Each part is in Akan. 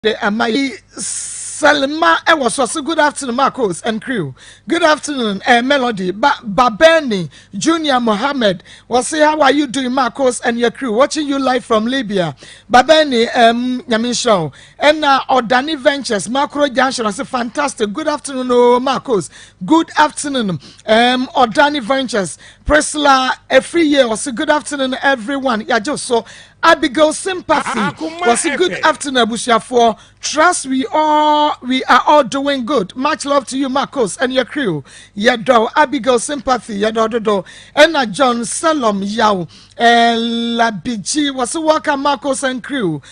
the Amai Salma was good afternoon, Maa Akos and crew. Good afternoon, Melody. Babeni Junior Mohammed was say, how are you doing, Maa Akos and your crew? Watching you live from Libya. Babeni Yamin Show and Odani Ventures Macro Junction. I say fantastic. Good afternoon, Maa Akos. Good afternoon, Odani Ventures. Priscilla every year was a good afternoon, everyone. Yeah, just so. Abigail Sympathy was a good afternoon, Abusia, for trust we are all doing good. Much love to you, Maa Akos, and your crew. Yado, Abigail Sympathy, Yado, and John Salom Yao, Labiji was a welcome, Maa Akos and crew.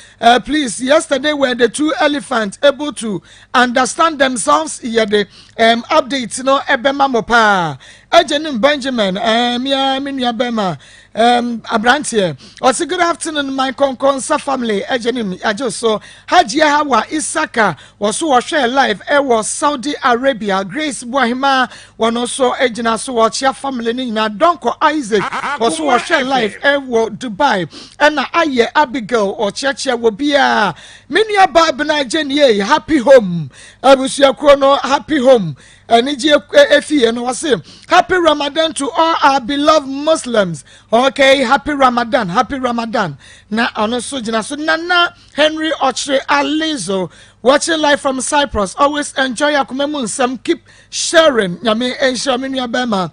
Please, yesterday were the two elephants able to understand themselves? Yeah, the updates, Ebema Mopa, Ejenim Benjamin, Mia Bema. Abrantie, what's a good afternoon, my Konkonsa family, Ejenim, Ajoso, Hajia Hawa, Isaka, was who share live, was Saudi Arabia, Grace Wahima, one also Ejina, so watch your family, Nina, Donko Isaac, was who share live, was Dubai, and Aye Abigail or Checha will be a Minia Babana Jenny, happy home, Abusia Krono, happy home. And happy Ramadan to all our beloved Muslims. Okay, happy Ramadan, happy Ramadan. Na also Nana Henry Ochre Alizo watching live from Cyprus. Always enjoy Akoma. Some keep sharing. Yami and Shamini Abema.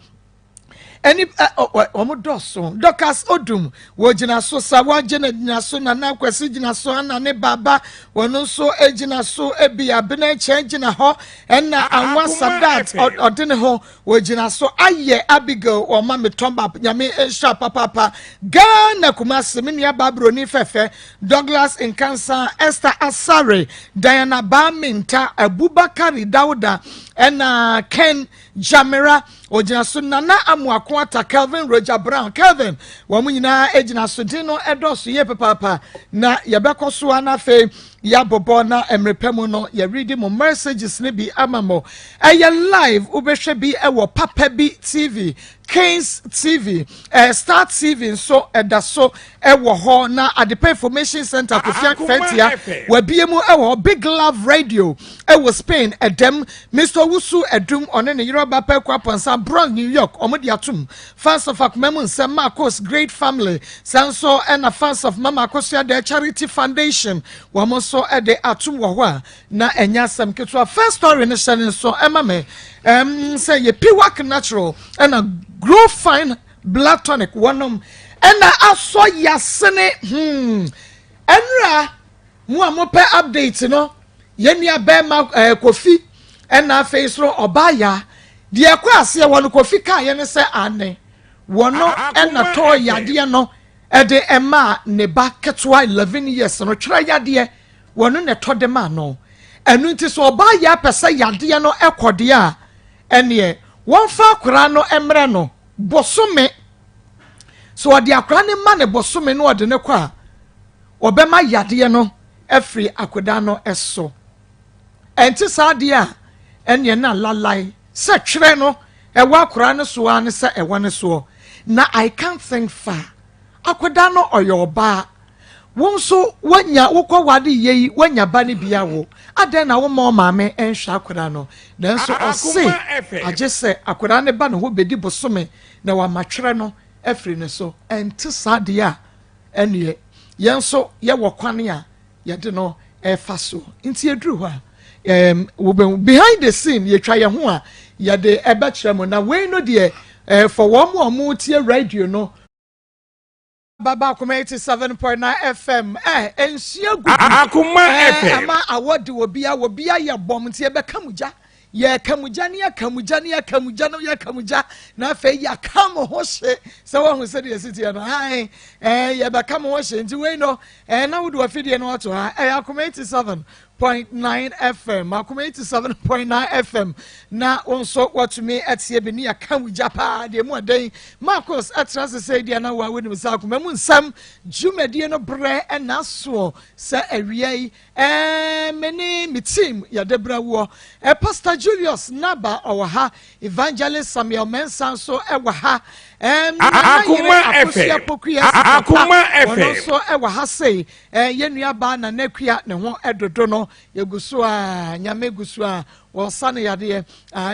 Any omodoso Docas Odum wojina so sawa jena so na kwesi jina so na ne baba wono so ejina so ebi abena changina ho na anwa sadat odene ho wojina so aye Abigail o ma metomba nyame ehwa papa Ghana Kumasi menua babro ni fefe Douglas Nkansa Esther Asare Diana Baminta Abubakari Dauda and Ken Jamira ojina so nana amuakwata Kelvin Roger Brown Kelvin wamunyina ejina so dino edoso ye papa na yebekso anafe ya bobo na emrepemu no ye read mo messages ne bi amamo eye live ubehwe bi ewo papa bi TV Kings TV, Start TV, so so ewo ho na Adepa Information Center Kofi Fetia, we biemu ewo Big Love Radio, ewo Spain edem, Mr. Wusu edum one ne Yoruba pe kwapansa Brown New York, omodi atum, fans of Akoma nsem Maa Akos great family, sanso and fans of Mama Akosua the Charity Foundation, wamoso ede atum wo na enyasem ketwa first story ne shane so emame say ye Piwak natural and a grow fine blood tonic one and I saw yasene enra mu amope update no yenia bema Kofi and na face ro obaya de akwase won Kofi ka ye ne se ane wono and na to yade no e de ema ne ba ketwa 11 years no twra yade wono ne to de ma no enu nti so obaya pese yade no ekode a ene won fa akura no emre no bosome so odi akura ne ma ne bosome no ode ne kwa obema yade no efri akoda no eso enti saade a ene na lalai se twere no ewa akura ne so an se ewa ne so na I can't think far akoda no oyoba won so wanya wokwa wade yeyi wanya ba ne bia wo aden na wo ma maame enhwa akoda no nanso ose age se akoda ne ba no ho bedi bosome na wa matwere no efri ne so enti sade a ene yenso ye wo kwane a ye de no efa so nti eduru ho a behind the scene ye twa ye ho a ye de ebe kire mo na we no de for one more tie radio no Baba Akoma 87.9 FM ensia gu Akoma FM ama award obi a ye bom nti ebe kamuja ye kamuja ne kamuja no ye kamuja na fe ya kam ho hye se wo hu se de city no hai ye be kam ho hye nti we no na wo do afidie no to ha Akoma 87.9 FM Akoma 87.9 FM na onso watumi etie bi ne ya kamuja pa de mu adan Maa Akos atras se dia na wa we ni sa Akoma mu nsam dwumadie no bre na so se awie meni mi team ya debra wo Pastor Julius Naba owa ha Evangelist Samuel Mensah so ewa ha Akoma FM. Akoma FM. So ewa ha say yenua ba na nakua ne ho edodo no yeguso a nyame guso a wosa ne yade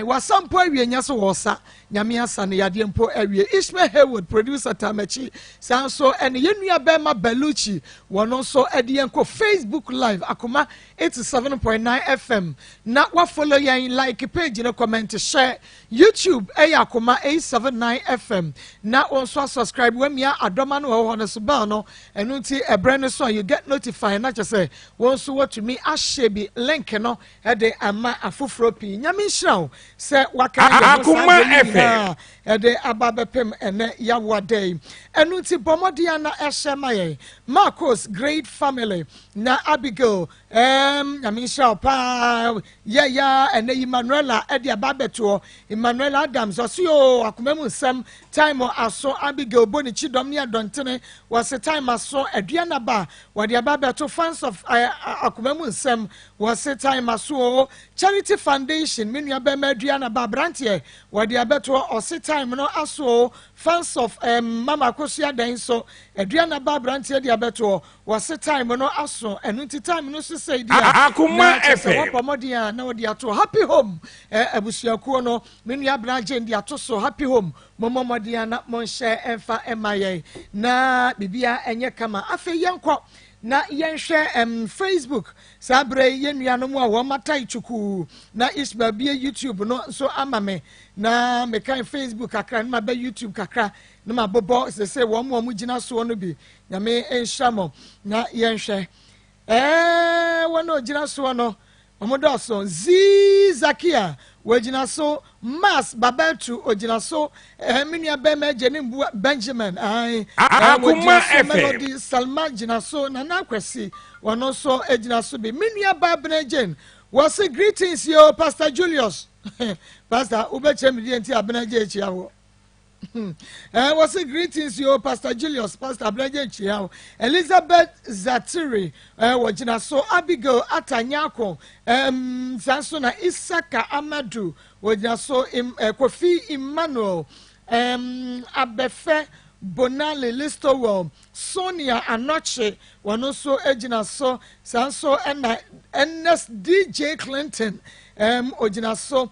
wasampo awie nya so wosa nyame asa ne yade mpo awie Ishmael Haywood producer Tamachi sanso ene yenua ba ma Beluchi wono so ede yenko Facebook live Akoma 87.9 FM na wa follow yan like page no comment share YouTube Akoma 879 FM na also subscribe when me adoma no ho no so ba no enu ti ebre no so you get notified na say won so what to me ahye bi link no e de ama afoforo pi nyame nhiraw se waka Akoma FM e de ababepem ene yawo day enu ti bomodia na ehye maye Maa Akos great family na Abigail nyame nhiraw pa ya ene Emmanuela e de ababeto Emmanuela Adams osio akomemu nsem time aso Abigail boni chidom ne adontene was a time aso aduana ba wade ababeto fans of akomemu nsem was a time aso charity foundation menua ba aduana ba brantie wade abeto ose time no aso fans of Mama Akos dan so aduana ba brantie de abeto was a time no aso enu time no so say dia Akoma FM wapomodia na wade ato happy home abusuakuo no menua branche de ato so happy home momomodia na monhye emfa emaye na bibia enye kama afe yenko na yenhwe Facebook sabre yenuanom a wo matai chuku na Ishmael bia YouTube no so amame na mekan Facebook kakra na ba YouTube kakra na mabobo se wo mo gina so no bi nyame enhyamo na yenhwe wono gina so no omodoso Zakia wajina so Mas Babeltu ojina so menua bema jenim Benjamin Akoma FM Melody Salma jina so na nakwesi wono so ejina so bi menua babena jen was greetings yo Pastor Julius Pastor ubechem di enti abena je echi awo was greetings yo Pastor Julius Pastor abena echi awo Elizabeth Zatiri wajina so Abigail Atanyako sanso na Isaka Amadu wajina so Kofi Emmanuel Abefe Bonale Listowell Sonia Anoche wano so ejina so sanso NS DJ Clinton ojina so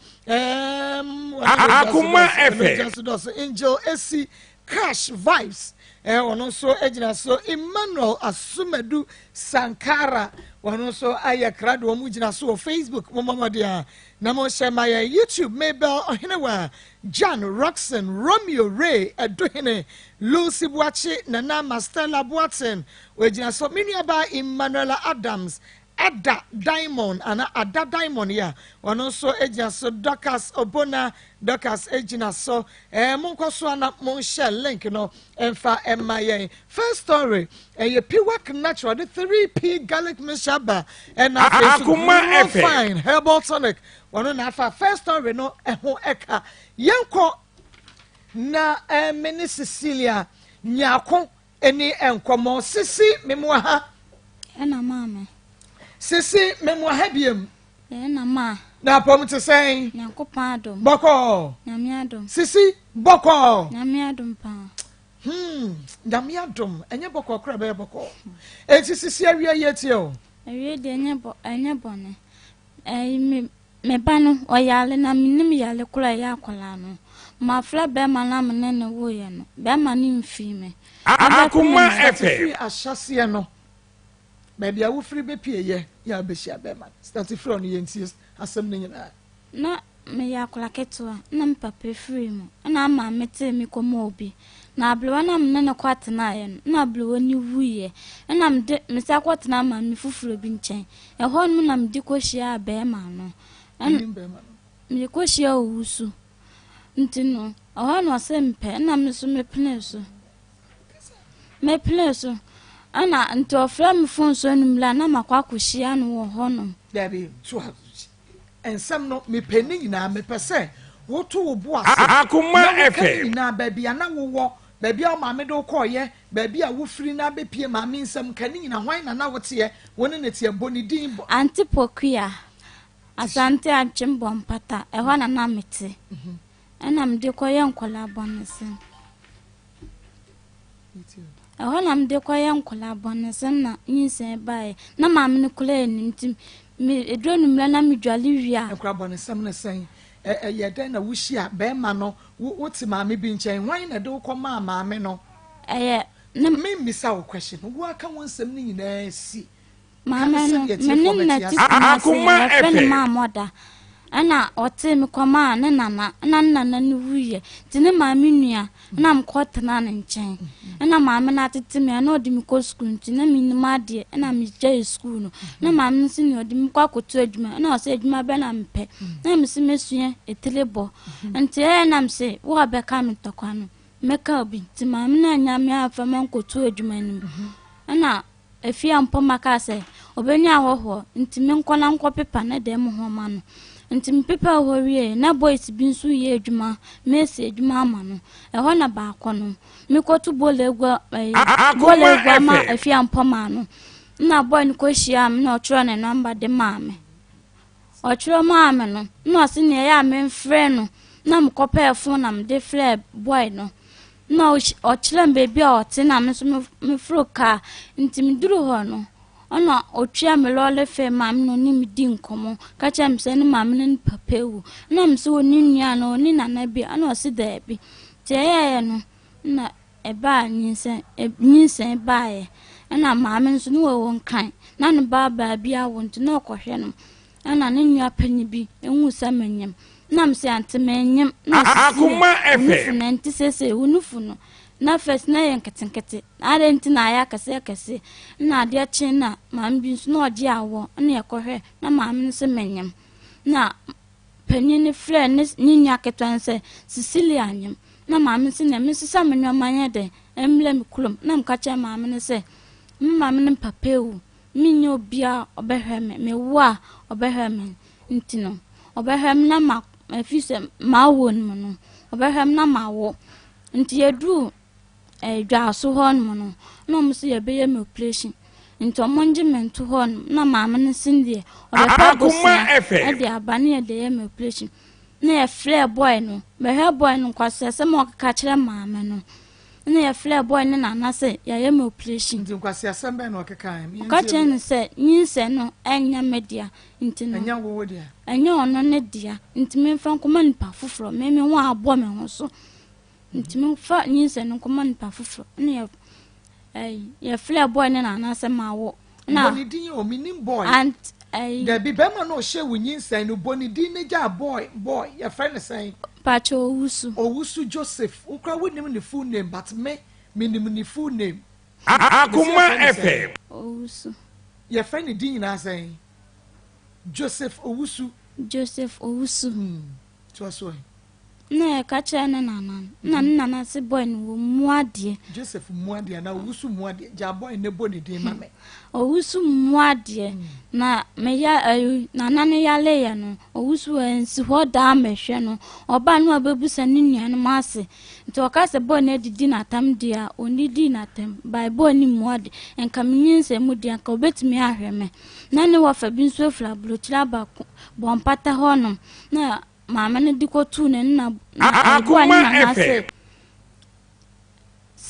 Akoma FM Angel AC Cash Vibes wano so ejina so Emmanuel Asumedu Sankara wano so ayakra do mu jina so Facebook momamodia na mo shema ya YouTube Mabel Ohenewa John Roxon Romeo Ray Adohene Lucy Buachi Nana Mastella Boatin wejina so miniaba Emmanuela Adams Ada Diamond ana Ada Diamond ya wano so ejina so Docas Obona Docas ejina so monko so ana mon share link no emfa emaye first story ye piwak natural the 3P garlic mishaba and Akoma FM fine herbal tonic wano na fa first story no eho eka yanko na mini Cecilia nyako eni enkomo sisi memwa ha ena mama sisi memwa ha biem ena ma na pom te sen nyankopon adom boko nyame adom sisi boko nyame adom pa nyame adom enye boko kra be boko eti sisi awie yeti o awie de enye bone me banu oyale na minim yale kula ya akwala no ma fra be ma na me ne wo ye no be ma ni mfi me Akoma FM ashase no baby a wo free be pie ye ya be hia be ma start from no yentie asem ne nyina na me ya akwala keto na mpapa free mu na ma mete mi komo obi na ablewa na me ne kwatena ye na ablewa ni wuye na me sa kwatena ma me fufuro bi nchen e ho no na me di kohia be ma no me kohia owusu ntino oha no sempe na me so me pene so ana nto ofra me fon so numla na makwa kohia no wo ho no dabi so ensam no me peni nyina me pese wo to wo bo ase Akoma FM na baby ana wo baby a ma me do koye baby a wo firi na be pie ma me nsam kani nyina hwan na wo te woni ne te boni din bo antipokuya asante achimbo mpata ehwa na mete ena mde koye nkola bonese ɛhɔ na mede kɔyɛ nkola bɔne sɛ na nyinsen bae na maame no kola anim ntim me eduro numra na me dwale wia nkola bɔne sɛm ne sɛn ɛyɛ dɛn na wohyia bɛrima no wote maame bi nkyɛn hwan na de wokɔ maa maame no ɛyɛ me mmisa wo question wo aka wo nsɛm ne nyinaa si maame no mene na ti Akoma FM ma moda ana ote me koma ne nana ne wuye ti ne maame nua na mkotena ne nkyɛn na maame na tete me na odi me kɔ school nti na me nim ade na me gye school no na maame nsi ne odi me kɔ akoto adwuma na ɔsɛ adwuma bɛ na mpɛ na me si mesua etelebo nti na me se wo abɛka me tɔkwa no meka obi ti maame na nya me afa man koto adwuma nim na efia mpoma ka sɛ obenya ahoho nti me nkɔna nkɔ pepa na dem ho ma no nti me pepa ho wie na boys bi nso ye adwuma me se adwuma ama no ɛhɔ na ba akɔ no me kɔto bolegwa ma efia mpoma no na boy no kɔ hia me na ɔtwerɛ ne number de ma me ɔtwerɛ ma me no na ɔse ne ya me mfrɛ no na me kɔpɛ phone na me de frɛ boy no na ɔkyerɛ baby a ɔte na me so me fro ka nti me duru hɔ no ona otwia me lole fe maame no ni me di nkomo ka cha me se ne maame no papa wu na me se oni nua na oni nana bi ana ɔse da bi te yeye no na eba nyinsen baaye na maame nso no wo nkan na ne baba bi awo nti na ɔkɔhwɛ no ana ne nua panyi bi enwu sa manyam na me se ante manyam na Akoma FM na nti sese unufu no na first na yen ketenkete are nti na aya kase na ade achi na maame bi nso na ɔgye awo na yɛkɔhwɛ na maame nso manyam na panyin ne frɛ ne nnya ketwan sɛ Cecilia nyam na maame nso na mesisa menwamanya de emle me kulum na mkacha maame ne sɛ maame ne papa wu minyo obia obehwɛ me wo a obehwɛ me nti no obehwɛ me na ma afise ma wo no obehwɛ me na ma wo nti yɛduru dwa so hɔ no na mo se yɛbɛyɛ me operation nti ɔmongyement hɔ na maame no sindie ɔbɛpɛ bosia de abane yɛ de yɛ me operation na yɛfrɛ boy no bɛhwɛ boy no kwasɛ sɛ ma ɔkeka kyerɛ maame no na yɛfrɛ boy no nana sɛ yɛyɛ me operation nti kwasɛ asɛm bɛ na ɔkeka me ɔka kyerɛ no sɛ nyinsɛ no ɛnyɛ media nti no ɛnyɛ wo dia ɛnyɛ ɔno ne dia nti memfa nkɔma nipa foforɔ me ho abɔ me ho so nti memfa nyinsɛ no nkɔma nipa foforɔ na yɛfrɛ boy no nana sɛ ma wo na boni din o minim boy and da bi bɛma no hye wo nyinsɛn no boni din ne gya boy yɛ frɛ ne sɛn pacho owusu Joseph ukra wonim ne full name but me minim ne full name Akoma FM owusu yɛ frɛ ne din nyinaa sɛn Joseph owusu to so na ka kyerɛ ne nana na ne nana se boy no wo muade Joseph muade na owusu muade gya boy ne boni din ma me owusu muade na me ya nana ne ya le ya no owusu ensi hɔ da mehwɛ no ɔba no abebusa ne nua no mase nti ɔka se boy na didi na tam dia onidi na tam by boy ni muade enka menyinse mu dia ka obetumi ahwɛ me na ne wafa bi nso afra blochira ba bompata hɔ no na maame ne di kotu ne na Akoma FM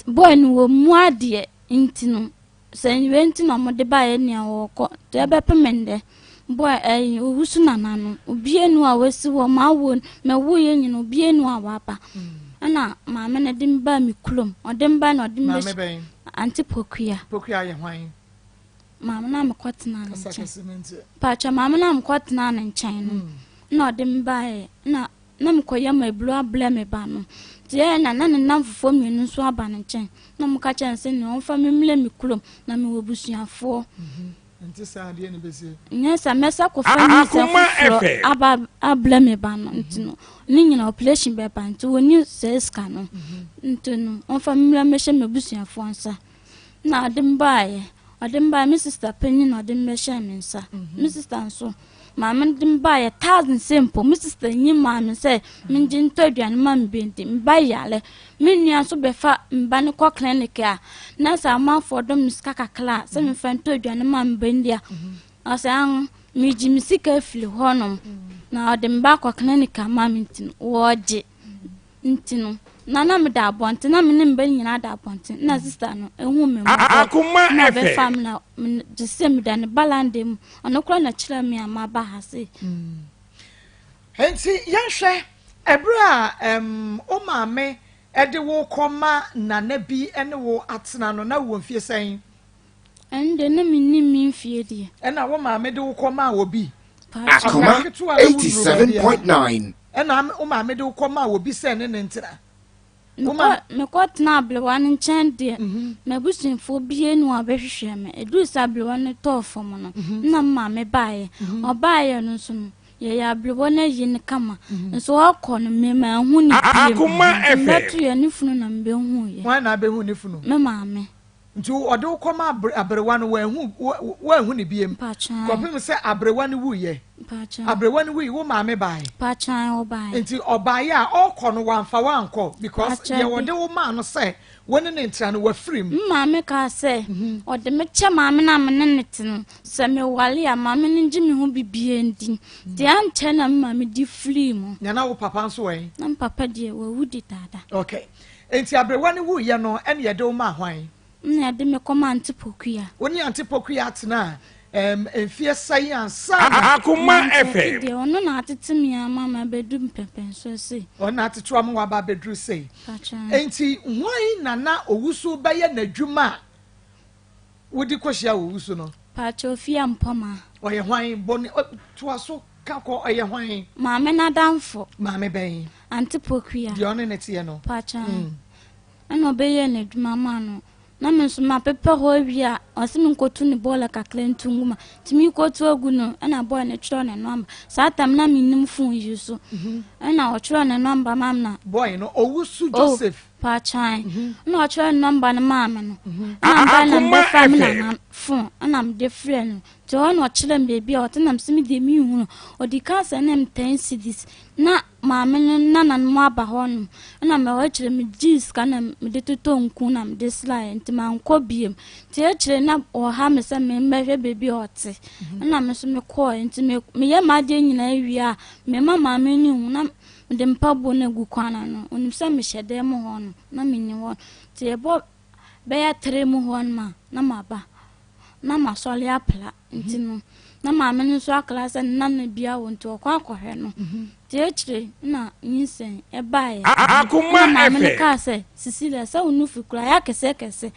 boy no wo muade nti no sɛ wenti na mo de ba ye nia wo kɔ to ebe pemende boy owusu nana no obienu a wasi wo ma wo me wo ye nyino obienu a wapa ana maame ne de mba mi kulom ɔde mba na ɔde mbe anti pokua ye hwan maame na me kɔtena ne nkyɛn pacha maame na me kɔtena ne nkyɛn no na ɔde mba na me kɔya ma blu abla me ba no tie na ne namfofo mienu nso aba ne nkyɛn na mo ka kyɛn sɛ ne ɔmfa me mle me kulom na me wobusuafo nti sa ade ne besi nyesa mesa ko fa ni sɛ aba abla me ba no nti no ne nyina operation be ba nti woni sɛ ska no nti no ɔmfa me mle me hye me busuafo nsa na ade mba me sister penny na ade me hye me nsa me sister nso maame dem ba ya 1000 simple me sister nyi maame say me ngi ntɔ aduane ma me benti mba yale me nua so be fa mba ne kɔ clinic a na sa ma for dom skaka kla say me fa ntɔ aduane ma me bendia asa me gi me sika afili honom na ɔde mba kɔ clinic ma me ntino woje ntino na me da abonte na me ne mba nyina da abonte na sister no ehu me mo Akoma na be FM fam na just me da ne balande mu ono kro na kira me ama ba ha se enti yehwe ebra o maame ede wo koma na na bi ene wo atena no na wo mfie sen ende na me ni mi mfie die ena wo maame de wo koma wo bi Akoma 87.9 ena wo maame de wo koma wo bi sen ne ntira me ko tena ablewa ne nchen de me busunfo bie nu abehwehwe me edu sa ablewa ne tofo mo no na maame baaye obaaye no so no ye ya ablewa na yin kama nso akọ no me ma hu ni Akoma FM metu ye ni funu na mbe hu ye wan na be hu ni funu me maame nti ode wo koma abrewa no wa hu ni biem kopim se abrewa no wuye abrewa no wuye wo maame baaye pachan obaaye nti obaaye a okọ no wanfa wankọ because ye wode wo ma no se woni ne ntira no wafrim maame ka se ode me che maame na me ne tino se me wale a maame ne ngi me ho bibie ndi de anche na maame di free mu nyana wo papa nso wen na papa de wo wudi dada okay nti abrewa no wuye no ene ye de wo ma hwan na de me koma antipokua woni antipokua atena enfie science Akoma FM de ono na atetemi mama bedu mpepen so se ona atetu am wa ba bedru sei pachan enti hwan nana owusu baye nadwuma wodi kohia owusu no pacha ofia mpoma oye hwan boni toaso kako oye hwan maame na danfo maame ben antipokua de ono netie no pachan ana obeye na dwuma ma no na me so ma pepe ho awia osimi nkotu ni bola kakle ntunguma timi kotu agu no na boy na twiro na number satam na minim phone yi so na o twiro na number mam na boy no owusu Joseph pachan na o twiro number na mam no na ba na mbe family na phone na m de friend to on o kire mbebi o tenam simi de mi hu o di cancer na m 10 cedis na maame no na mo aba ho no na me wa kire me jeans ka na me de toto nku na me de slide ntima nko biem ti e kire na o ha me se me mbehwe bebi ote na me so me ko nti me ye ma de nyina awia me mama me ni hu na me de mpabo na gu kwana no onim se me hyede mo ho no na me ni ho ti e bo be ya 3 mo ho ma na maba na masole apla nti no na maame no so aklasa na na bia wo nti okwa akohwe no ti echire na yinsen e baaye Akoma maame FM ka se Cecilia sa unufu kura ya kese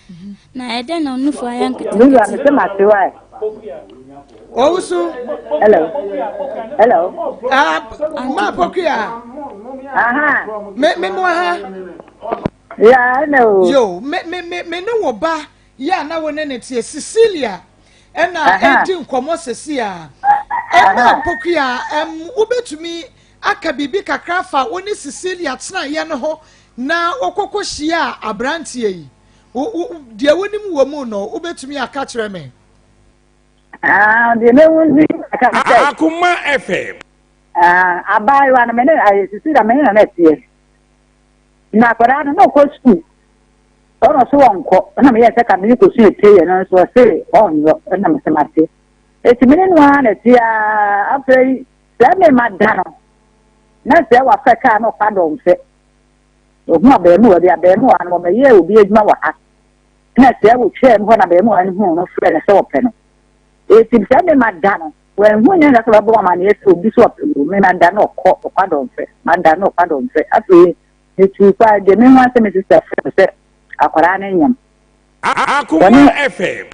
na ede na unufu aya nkete Ndugu amesema atiwae. owusu Hello. ma pokua Aha. me mo ha Yeah, no. yo me no wo ba ya na wo ne netie Cecilia ena edi nkomo sesi a ena pokua ubetumi aka bibi kakrafa woni Cecilia tena ye no ho na okoko hia abrantie yi de wonim wo mu no ubetumi aka kire me De me wuzi aka say. Akoma FM Abai wa na me na sisi da me na netie. Na kwara no ko school. Ono so wonko na me yesa ka me ko su etie na so say onyo na me semate. Eti me no na tia afei la me madano. Na se wa feka no kwado mfe. Ohun abemu odi abemu an mo me ye obi adwuma wa ha. Na se wo hwe mo na abemu an hu no fre na se wo pe no. Eti se me madano. When hu nya na so bo ma na yeso obi so pe me madano kwado mfe. Madano kwado mfe. Afei eti kwa de me hu ase me sister se akwara na nyam. Akoma FM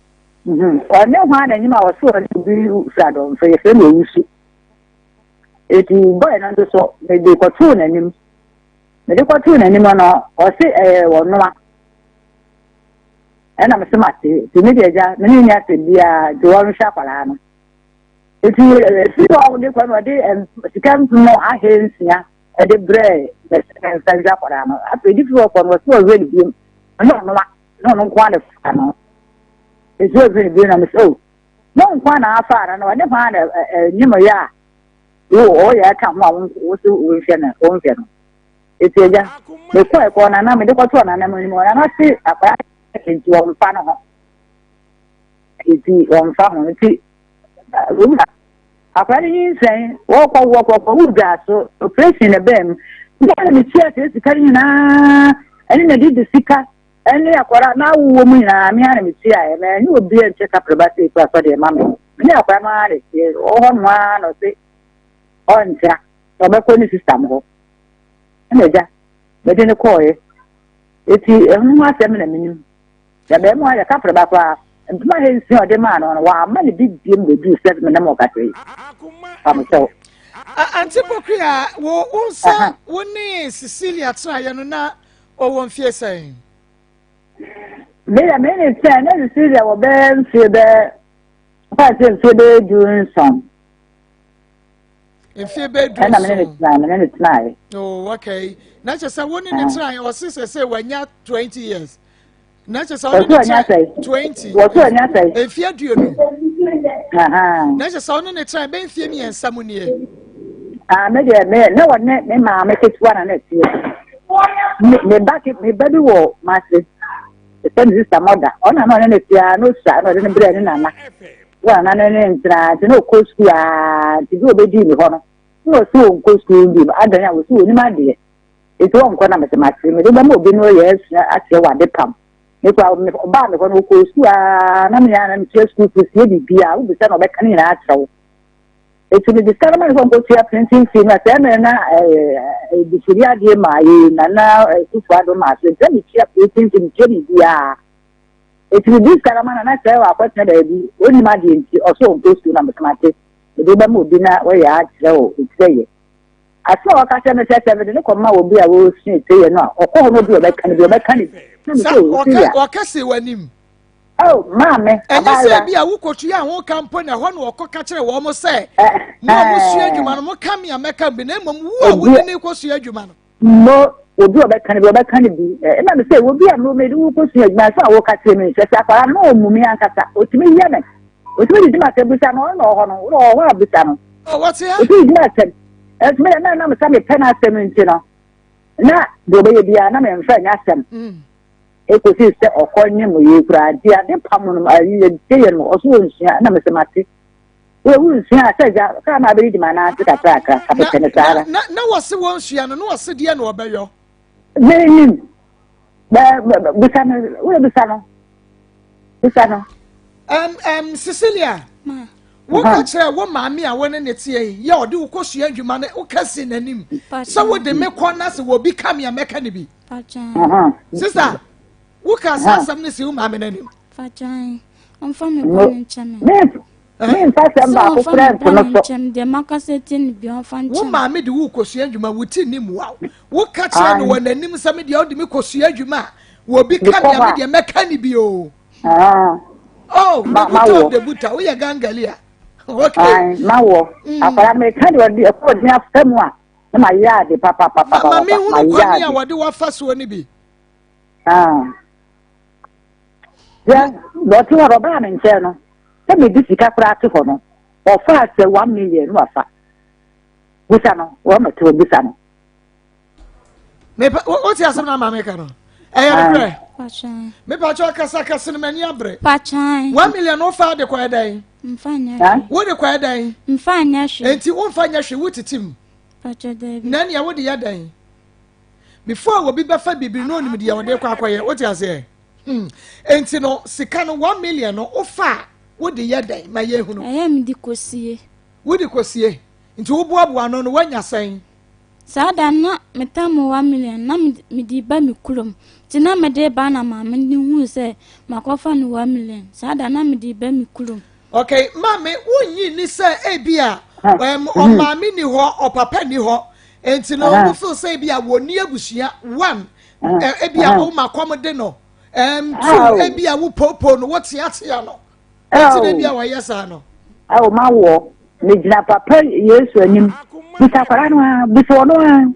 One hwa na nyima wo so ni bi frado mfe ye fe no wusu. Eti boy na ndo so me de kwatu na nim. Me de kwatu na nim no o se wonwa. Ena me semate ti me de ja me ni nya se bia de wo hwa kwala no. Eti si o de kwa no de sikam no ahensia e de bre me se ja kwala no. Apedi fi wo kwa no so we ni bi. No kwa de fa no. Eti o we bi na me so. No kwa na afa na de fa na nyimo ya. O ya ka ho wo so wo hwe na wo hwe no. Eti eja me ko na me de ko to na na me mo na si akwa enti wo mfa no ho. Eti wo mfa ho eti akwa ni nsen wo ko wo da so operation na bem ya me tia te sika nyina ene na di sika ene akwara na wo mu nyina me ana me tia e me ni obi en check up ba say kwa so de ma me ni akwara ma re tie o ho no a no se on tira o be ko ni system ho ene ja be de ne ko e eti ehun ma se me na minim ya be mo ya ka ba kwa ntuma he nsi o de ma no wa ma ne bibiem be du se me na mo ka tre am so Antipokria wo unsa woni Cecilia tra ye no na o won fie sen me ne tsa na Cecilia wo be nsi be pa se nsi be du nson fie be du na me ne tsa oh okay na che sa woni ne tra o se wanya 20 years na che sa woni ne tra 20 wo so anya sai fie duonu aha na che sa woni ne tra be fie mi ensam nie me na wonne me ma me ketua na na tie me back me baby wo ma se send this mother ona no na tia no sa no de bre ni nana wa na ne ntra ti no ko school a ti do be di mi ho no no so ko school di adan ya wo so ni ma de e to on ko na me se ma se me de ba mo bi no yes ati wa de pam e ko me ba me ko no ko school a na me ya na me school fi si di bia wo bi se no be kan ni na atro it's the discovery of what printing film at them and the Syria de my Nana Ufado Mas, then it's printing in Jenny. It's with this Caraman and I say, what baby, only imagine also goes to number matic. The Deba dinner where you are, so it's say. I saw a customer said, the Akoma will be a will say, you know, or call no be a mechanic. Or Cassie when him. Oh, mammy, and you say, be a wukotia, won't come put a one or catcher, almost say, no, you man, come here, make a name, who wouldn't equal you man. No, we'll do a mechanic, and I say, we'll be a movie who puts your glass, I will catch him, says, I know, Mummy and Cata, or to me, Yemen. Which really is not a Busano or what Busano. Oh, what's here? It is nothing. As me and I know some pen at them, you know. Not the way the anime and friend asked them. Ecosystem or calling you cried, dear, the Pamon, I also na Mr. Matti. We will see, I said, can I read my answer? No, what's the one she and no, I said, dear, no, Bayo. Very Busano. Cecilia, what catch a woman, me, I went in it, you do, course, you man, who can see the name. So what they make one us will become your mechanic. Sister. Who can say something to you, mammy? Fajai, I'm from your morning channel. Me, fact, I'm not friend. The Macasetin beyond fan. What mammy do you cosy you man within him? Wow. What catch on when the name some of the old Micosy you man will become your mechanic bio? Oh, my the buta, we are gangalia. Okay, my war. I make kind of the according of someone. My yard, the papa, mammy, what do I first want to be? Yeah, but you are a man in Channel. Let me this practice for no. Or fast 1 million wafa. Busano, 1 or 2 Busano. What's your son, Mamma? I am me pacho kasaka cinnamon yabre. Pachai. 1 million no fa de kwa dai. Mfanya. Wo de kwa dai. Mfanya shi. Enti wo mfanya shi wuti tim. Pacho David. Nani ya wo de ya dai. Before we be befa bibiri no nim de ya wo de kwa akwaye. What you say? Enti no sika no 1 million no ofa wo de ya dai ma ye hu no. Mi di kosie. Wo di kosie. Enti wo boaboa no no wanya san. Sada na metamu 1 million na mi di ba mi kulom. Tina me de ba na ma me ni hu se makofa no 1 million. Sada na mi di ba mi kulom. Okay, mama, wonyi ni se ebia o mama ni ho o papa ni ho. Enti no wo feel say ebia woni abusua 1 ebia wo makom de no. 2 ebia wo popo no what ya no. Enti ebia wa yesa no. Oh ma wo me gina papa Yesu anim. Bisa kwara no bisa no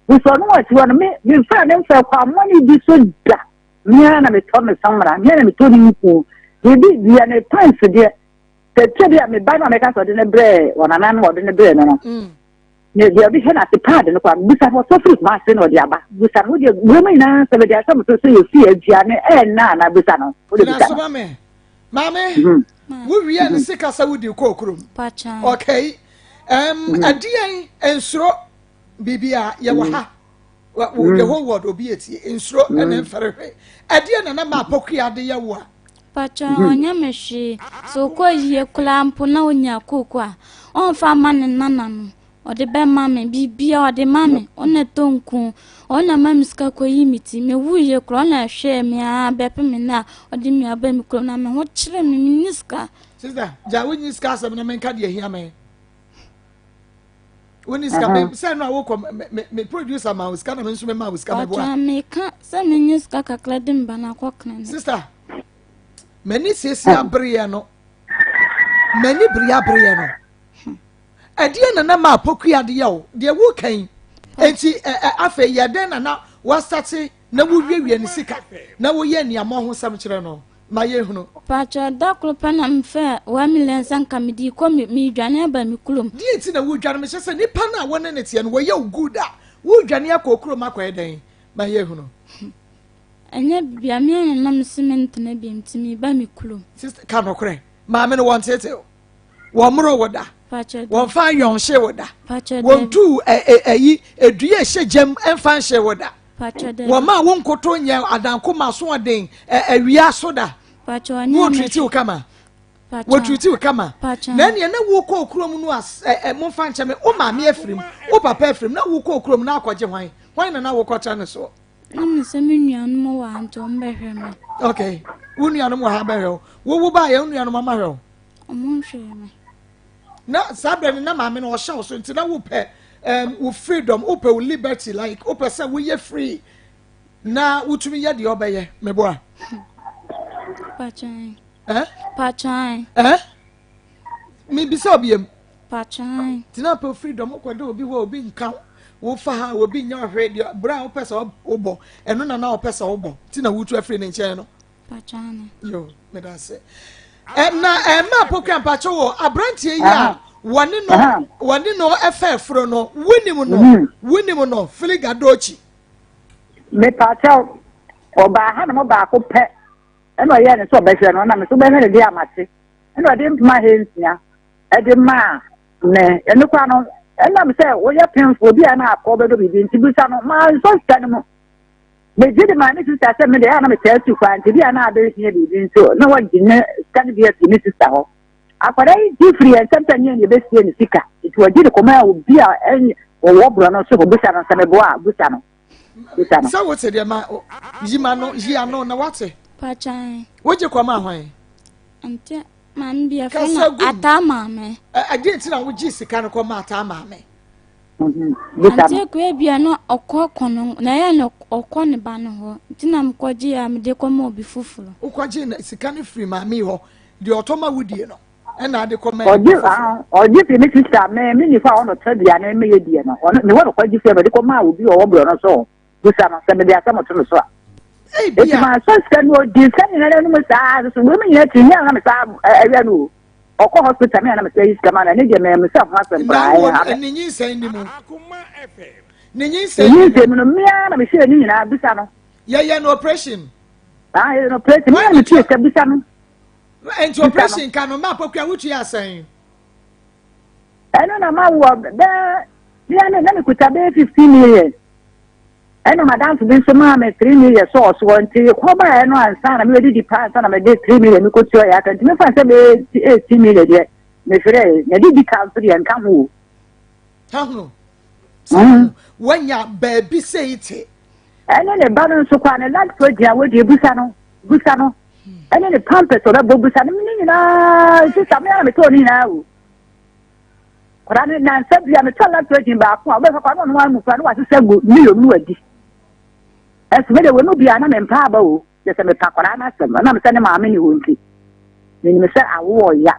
bisa no ati wono me fa ne fa kwa money bi so da. Me na me to me samra, me na me to ni ku. Bibi bia ne pants de te bia me ba na me ka so de ne bre wonana no de ne bre no. Ne dia bi he na te pad no kwa bisa for so fruit ma se no dia ba. Bisa no dia we me na se be dia so so you see agua ne na bisa no. O de bisa. Mame, we are the sick as I would do kokrum. Pacha. Okay. Adian and sro bibia ye wa ha the whole world obi eti insuro ene mferehwe ade na ma pokua de ye wo a pacha onya mehwe so ko yie klampo na onya kokwa on fa mane nana no ode be mame bibia ode mame one tonku ona mamiska ko yimiti me wuye kro na hwe me a bepe me na ode me aba me kro na me ho kire me miniska sister ja wonyi ska asem na menka de ahia me woni ska me say no awoko me producer ma ska na me nso me ma ska me bo a me ka say me niska kakla de mba na kokna sister mani sesi abriye no mani briya briye no adie na ma pokua de yawo de wo kan enti afa ye den na wa start na wo wiewie ne sika na wo ye niam ho sam kire no ma ye hunu pacha da klopa na mfe 1 million sanka midi ko mi dwane ba mi kulum die ti na wo dwane me hye nipa na wona ne tie no wo ye good a wo dwane akokuro makoy den ma ye hunu anya bia me na cement na bia mtimi ba mi kulum sister ka no kure ma me no won tete wo mro woda pacha won fa yon hye woda pacha won tu ayi edua hye jam emfa hye woda pacha de wo ma won koto nya adanko maso den awia soda pacha anya wo treat you kama wo treat you kama na ne na wo ko okrom no as mo fa nche me o ma me afrim o papa afrim na wo ko okrom na akwaje hwan na wo kwata ne so na se me nuanu wa anto mbehwe me okay wo nuanu wa ha behwe wo ba ye nuanu mama hwe omo hwe me na sabre na ma me no hye so nti na wo pe wo freedom wo pe wo liberty like wo pe say wo ye free na wutumi ye de obeye me boa pachan pachan mi bisa obiem pachan tina pe freedom ko de obi wo obi nka wo fa ha obi nya hwe de bra wo pe say obo eno na wo pe say obo tina wutu afri ne nche no pachan yo me da say na ma pokran pacho wo abrantie ya wani no efe fro no winimu no filiga dochi me pacho oba ha no ba ko pe eno ye ne so be hwe no na me so be hwe de amate eno de mpma hensia e de ma ne eno kwa no ena me say wo ye penfo bi na akobe do bibi ntibusa no ma so stand mo me jide ma ne sister say me de na me tell you kwa nti bi na ade hie bibi nso na wa gine stand bi ati ni sister ho akwara different sometimes you be see ni sika it was jide ko ma obi a wo bro no so busa no se me bo a busa no so what say ma yima no ya no na what pachan woje kwa ma hwan ante man bia fa na atama me agenti na wo ji sika no kwa ma atama me ante ko bia no okokono na ya no okone ba no ho tina mkwaji ya mede kwa ma obi fufuro ukwaji na sika no free ma me ho de otoma wudie no na ade kwa ma oji fi mi sister me ni fa ono tabia na me yedie no ne wo kwaji fi be de kwa ma obi o bro no so busa no se me de asamo to no so eti ma so stand no di sani na no sa so we me yeti nya na me sa awia no okọ hospital me na me say kama na ne je me sa fa sem bra ya ni nyi sen ni mu Akoma FM ni nyi sen no me na me share ni na busa no ya no operation no operation me na tie ka busa no enti operation ka no ma pokua wutu ya sen eno na ma wo be ya na me kuta be 15 million eno madam to bin so ma me 3 million so nti ko ba eno ansa na me di pa ansa na me de 3 million ko tio ya kan ti me fa se be 18 million de me fere ya di council ya kan ho ha ho wanya baby say it eno le ba no so kwa na land project wo di busa no eno le pampers o da bo busa no ni na ti sa me na me to ni na o kwa na sabia me to land project ba ko ba fa kwa no mu kwa no wa se go million no adi esme de wonu bia na me mpa ba o je se me pakora na sem na me se ne ma me ni wonti ni me se awo ya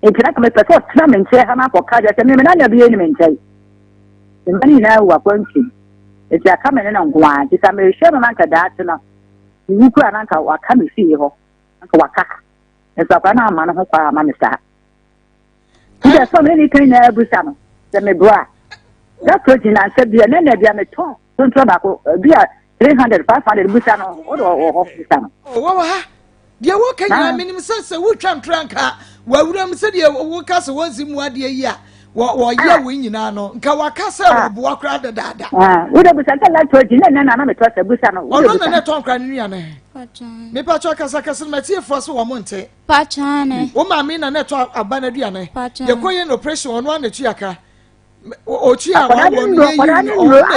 entina ka me pe so tna me nche ha na ko ka je se me na nya bia ni me nche ni mani na wa kwanti e ti aka me na ngwa ti sa me hwe no na ka da tna ni ku ana ka wa ka me fi ho ka wa ka e sa kwa na ma na ho kwa ma me sa ti je so me ni kan na busa no se me bra that protein and se bia na bia me to so ba ko bia 300 500 busa no o busa no wo ha de wo kan ya minim se wo twantranka wa wuram se de wo ka se wonsi mu ade yi a wo ye wo nyina no nka waka se wo bo akra dada wo de busa ka la toji na na me to se busa no wo no na ton kra nua ne me pa cho kasa kasa me tie fo so wo monte pa chane wo ma me na to aba na dua ne ye koye no operation ono na tu aka o tu a wa wo no ye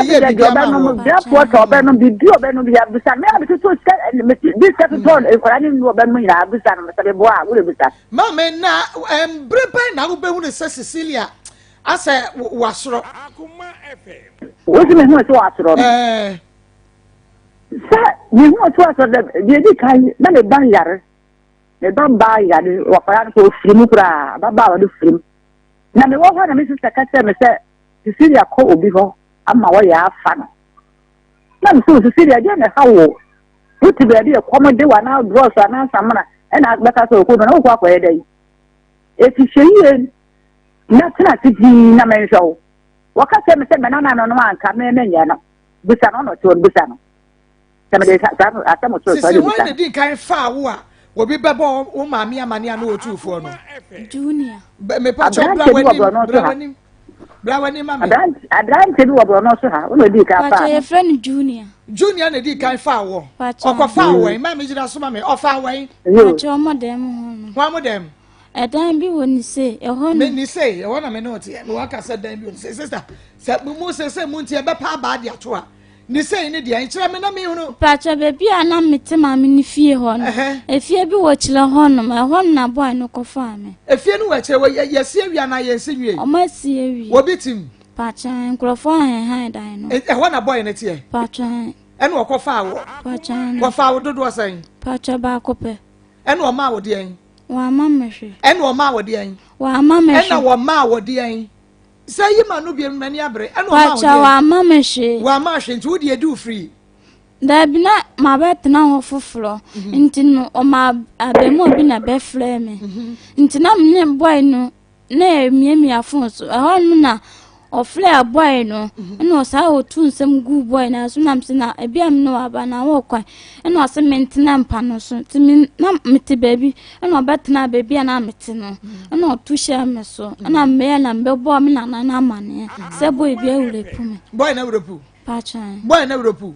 ye bi ma no da po to be no bi obe no bi busa me abi to this capital e kwara ni no be no ira busa no se be bo a wo de busa ma me na brepe na wo be hu ne Cecilia asa wasoro Akoma FM. wo ti me hu so wasoro sa ni hu so wasoro de di kai na le ban yare le ban ba yare wa kwara ko firim kura ba wa do firim na me wo ho na me sister ka se me se Cecilia ko obi ho ama wo ya afa no na me so Cecilia je na ha wo wuti be de komode wa na dross na samana e na beka so ko no na wo kwa kwa dai e ti sheye na tena tiji na me show waka se me se me na no anka me nya no busa no no to busa no se me de sa asamo to so de busa se di kan fa wo a wo bi bebo wo maami amane ana otufo no junior me pa cho bra wani mama adran te bi wo bro no so ha wo di ka fa pa che friend junior na di kan fa wo okofa wo ma me jira so ma me ofa wo pa che omodem ho modem edan bi woni se ehon me ni se ehon na me no tie me waka se dan bi woni se sister se mu se mu tie be pa ba dia to a ni se ni dia nkira me na me hunu pa che be bia na mete ma me ni fie ho no efie bi wo kire ho no ma ho na boy no ko fa me efie no wa kire wo ye se awia na ye se nwie o ma si awi wo bitim pa che nkrofo han dan no ehon na boy ne tie pa che ene wo ko fa wo pa che ko fa wo dodo asan pa che ba ko pe ene wo ma wo de en wa ma mehwe ene wo ma wo de en wa ma mehwe ene wo ma wo de en say you man no be mani abre ene wo ma wo de wa ma mehwe wa ma hwe nti wo de do free da bi na ma bet na ho foforo nti no o ma abemo bi na be frɛ me nti na me boy no na emiemi afon so ho no na o frɛ boy no na o sa o tu nsɛm gu boy na so na mse na ebiam no aba na wo kwan na o se mentina mpa no so ti na mete baby na o betena baby na mete no na o tu hye me so na me na mbe bo me na na amane se boy bi awurepu me boy na awurepu pa chan boy na awurepu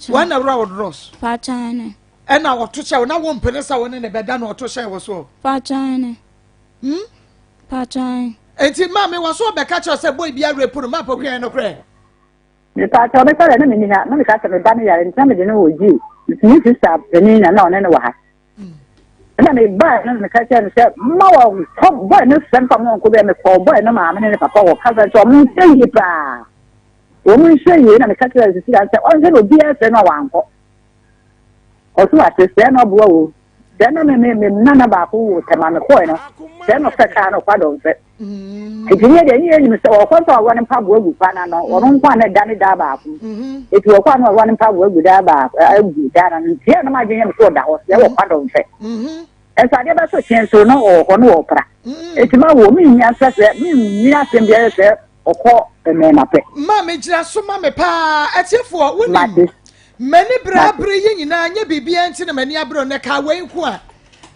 one na raw dross pa chan ena wo to hye na wo mpene sa wo ne beda na o to hye wo so pa chan pa chan enti ma me wo so be ka che se boy bi awurepu no ma pa kwen no kre me pa cha me sala na me ni na me ka se me ba ne yare nta me de no oji ni sister ni na na ne wa ha na me ba na me ka che ne se ma wo top boy no sen pa mo ko be me ko boy no ma me ne papa wo ka za so mo se yi pa wo mo se yi na me ka che se ya se on se no bi e se no wa nko o so ate se no bo wo se na me na ba ko wo te ma me ko no se no se ka no kwa do se ejinye de ni me se o ko so wa ne pa bo agu pa na no o no kwa na da ne da ba ko eti o kwa no wa ne pa bo agu da ba agu da na ntia na ma jenye me so da ho se wo kwa do se esa de ba so chen so no o no o pra eti ma wo mi nya se mi nya se bia se o ko me na pe ma me jira so ma me pa etiefo woni mani bra yi nyina nya bibia nti na mani abro ne ka wen ku a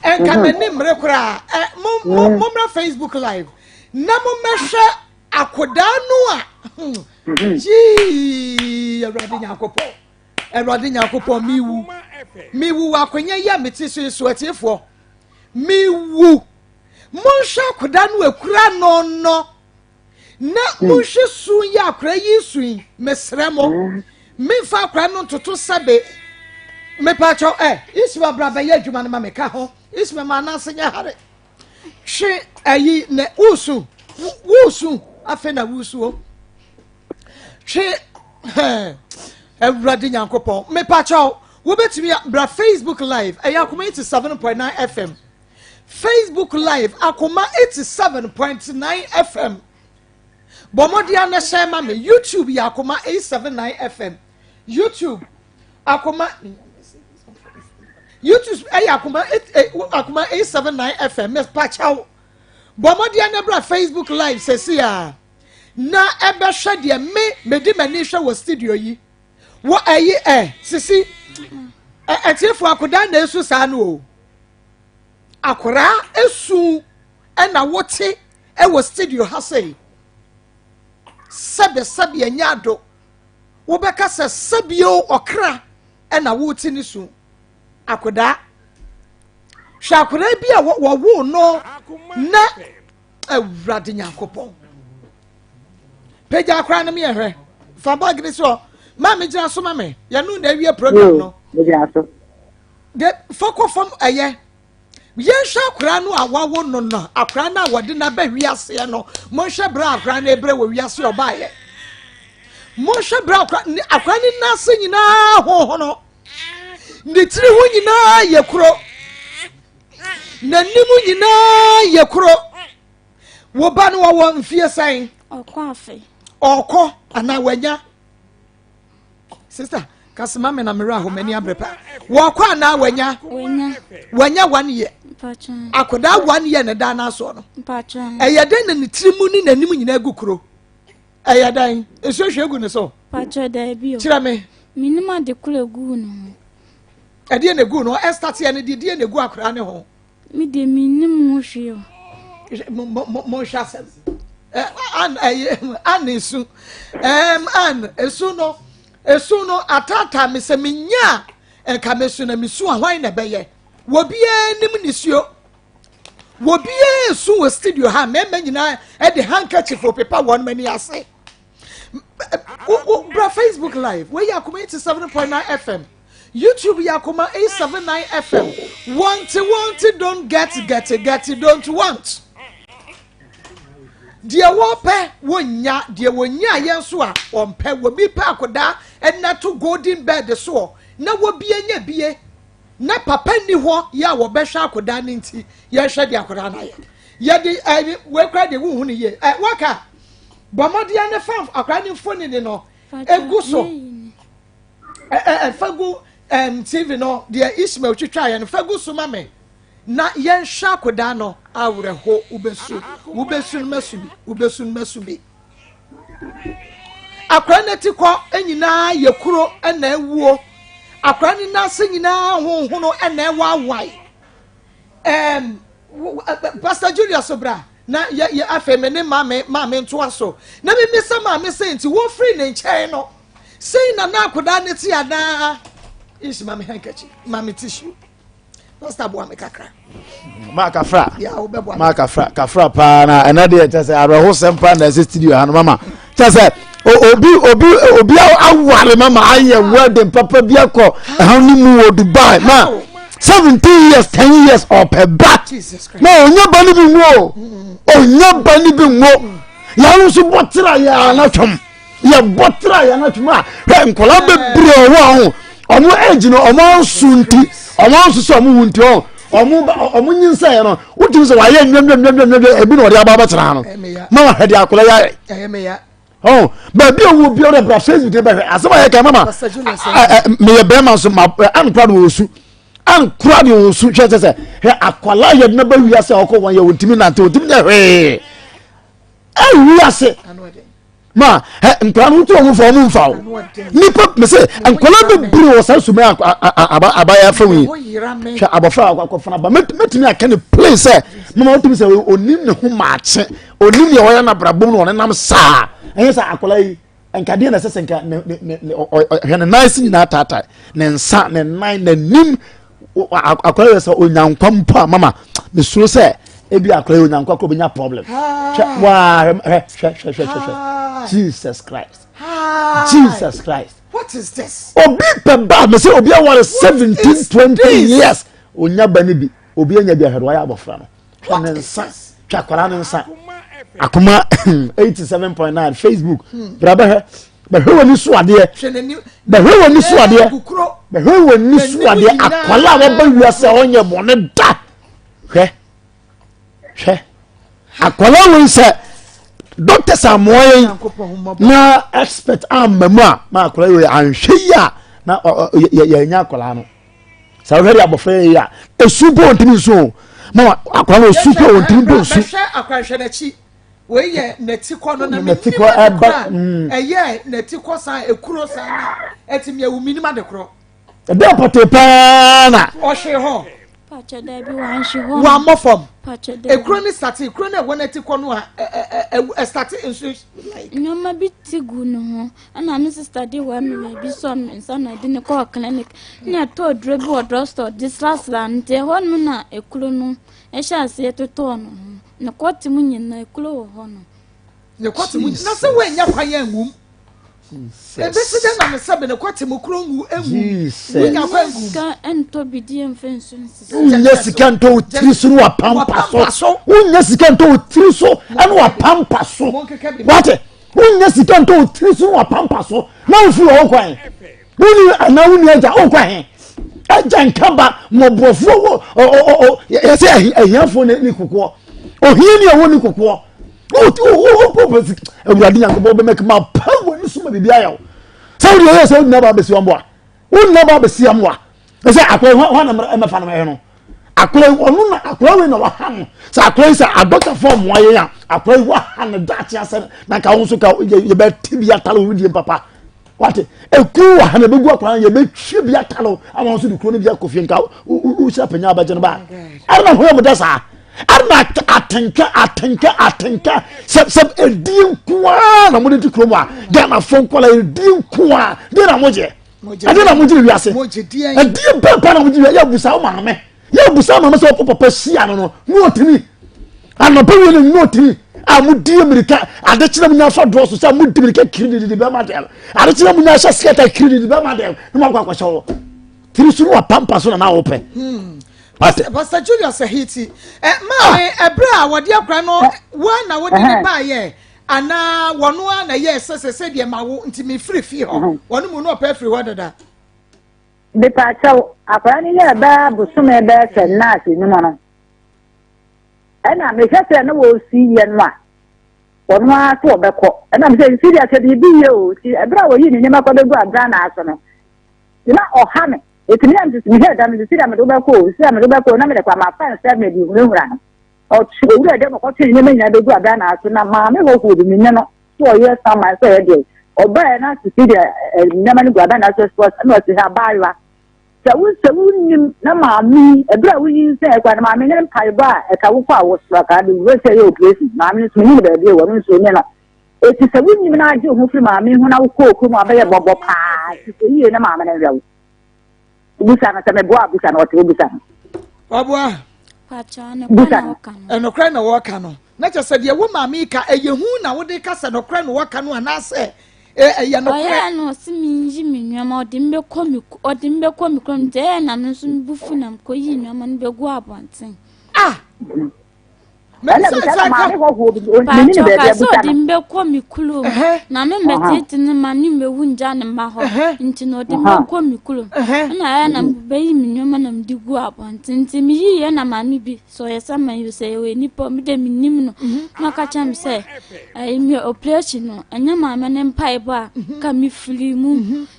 enka mani mre kura mo Facebook live na mo mehwe akoda no a ji Erade nyakopo miwu akonya ya meti so etiefo miwu monhwe akoda no akura no na monhwe su ya akora yi su mesrɛ mo mefa akora no toto sabe mepacho isma braba ya adwuma no ma meka ho isma ma na senya hare hwe ayi na wusu afa na wusu o hwe Erade nyankopon mepacho wo betimi bra Facebook live Akoma 87.9 FM Facebook live Akoma 87.9 FM Bomodia na share me YouTube Akoma 879 FM YouTube Akoma YouTube Akoma 879 FM mepacho Bomodia na bra Facebook live sesia na ebe hwe de me di mani hwe wo studio yi wo sisi etiefo akoda na esu sa no o akora esu na wote wo studio ha sei sebe enyado wo beka se sebio okra e na wo ti ni su akoda hwakoda bia wo no na awurade nyankopon peja akra na me ehwe fa bag ni so ma me gina so ma me ya no na awie program no de foko fam aye yensha akra no awawo no no akra na wode na ba wiase no mo hwe bra akra na ebre wo wiase obaye mo hwe bra akra ni na se nyina ho no ne tiri ho nyina yekuro na nimu nyina yekuro wo ba no wo mfie san okọ ana wanya sister kasima me na mera ho mani abrepa wo kwa na wanya 1 year akoda 1 year ne da na so no eyaden na ne tirimu ni nanim nyina agukuro eyadan esuhwegu ne so pacho da bio tira me minima de kula gu no ede ne gu no start ya ne de ne gu akora ne ho mi de minim hweo mo shasem an esu no atata me se menya enka mesu na mesu ahwan na beye wo bia nim nisio wo bia esu wo studio ha me nyina e de handkerchief for paper one many ase bra Facebook live we Akoma 87.9 FM YouTube Akoma 879 FM want don't get don't want dia wope wonya dia wonya yenso a ompe wo bi pa akoda enna to golden bed so na wo bia nya bie na papa ni ho ya wo behwa akoda ne nti ye hwe dia akoda na ye de we kra de wu hu ne ye waka bomodia ne fam akoda ne foni ne no egu so fagu TV no dia Ismail twitwa ye no fagu so mame na yen hwa akoda no awre ho ubesun masubi akwa na ti ko enyina yekuro na ewuo akwa ni na se nyina honho no na ewawai Pastor Julius Sobra na ye afeme ne mame nto aso na me misa mame se nti wo free ne nkyɛn no sei na akoda ne ti ada is mame hankachi mame tissue Pastor Boa me kakra ma kafra ya obebwa ma kafra pa na enade tese areho sempa na studio ha no mama tese obi awale mama aye wedding papa bi akọ ha ni mu wo Dubai ma 17 years 10 years or per back no onya bani bi nwo ya no so botira ya na twom ya botira ya na twom a nkola bebre owo omo age no omo sunti omo so so omo wunti omo nyinsa ya no wotimi se wa ye nwem ebi no ode ababa tira no mama hede akola ya oh baby owo bi ode bra Facebook de ba asema ye ka mama me ye be man so an proud wo su an crowd wo su chese he akola ye na ba wiase okọ won ye wotimi na wotimi de he wiase ma mpano to mo fo mo mfa nipa me se ankola be biri wo san sume abaya fawi hwa abofra akofana ba metimi aka ne place mama wotimi se onim ne ho maache onim ye hoya na brabom no nam saa enye sa akola yi enkade na sese nka ne nice ni na tata ne nsa ne nine ne nim akola ye se onyankwampa mama me suro se ebi akola onyankwa ko benya problem wa Jesus Christ. What is this? Obi pemba me say obi aware 17 20 years onya bani bi obi anya bi ahero ya abofra no hwa nsa twakwara nsa Akoma 87.9 Facebook braba he woni so ade woni so ade akwala wa ba wiase onye bone da hwe akwala won se Doctor Samoy na expert amamu a ma akola yo anhwe ya na ya nya akola no sa hwere abofra ya esupo ontimi so ma akola esupo ontimi do su akwanhwe na chi we ye netiko no na netiko eba eye netiko san ekuro san na etimi ewu minima de kro ebe pote pa na o hwe ho pacha da bi wan shi ho wa mofom pacha da ekro ni start ekro na wona ti kono a start insu like nyoma bi tigu no ho ana me sister dey wa me bi so me nsa na de ne ko clinic na to dro bi o drugstore this last land de ho no na ekro no e sha se to no na ko ti mu nyin na ekro ho no ne ko ti mu na se we nya kwan ya ngum ebesi de na me sabe ne ko ti mu kro ngu engu we nya kwan ngum ka ento bi di emfensu unya sika nto tiri so wa pampa so unya sika nto tiri so anu wa pampa so wate unya sika nto tiri so wa pampa so na ufi o kwan uni ana uni aja o kwan aja nkaba mobofo o yese ahiafo ni kokko ohie ni ewo ni kokko o purpose ewurade yankobo be make ma power ni suma bibia yawo saudi o say na ba besi amwa unna ba besi amwa say akwa ho na emefa na no akwa onu na akwa we na wa han sa akwa say adota form wa ye ya akwa wa han da chi ase na ka won so ka ye be tibia talo wudie papa wate eku wa han be gu akwa ye be twa bia talo awon so de kro ne bia kofie nka u sha panya ba je no ba arna ho mo da sa arna atenka sab edin kwa na mo de kro mo a ga na fon kola edin kwa de na mo je ade na mo je wi ase edin papa na mo je ya busa o ma me ya busa ma so papa sia no no otimi anopa wi no otimi amudi amerika ade kina munya so do so amudi amerika kiridi be ma del ade kina munya sha sketa kiridi be ma del no ma kwa so tiri suru wa pampa so na ope Pastor Julius Ahiti ma ebra wodi akra no wa na wodi ne ba ye ana wono na ye sese de ma wo ntimi free ho wono mu no pa free ho dada de pa chaw akra ni ye ba busume be se na si ni mo no ena me hwese na wo si ye no a wono a to obekọ ena me se serious de bi ye o ti ebra wo yi ni nyema ko be gu abra na aso no ina oha me etimi am just me head am the see am do be ko na me de kwa ma fan se me di hura o chi o de mo ko chi ni me nya do gu abra na aso na ma me ho ko di me no so ye sam ma so ye de o ba na si de nyama ni gu abra na aso sports no si ha ba wa sewu nim na ma mi ebra wo yin se kwa na ma me ne pai ba e ka wo kwa wo so ka de we se ye place ma me so ni de be wo no so ni na eti sewu nim na age ho firi ma me ho na wo ko ma ba ye bobo pa ti se ye na ma me ne rewo busa na se me boa busa na o te busa obua pacha ne kwa na oka no enokra na wo ka no na che se de wo ma mi ka eyehu na wo de ka se nokra na wo ka no ana se ya no oya no si mi nji mi nwama odi mbe komi krom de na no so bufu na ko yi nwama no be gu abonten me se ka ma me ho ho ni ni be be so busa di mbe komi kulo na me metete ne ma ni me wunja ne ma ho nti no di mbe komi kulo na ya na be yi mi nwama na mdi gu abonten nti mi yi ye na ma mi bi so ye sa ma you say we ni po mi de mi nim no na ka cham say mi operation no anya ma me ne mpai ba ka mi fili mu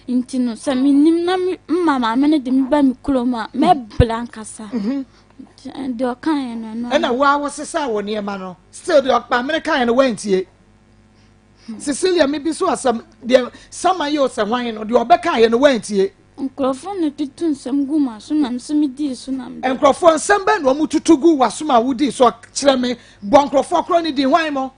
nti no sa mi nim na mama me ne de mi ba mi kulo ma me blanca sa do kan no na wa wo sesa wo ne ma no still the okpa america no wentie Cecilia me bi so asam de sama yo se hwan no de obeka ye no wentie nkrofo ne tutu nsam gu ma so na nsam di so na nkrofo nsam ba no mu tutu gu waso ma wudi so kire me bo nkrofo kro ni di hwan mo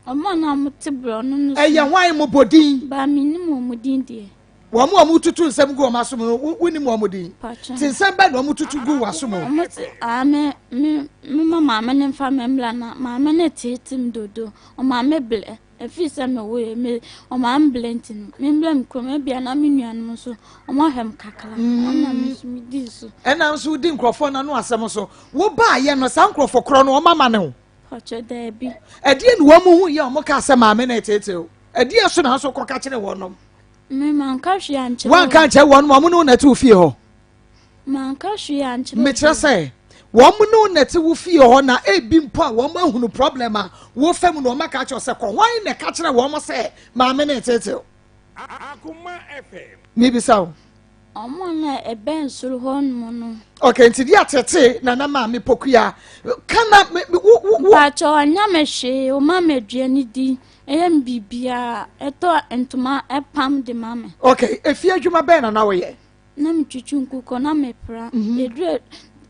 omo na mo te bro no no ye hwan mo bodin ba mi ni mo din die wo mu tutu nsam gu o ma so mo woni mo modin ti nsam ba no mu tutu gu waso mo me mama me ne fa me mla na mama ne tetim dodo o mama ble efi se me we me o mama blentin me mblem ko me bia na me nuan so o ma hem kakala na me so me di so ena so di nkrofo na no asem so wo ba ye no san nkrofo kro no o mama ne ho pacha da bi edie no wo mu hu ye o mo ka se mama ne tete o edie so na so ko ka kire wo no me man ka hwe anche wan ka che wo no mo no na tu fie ho man ka hwe anche me kire se wo mo no na te wo fie ho na e bi mpo a wo ma hunu problem a wo fam no ma ka che se ko wan na ka kire wo mo se mama ne tete o Akoma FM mi bi saw omo na ebe nsuru ho no okay nti di atete na ma me pokua kana pacha anya me hwe o ma medua ni di em bibia eto entuma epam de mama okay efie adwuma be na wo ye na mtwitwu nkuko na mepra edure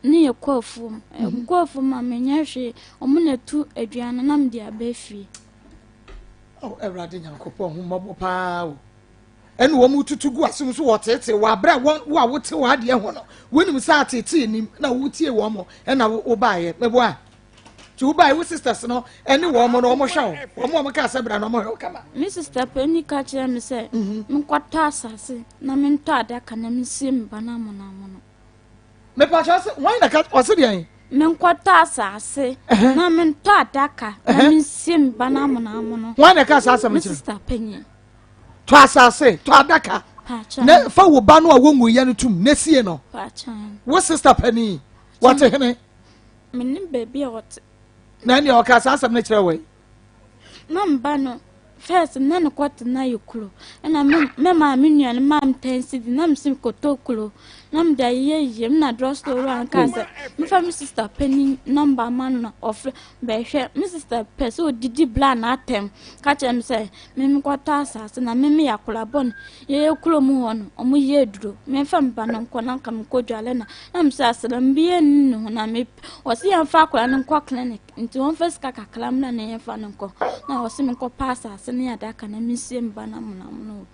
ne yɛ kɔɔfo kɔɔfo ma menyɛ hwee ɔmo na tu aduane na mede abɛfie Awurade Nyankopɔn ho mmɔbɔ paa o ɛne wɔn mu tutu gu asem so wɔtete wɔ abere wo a wote wɔ adeɛ ho no wonim sɛ atete nim na wotie wɔn mo ɛna wo baayɛ meboa to wo baayɛ wo sisters no ɛne wɔn mo no wɔn hwɛ wo wɔn ka sɛ bra no wɔn hwɛ wo kama me sister pani ka kyerɛ me sɛ menkɔtɔ asase na mentɔ adaka na mensie me ba na mo me pa kyerɛ sɛ wɔn na ka ɔse deɛ menkɔtɔ asase na mentɔ adaka na mensie me ba na mo wɔn na ka asase me sister pani to asase to adaka na fa wo ba no a wongu ye no tum na sie no wo sister pani what hene menim baby a what na ni o ka asase me kire we na mba no first na no kwat na yekuro na me ma me nua no mam tensi na msim kotokuro na mda ye na drugstore an kasa me fa me sister penny number man no of be hwe me sister person odidi bla na atem ka chem say me kwata asase na me yakura bon ye kuro mu ho no omo ye duro me fa mba no nko na kam kodwale na me say asere mbiye nnu na me o se yan fa akura no nko clinic nti won fa ska kakram na ne fa no nko na o se me nko pass asase ne adaka na me sie mba na mo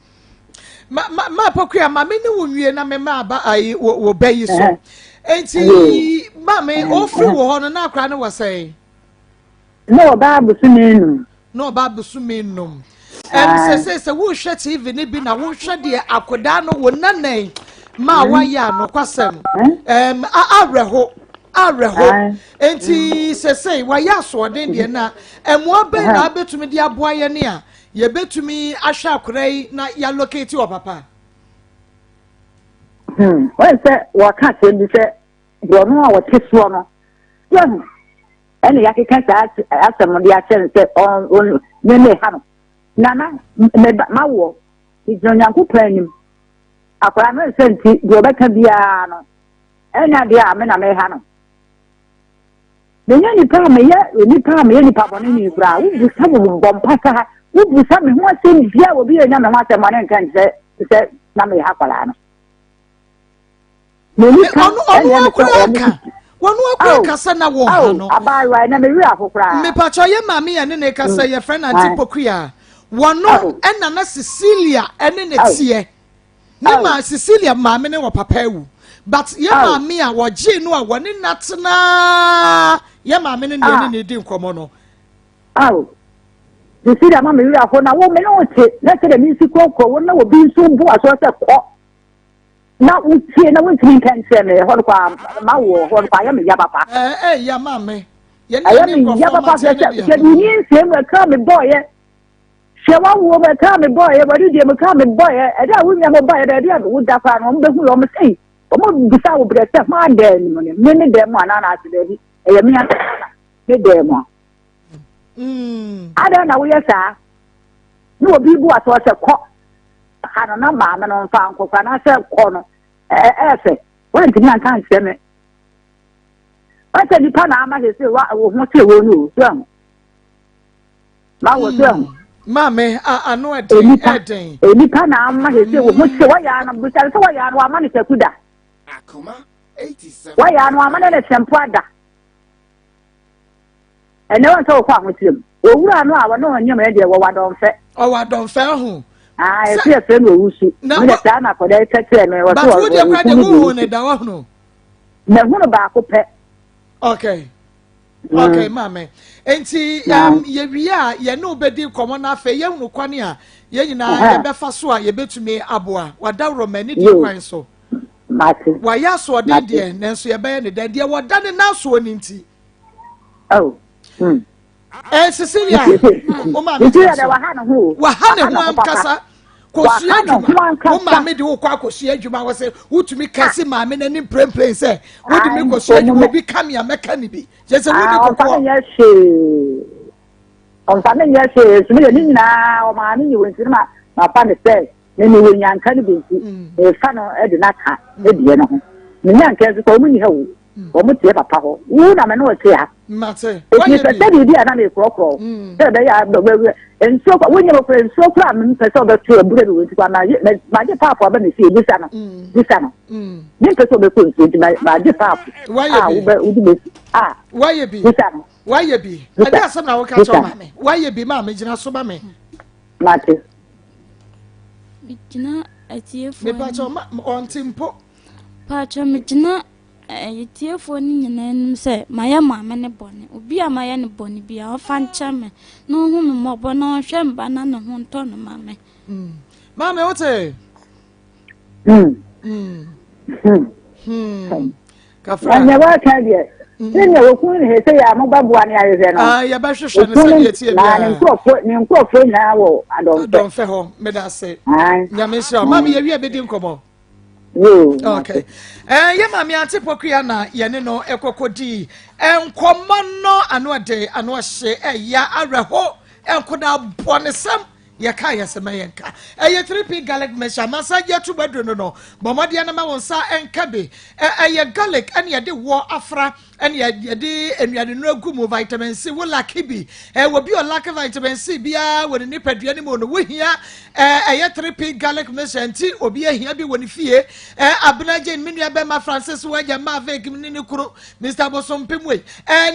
ma pokua ma me ni wonwie na me ma ba ai wo bayi so enti ma me ofri wo ho no na akra ne wo sei no ba busuminum se wo hwe TV ne bi na wo hwe de akoda no wo nanan ma wa ya no kwasem areho enti se wa ya so den de na emo be na betumi de aboa ye ne a ye betumi ahwe akorai na ya locate o papa when say wa ka se bi se do no a wo teso no yan ene ya keka sa asem de a chen se on ne ha no nana me ma wo ijonyanku panim akwara no se nti do be ka bia no enya de a me na me ha no Menya ni pa boni ni bra wo bu sa bo bompasa ha wo bu sa me ho ase ni bia wo bi enya me ho ase mo ne nkan se na me ha kwala no Meni ka wonu akura kasa na wo ha no abawa na me wi akokra me pa cho ye mame ye ne kasa ye friend anti pokua wono ena na Cecilia ene ne tie ne ma Cecilia mame ne wo papa ewu but ye mame a wo je no a woni natena ye mame ne di nkomo no Cecilia mame wi afo na wo me no te na se de mi si kokko wo na wo bi nso bu aso se ko na utie na wintimi kan se me ho kwa ma wo ho kwa ya me ya papa ya mame ye ni ya papa se ni nse me ka me boy she wa wo me ka me boy body de me ka me boy e da wu nya me boy da dia wo da fa no me hu lo me sei o mo bisa wo bre se ma de ni mo ni me de mo ana na ase de bi e ye me ya me de mo ada na wo ye sa ni obi bu aso se ko ana na ma me no fa nkokwa na se ko no efe won ti na kan se me ate di pa na ama se wa wo ho se wo no so ma wo so mame ano eden eni pa na ama se wo ho se wa ya na bu se wa ya no ama ne se kuda Akoma 87 wa ya no ama ne sempo ada ene won so kwa ho tim owura no a wo no nyem e de wo wadon fe ho e fe no wusu me ta na ko dai tete me wo so wo de kwa de wo ne da wo no me hu no ba ko pe okay mame enti ye wia ye no bedi komo na afa ye hunu kwane a ye nyina ye befa so a ye betumi aboa wadawro mani di kwan so mate wa ya so de de nenso ye be ne de wo da ne na so ni nti Cecilia o ma me Cecilia wa ha no am kasa kosi adwuma o ma me de wo kwa kosi adwuma wo se wutumi kase ma me na ni premprem se wo de me kosi adwuma bi kam ya meka ni bi je se wo di kokko on fa me yese so me ni na o ma ni won tirima ma pa ne se ne ni wo nyanka ni bi e fa no e de na ka e de no ho ni nyanka so ko mu ni ha wo omo tie papa ho wu na me no tie ha mate why you say di ana me krokro say be ya do be enso kwa wonye ko enso kwa me pese obetu ebure bi wenti kwa ma je papa ba me sie bisa no ni pese be ko nti ma je papa wo be udi be why be bisa no why be ada asem na wo ka cho ma me why be ma me gina so ba me mate Gina atiefo me pa cho ma on timpo pa cho me gina atiefo ni nyina nim se maya maame ne bone obi a maya ne bone bia o fa ncha me no hu me mobo no hwe mba na ne ho nto no maame maame wote kafra anya wa ka de Senya wokun he say ya mo babua ne ayeze no. Ya ba hwehwe ne se ye tie bia. Ni nkofo na wo adon fe ho me da se. Nyame hia mama ye wi bedi nkomo. Okay. Ye mama ante pokua na ye ne no ekokodi. Enkomo no ano de ano hye ya areho enkoda bonesam yaka yesema yenka eye 3p garlic mesha masaje tu bedro no bomode na ma wonsa enkabe eye garlic ene ye de wo afra ene ye de enuade no agu vitamin C wo laki bi wo bi o laki vitamin C bia wo ni padua ni mo no wo hia eye 3p garlic mesha nti obi ahia bi woni fie abenaje menua be ma Francis waja ma vek ni kuro Mr. Bosompemwe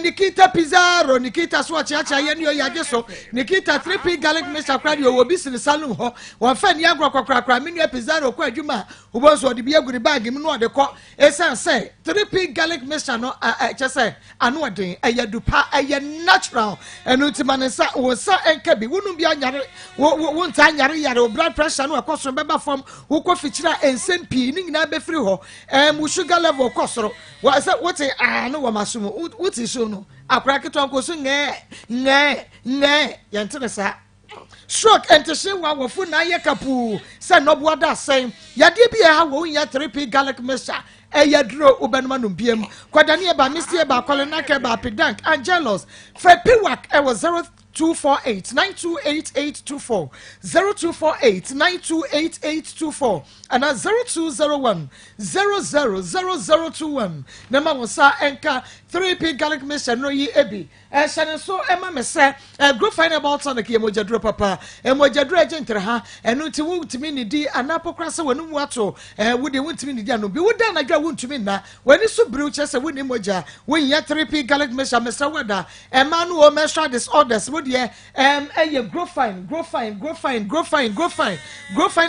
Nikita Pizarro Nikita so acha ye ni o yaje so Nikita 3p garlic mesha kwadi obi sin salon ho won fa ni agro kwakra menua Pizarro kwa adwuma ubonso de bi aguri bag mi no de ko esan say 3p garlic mesha no chese anu odin ayadupa aya natural enu timanesa wo sa enka bi wonu bi anyare wo nta anyare yare blood pressure no akoso beba fom wo ko fichira ensen pi ni nyina be free ho mu sugar level kosoro wa say what no wa masumo what is so no akra keto nkoso nge yantenesa stroke enteshi wa wofu na ye kapu se no boada sen yade bi ha wo nya 3p garlic mixture eyadro ubenuma no biem kwadane e ba misie ba kole na ke ba pedank angelos fe piwak e was 0248928824 0248928824 and 0201000021 nama wosa enka 3p garlic mixture no yi ebi shane so ema me se go find about on the emojadro papa emojadro agentre ha enu ti wuntimi ni di anapokra se wonu mu ato wode wuntimi ni di anu bi woda na dwa wuntimi na wani so brew chese woni moja won ya 3p garlic mixture me se wada ema no o menstrual disorders wo de grow fine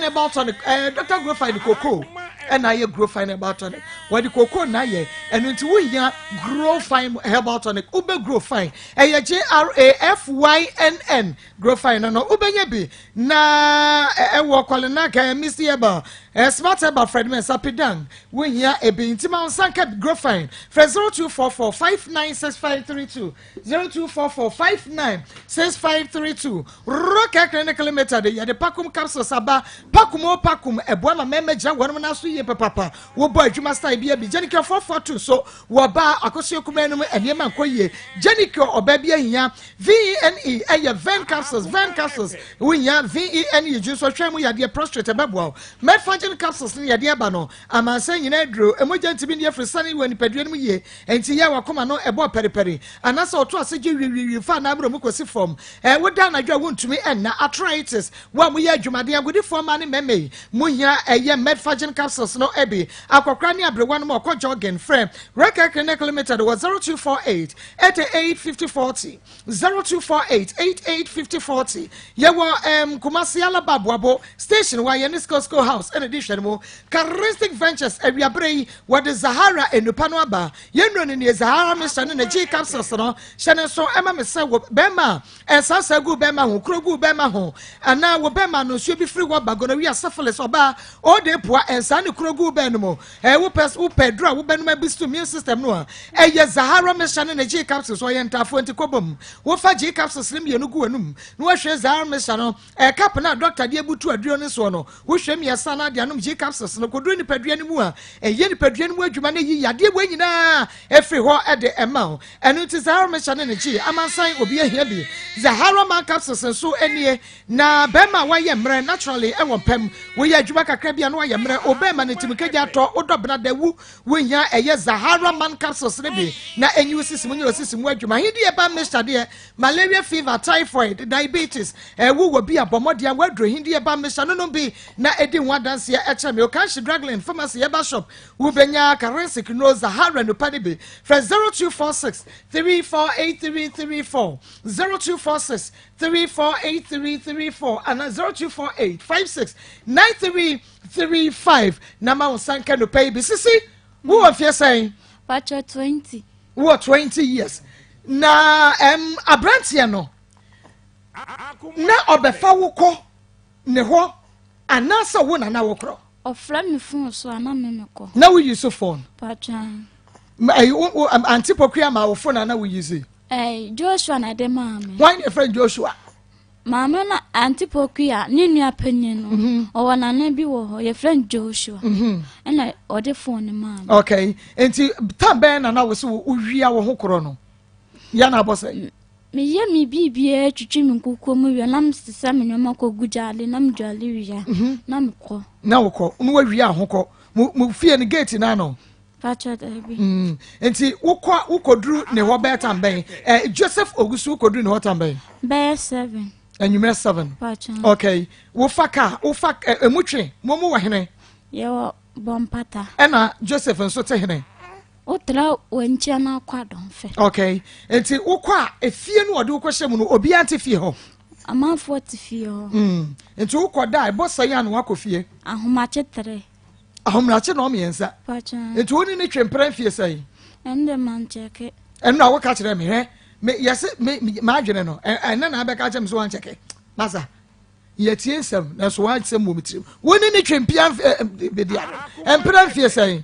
about on Dr. Grow fine cocoa and I grow fine about on it what the cocoa na ye enu ti wo ya grow fine herbal tonic ube grow fine JRAFYNN grow fine no ubenya bi na wo kwale na ka misi eba smart eba Fred men sapidang we hia ebi ntima sanka grow fine for 0244596532 0244596532 roka clinical method ya de pakum capsules aba pakum eboa ma memeja wonum na so ye papa wo bo adwuma style bia bi jenika 442 so wo ba akoso kumenum enema nkoye jenika oba bia hia VENE eye vein capsules we hia VENE juice so twam ya de prostate beboa medfagin capsules ni ya de aba no amansan nyina aduro emoja ntimi ne afrisane wani paduanum ye enti ya wakoma no ebo periperi anasa oto asege wiwi fa na abro mukosi form wo da na dwa wontumi enna arthritis wa mu ya adwumade agudi form ane meme mu hia eye medfagin capsules no ebi akokra ne abrewa no ko jogging frame Reka Clinical Limited was 0248 885040 0248 yewa Kumasi Alaba Boabo station wa Yenisco School House in addition mo Charistic Ventures ewiabrei wa de Zahara enupano aba yenno ne Zahara mission na G capsules no hyene so ema me se wo bema esasa gu bema ho krogu bema ho ana wo bema no so bi free wo bagono wi asafeles oba o de poa ensa ne krogu ben mo wo pes wo pedro wo benu ma bistu immune system no eye Zahara mission na G capsules so yentafo ntikobom wo fa G capsules lim ye no gu anum no wo hwe Zahara mission no cap na doctor de butu aduro ne so no wo hwe me yesa na de anum G capsules no koduro ni padua ni mu a eye ni padua ni mu adwuma na yi yade we nyina efri ho e de ema enu ti Zahara mission na G amansan obi ahia bi Zahara Man capsules so enie na bema wa ye mre naturally e wo pem we ye adwuma kakra bia no ye mre obema ne timikeja to odobna da wu wonya eye Zahara Man capsules ne bi na enyi osisimu nya osisimu adwuma hidi e ba mixture de malaria fever typhoid diabetes wu wo bi abomode an wadro hidi e ba mixture no bi na edi ho adanse e cheme o kan Drugland pharmacy eba shop wo benya currency no Zahara no pani bi for 0246 348334 0246 348334 and 0248 56 9335 nama usanka no pay bi sisi wo afia saying Pacho 20 wo 20 years na abrantie no na obefa wo ko ne ho anasa wo na wo kro ofra me phone so ana me ko na we use phone Pacho antipokria ma wo phone na we use Joshua na de mama why your friend Joshua mama na antipokria ni nua panyin no o wana na bi wo ho your friend Joshua na o de phone mama okay enti tambe na wo so uhwia wo ho kro no ya na abose me ye mi bibie twitwi mi nkukuo mu wi na msisa me nyoma ko gujale na mjale wi na mko na wo ko no wahwia ho ko mu fie ni gate na no Pacho debi enti ukodru ne ho be tambe Joseph Ogusu ukodru ne ho tambe be 7 enyumere 7 Pacho okay wo faka emutwe momu wa hene ye wo bompata ena Joseph nso te hene otra wenchia na kwadon fe okay enti ukwa efie no ode ukwohye mu no obi ante fie ho amanfo te fie ho enti ukoda bosa ya no wakofie ahomache 3 ahomrache no miensa Pacho enti woni ne twempran fie sai ende man cheke eno awo ka kire me he me yese ma adwene no ena na abeka chem so wan cheke masa yetie nsem na so wan chem mo mitrim woni ne twempian bedia empran fie sai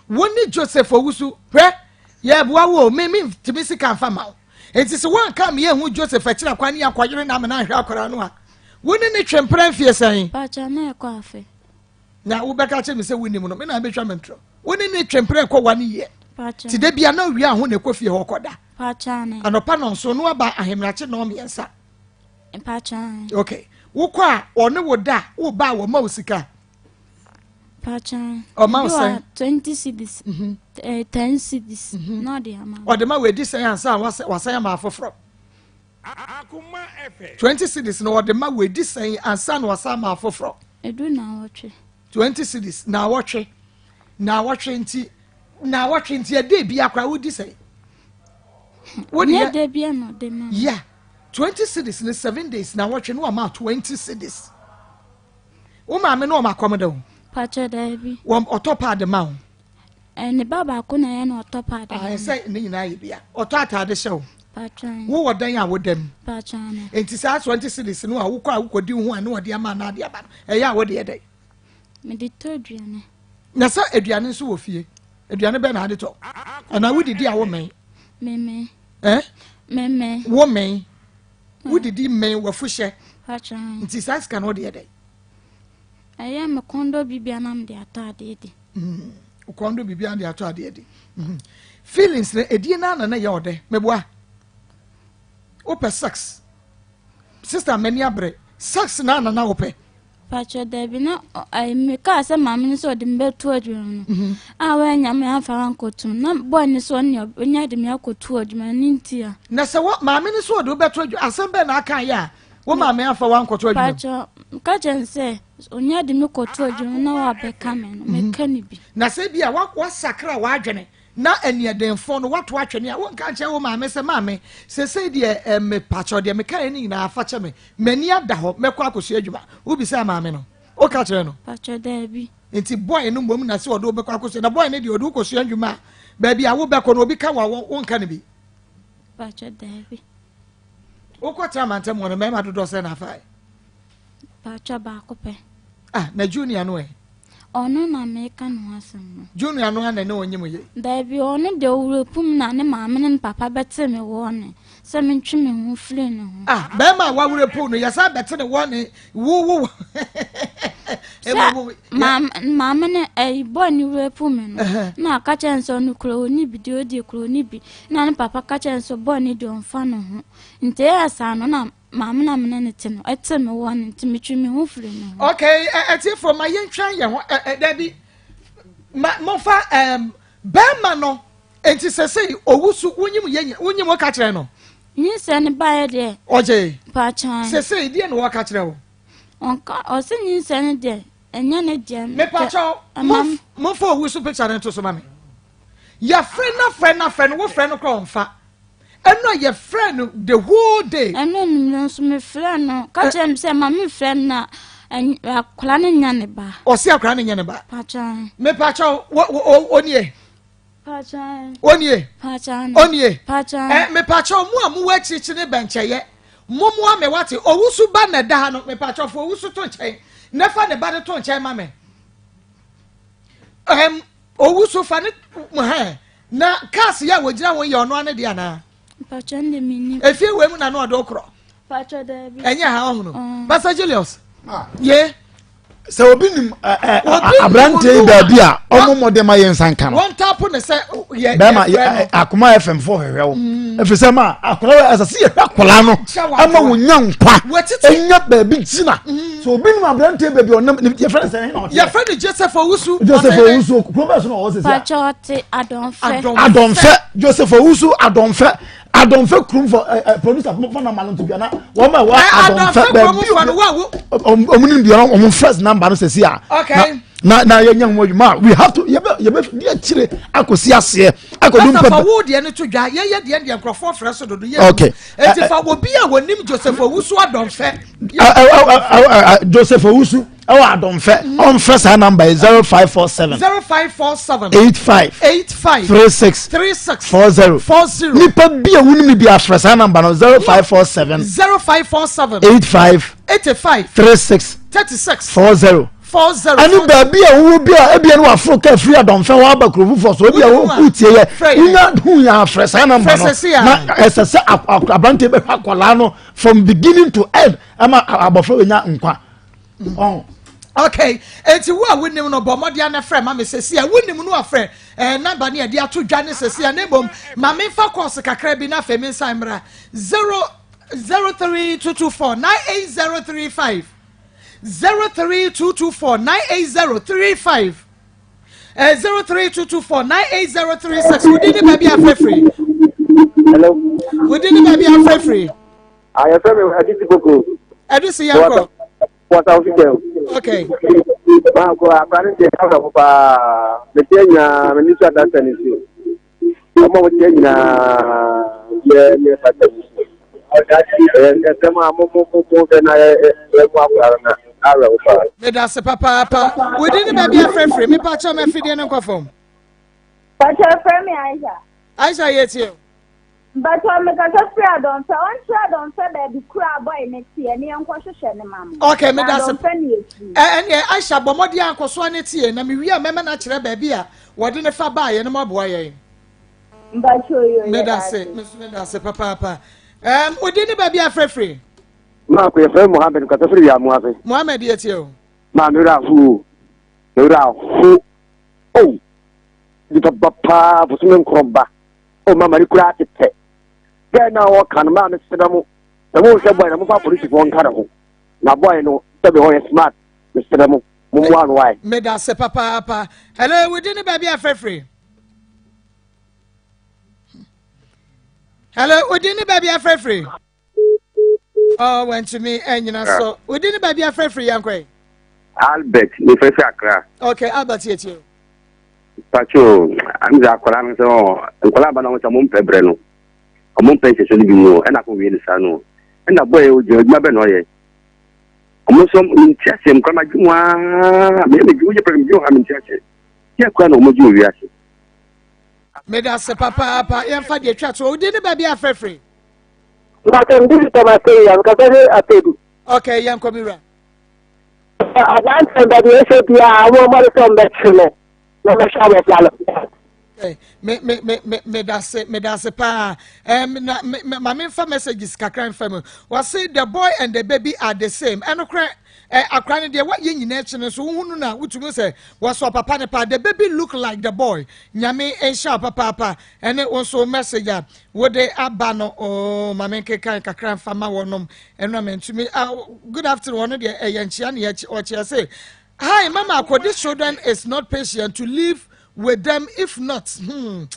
woni Joseph Owusu hwe ye boa wo me timisi kan fa ma enti se wan kam ye hu Joseph akira kwani akwayere na me na hwe akora no a woni ne twempran fie sai Pacho na ekwa afe na wo beka chem se woni mu no me na betwa mentro woni ne twempran ko wani ye Pacho ti de bia na wi aho ne kofie ho koda Pacho ne anopa no so no aba ahemrache no miensa Pacho okay wo kwa one wo da wo ba wo ma osika Pacho o ma osan 20 cedis 10 cedis no de ama o de ma we di san ansa wasan ma afoforo Akoma FM 20 cedis no o de ma we di san ansa na wasan ma afoforo edu na woche 20 cedis na wotwe nti e dey bia akra wo di san woni ne de bia no de ma yeah 20 cedis in 7 days na wotwe no ma 20 cedis wo ma me no ma komodo Pacho debi wo otopa de ma ne baba ko na ye na otopa de I say ne nyina ye bia oto atade hyew Pacho wo wodan a wodam Pacho ne enti sa 20 cedis no a wokodi hu a ne wode ama na ade aba e ya wode ye dai me de to aduane na sa aduane nso wo fie aduane be na ade to ana wodidi a wo men meme meme wo men wodidi men wo fuhye Pacho nti sa ska no de ye dai aye me kondo bibia na me de atade di ukondo bibia ande ato ade di feelings na edie na ye ode meboa ope sex sister many abre sex na ope Pacho debi na ai me ka se mama ni so de mbe to aduane no a wa nya me afa ankotu na boy ni so nya de me akotu aduane ni ntia na se wo maame ni so de obeto adu asembe na aka ya wo maame afa wankoto aduane Pacho ka jense onya de me kotu aduane na wa be kame no me kani bi na se bia wa sakra wa adwene na eniadenfo no wato atwene a wonka nche wo maame se maame se de me Pacho de me kan ni na afa che me mani ada ho mekọ akosu adwuma wo bi se maame no o ka kire no Pacho debi enti boy no mbom na se odo bekọ akosu na boy ne de odo kosu adwuma ba bia wo bekọ no obi ka wa wonka ne bi Pacho debi o ko ta mantem wono me ma dodo se na afa Pacho ba ko pe na junior no ono na meka no asem junior no na onyim ye da bi ono de wurepum na ne maame ne papa bete me wone se me ntwe me ho firi no ah be ma wa wurepu no yesa bete ne wone wo maame ne boy ni wurepum no na ka chenso no kro ni bi de odi kro ni bi na ne papa ka chenso boy ni de onfa no ho nte asa no na maame na me ne te no ete me wone nte me twe me ho firi no okay eti for my yentwan ye ho da bi mo fa be ma no enti sese owusu wonyim wo ka kire no yin se ne bae de oje pa chan sese die no wo ka kire wo onka o se yin se ne de enya ne de me pa cha mo fa owusu picture ne to so mame ya friend na wo friend no kro mfa eno ye friend the whole day eno no so me friend no ka chem se mame friend na akola ne nya ne ba o se akola ne nya ne ba pa chan me pa cha onie Pachan. Onie. Pachan. Onie. Pachan. Me pacho mu amu wachichi ne bencheye. Mu ame wate owusu ba na da no me pacho fo owusu to nchen. Nefa ne ba de to nchen ma me. Owusu fa ne na cars ya wojira won ye ono ane de ana. Pachan de mini. Efie we mu na no odo kro. Pacho de bi. Enya ha ohunu. Pastor Julius. Ye. So obi nim abrante ba bia omomode ma yensan kan one tap ne say ye be ma Akoma FM 4 hwewe wo efese ma akola asase ye akola no ama wonya nkwa enya ba bi gina so obi nim abrante ba bia onam ye friend say na ye friend Joseph Owusu promise no wo say Pacho te adonfe Joseph Owusu adonfe krum for producer for na malon to bia na wo ma wa adonfe ba bi omunim bia no first number no say sia okay na ye nyam wadwuma we have to ye be chire akosi ase akodum pa fa wo de ne to dwa ye de nkrofo frɛ so dodo ye okay enti fa wo bia wonim Joseph Owusu adonfe Joseph Owusu adonfe on first number is 0547 85 36 40 nipa bia wonim bia first number no 0547 85 36 40 ani baby a wo bia e bia no afro ka free adonfe wa ba krofu for so bia wo kutie ye ina hu ya fresa number no na esese abrante be akwala no from beginning to end ama abofra nya nkwa okay enti wo a wonim no bomode na frɛ ma me sesi a wonim no afrɛ number ne de ato dwa ne sesi a nebom ma me fa course kakra bi na femi nsamra 03224 98035 03224 98035 03224 98036 we didn't baby afre free hello we didn't baby afre free I am from Adisiboko Adisi yanko what else you okay ma ko apparently how na pa betenya minister that tenisi omo betenya ye fatani kama mo na me da se papa we didn't baby afre free me pa cha me fidie ne kwafom pa cha free me Aisha yeti but when me ka free adon say baby kura boy ne tie ne enko hwehwe ne mama okay me da se Aisha bomodi ankoso ne tie na me wi a mema na kire baby a wode ne fa ba ye ne maboa ye but yo me da se papa we didn't baby afre free ma ko ye free Mohammed ka free ya Mohammed yeti o ma me ra hu oh di papa busumen kroba o mama ni kura tete ga na wo kan ma me sedamu da mo se boy na mo fa police fo nkara ho na boy no se be ho smart me sedamu mo mo an why me da se papa hello we didn't baby afre free hello we didn't baby afre free oh went to me and you know so we didn't baby afre free yankwe Albert ni fe Accra okay Albert yeti Pacho amza akola nso nkola ba na nso mo mpebre no mo mpense so ni bi no e na ko wi ni sa no e na boy o je gba be no ye mo so ntiase mo kama juma me ju je pre mi jo ha mi ntiase ye kwa no mo ju wi ase me da se papa ye fa de twa so odi ni ba bia frefre na tem di to ba se ya ka se atedu okay yan ko mi ra advance that the SAP are more money better. No matter what. Me that's a pa. My main messages kakran family. Was say the boy and the baby are the same. And a crying there what yin nation so who na which you say was so papa ne pa the baby look like the boy. Nyame and sharp papa and it also message what they abano oh my main kakran fama wonom and no to me good afternoon one there yanchian or say hi mama this children is not patient to live with them if not no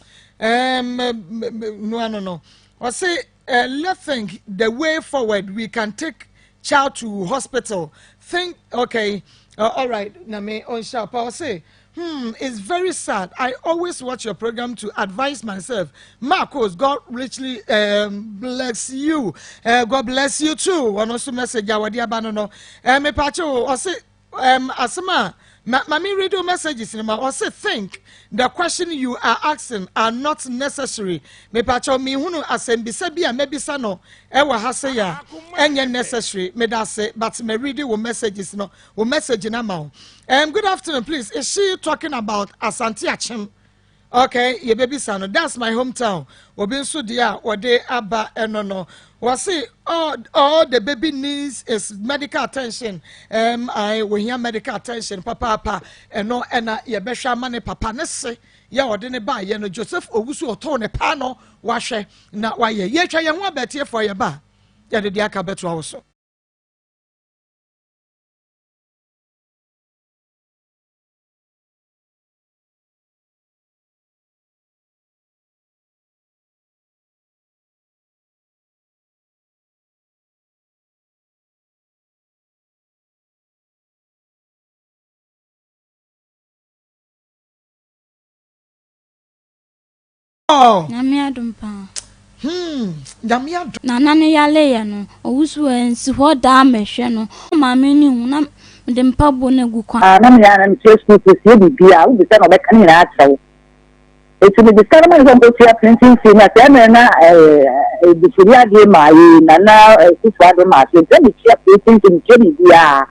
I say let's think the way forward we can take child to hospital think okay all right na me on sharp I say it's very sad. I always watch your program to advise myself. Maa Akos, God richly bless you. God bless you too. One also message awadi abano me pacho I say asema Mami radio messages in my also think the question you are asking are not necessary. Me pacho mi hunu asembisa bia mebisa no ewa hase ya enye necessary me da say but me read wo messages no wo message na ma. Good afternoon please. Is she talking about Asante Achim? Okay, ye baby son, that's my hometown. Obin so dia ode aba enono. Wasi all the baby needs is medical attention. I will hear medical attention, papa eno ena ye besha mane papa ne se ya ode ne ba ye no Joseph Owusu oto ne pa no wahwe na waye ye twa ye ho abetie for ye ba. Ya de aka beto awoso. Oh. Nyame pa. Nyame adom. Nana ne yale ya no. Owusu ensi ho da mehwe no. Maame ni hu na de mpa bo na gu kwa. Na me ya na Facebook se bibia, wo bi se no be kan ina akyerɛ. Eti bi discover man so go to printing fee na se na di furia de mai nana siswa de ma se de chia printing fee ke bibia.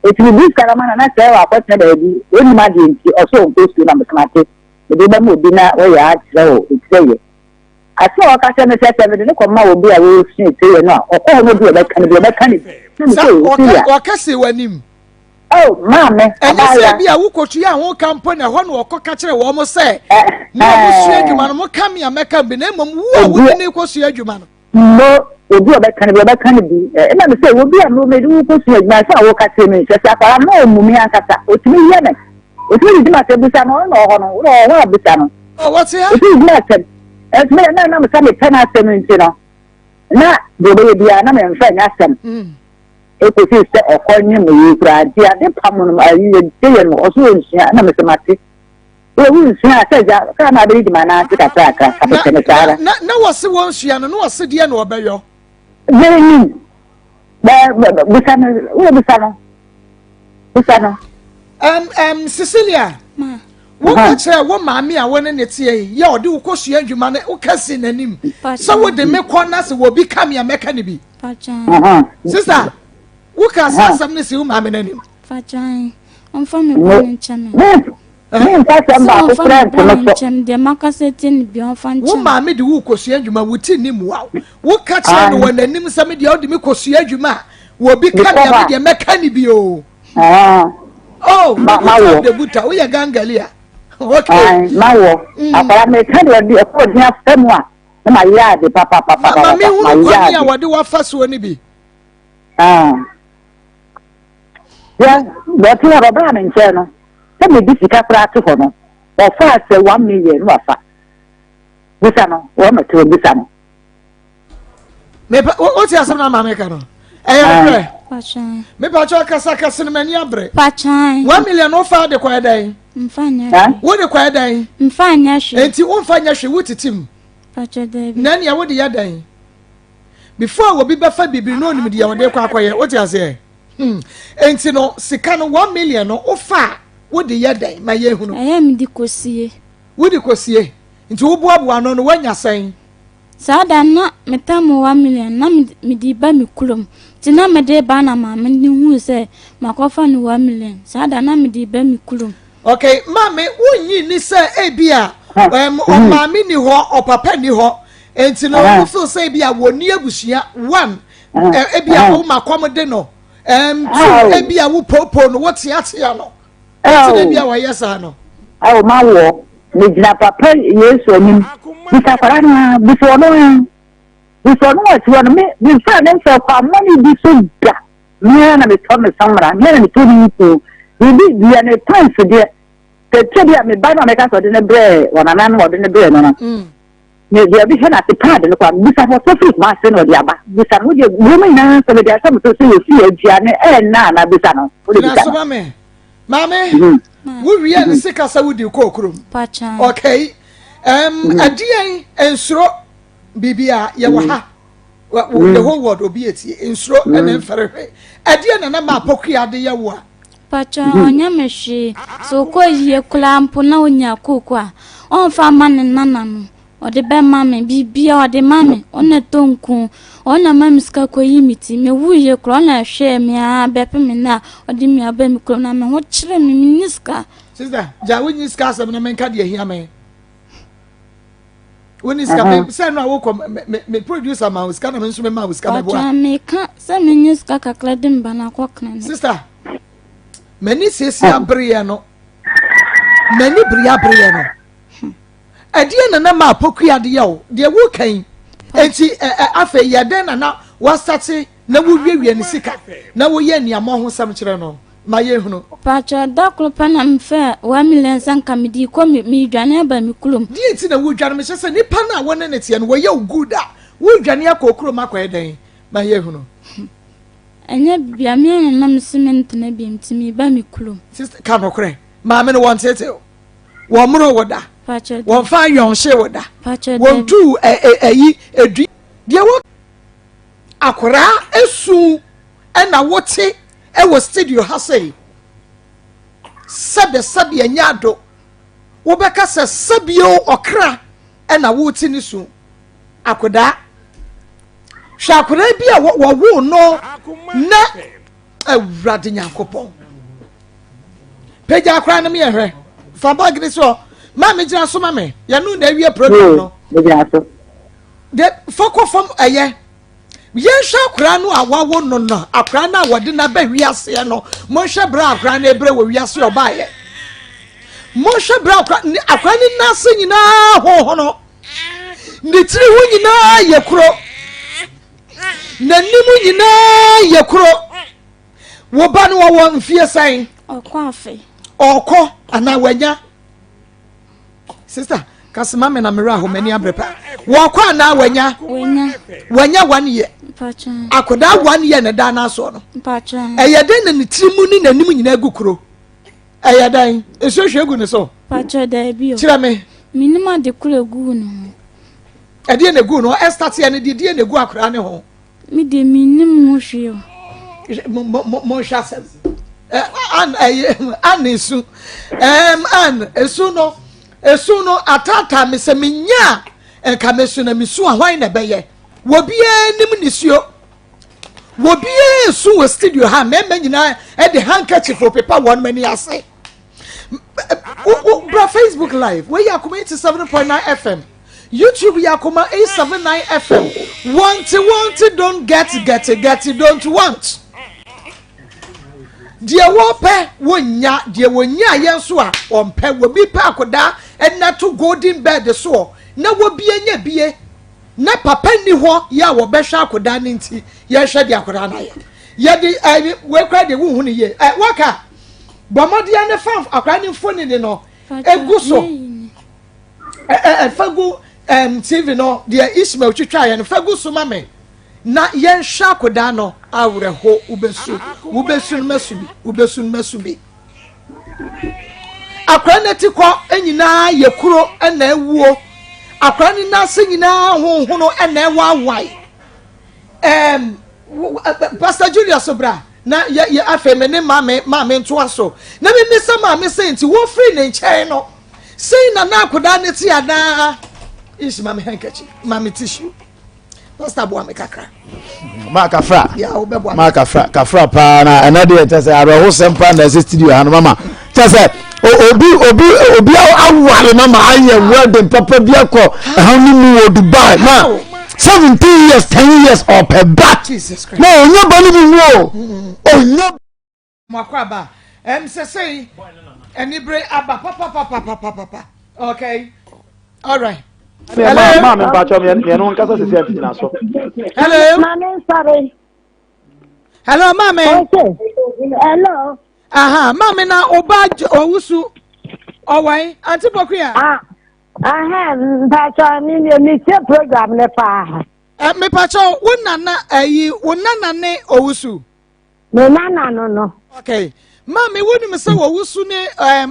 Eti bi discover man na se wa kwata da bi, oni ma de nti o so go to na me smate. De ba mo bi na wo ya akyerɛ o, eti ase o ka se ne se se de ko ma wo bi a wo si eti no o ko mo bi e be kan o ka se wanim. Oh, mama. And you say, be a wukotia won't company, a one or cockatcher, almost say, no, you man, what come here, make up the name of who would you cause you, man? No, we do a back can be, and I say, we'll be a movie who puts you my son, walk at me, just like I know Mumiakata, with me, Yemen. It really not a Busano or Busano. Oh, what's here? It is nothing. As me, and I'm coming 10 afternoons, you know. Not the baby, I'm a friend, ask them. It is a coin you cried, dear, the common also na Mr. Matty. We will see, I said, can I read my answer? No, what's the one she and no city and or beyo? Very mean. Cecilia. What chair, one mammy, I want in it here. Yo, do course you and you man, who can see the name. So what the make one us will become your mechanic. Sister. Who can say something to my name? Fajai. I'm from a born channel. The Macasetin beyond fan. Who mammy do who cosiajuma would see him wow. Who catch him when the name some of the old Micosiajuma will become your mechanic. Oh, my the buta, we are gangalia. Okay, my war. I may tell you a poor half someone. My yard, the papa, mammy, what do I first want to be? Yeah, but you have a brand in China. Let me be to Hono. Or fast 1 million wafa. Busano, 1 or 2 Busano. What's your son, Mamma? Eh, maybe I talk as a Casimania bre. Pachai 1 million offer the quiet day. What the quiet day? Fine, yash. And you won't find your shoe with him. Pacha David. Nanny, I would the other day. Before we'll be buffer be known with the other quiet. What you say? And you know, Sikano 1 million or far. What the other my year? I am the Cossier. Would you Cossier? Into Bob one on when you're saying? Sada na metamu 1 million na me di ba me kulum. Tina me de ba na ma me ni hu se makofa ni 1 million. Sada na me di ba me kulum. Okay, mama, wonyi ni se ebia o mama ni ho o papa ni ho. Enti no wo feel say ebia woni abusua 1 ebia wo makom de no. 2 ebia wo popo no what ya no. Enti ebia wo yesa no. Awo ma wo me gina papa Yesu anim. Bisa parana biso no. Biso no ati wono me bisa nem se kwa money biso da. Me na me to me samra, me na me to ni ko. Bibi bia ne tanse de. Te bia me ba na me ka so de ne bre, wana na no de ne bre no no. Me dia bi hena te pad no kwa bisa for so free ma se no dia ba. Bisa no de wo me na se me dia so me so si agia ne na bisa no. Na so mame. Mame. We wi an sika sa wudi kokrom. Pacha. Okay. Adien ensuro bibia ye wa ha. The whole world obi eti ensuro en enferehwe. Adien na ma pokua de ye wo. Pacha onya meshi so ko yie kula mpo na onya kokwa. On fa mane nana no. Ode be mame bibia ode mame one tonku ona mame ska ko yimiti me wuye kro na hwe me a bepe me na ode me aba me kro na me ho kire me miniska. Sister ja wonyi ska asem na menka de hia me woni ska me say no wo me producer ma wo ska na me nso me ma wo ska me bo a me ka say me niska kakla de mba na kokna. Sister mani sesi abriye no mani briya no adie na ma pokua de yawo de wo kan enti afa ye den na wastate na wo wiwie ni sika na wo ye niamo ho sam kire no ma ye hunu pacha daklo pana mfa 1 million sanka medi ko mi dwane ba mi kulum die enti na wo dwane me se nipa na wona ne tie no wo ye good a wo dwane akokuro makwa den ma ye hunu enya bia me na cement na bi mtimi ba mi kulum sister ka no kre ma me no won tete wo mro woda wọ́n fa yọ̀nṣẹ́ wọ̀ da wọ́n tu ẹ̀yí ẹ̀dùn díẹ̀ wọ́n akọ̀rá esu ẹ̀nà wọ́tí ẹ̀wọ̀ studio ha sẹ́yìn sẹ́bẹ̀ ẹ̀nyẹ́ àdó wọ́n bẹ́ ká sẹ́ sẹ́bi ọ̀kra ẹ̀nà wọ́tí ní sùn akọ̀dá hwẹ́ akọ̀rá bi a wọ́n wò nọ ná ẹ̀wúrọ̀ adìyànkọ́pọ̀ pẹ̀jẹ̀ akọ̀rá ni mi yẹ hwẹ́ fàbá gidi sọ. Mama jina so mama ya nu na wie program no de foko fom aye ye hwa akra no awawo no no akra na wode na ba wiase no mo hwe bra akra na ebre wo wiase obaye mo hwe bra akra ni nase nyina ho no ni tiri ho nyina ye kuro na nimu nyina ye kuro wo ba no wo mfie san okọ ana wanya sister kasima me na mera ho mani abrepa wo kwa na wanya 1 year pacha akoda 1 year na da na so no pacha eyede na ni tirimu ni nanim nyina gukuro eyedan esohwe gu ne so pacha da bi o kira me minima de kuro gu no ede na gu no start ya ne de na gu akora ne ho mi de minim mo hwe mo shasem an esu an esu no esu no atata me se menya enka mesu na mesu ahwan na beye wo bia nim nisio wo bia esu wo studio ha mema nyina e de handkerchief for paper one many ase bra Facebook live we Akoma 87.9 FM YouTube Akoma 879 FM want don't get don't want dia wo pe wonya dia wonya yenso a ompe wo bi pe akoda enna to golden bed so na wo bie nya bie na papa ni ho ya wo be hwa akoda ni nti ye hwe dia akoda na ye de we kra de wo hu ni ye waka bomode ne fam akoda ni phone ni no egu so fagu TV no dia Ismail twitwa ye no fagu so mame na yen hwa akoda no awre ho ubesu masubi akra neti ko enyina yekuro na ewuo akra ni na se nyina honhono na ewawai Pastor Julius Obra na ye afeme ne mame nto aso na me misa mame senti wo free ne nchen no sei na akoda ne ti ada Ish mami handkerchief, mami tissue. Pastor boa me kakra. Ma kafra. Yeah, obeboa. Ma kafra pa na anade e tese aro ho sempa na studio ha no mama. Tese obi awale mama aye wedding papa bi akọ ha ni mu wo Dubai ma 17 years 10 years or per back. Jesus Christ. No onya ba ni bi wo. Onya Makwaba. Say enibre aba papa. Okay. All right. Hello. Mama, hello. Mami, sorry. Hello, mami. Okay. Hello. Aha, mami na oba owusu. Owai, anti bokuya. Pacho ni program le pa. Me pacho wonana ne owusu. Me nana no. Okay. Mami woni me se owusu ne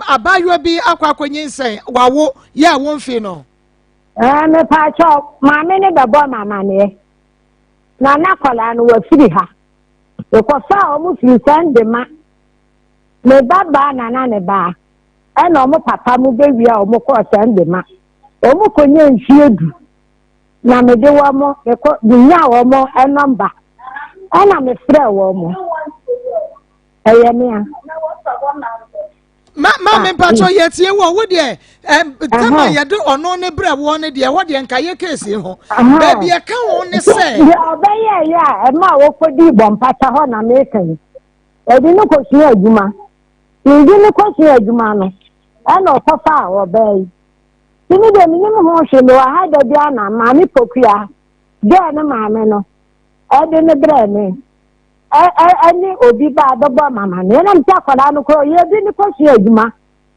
abayo bi akwakonyin sen wawo ya wonfi no. Me pacho mami ne bebo mama ne. Na kola no wafiri ha. E ko fa o mu firi sande ma. Me baba na ne ba. E na o mu papa mu bewia o mu ko sande ma. O mu konye nfiedu. Na me de wo mo e ko dunya wo mo e number. E na me frɛ wo mo. Eyemia. Me pacho yetie wo de tama ye de ono ne bra wo ne de wo de nka ye case ho ba bia ka wo ne se ya obeye ya e ma wo kodi bom pata ho na me kan e di no ko su adwuma ni di no ko su adwuma no e na okofa obey ni de mi mu ho hwe no ha da bia na ma mi pokua de na ma me no e de ne bra ne ani obi ba dobo mama ne na mta kwala no ko ye bi ni ko su adwuma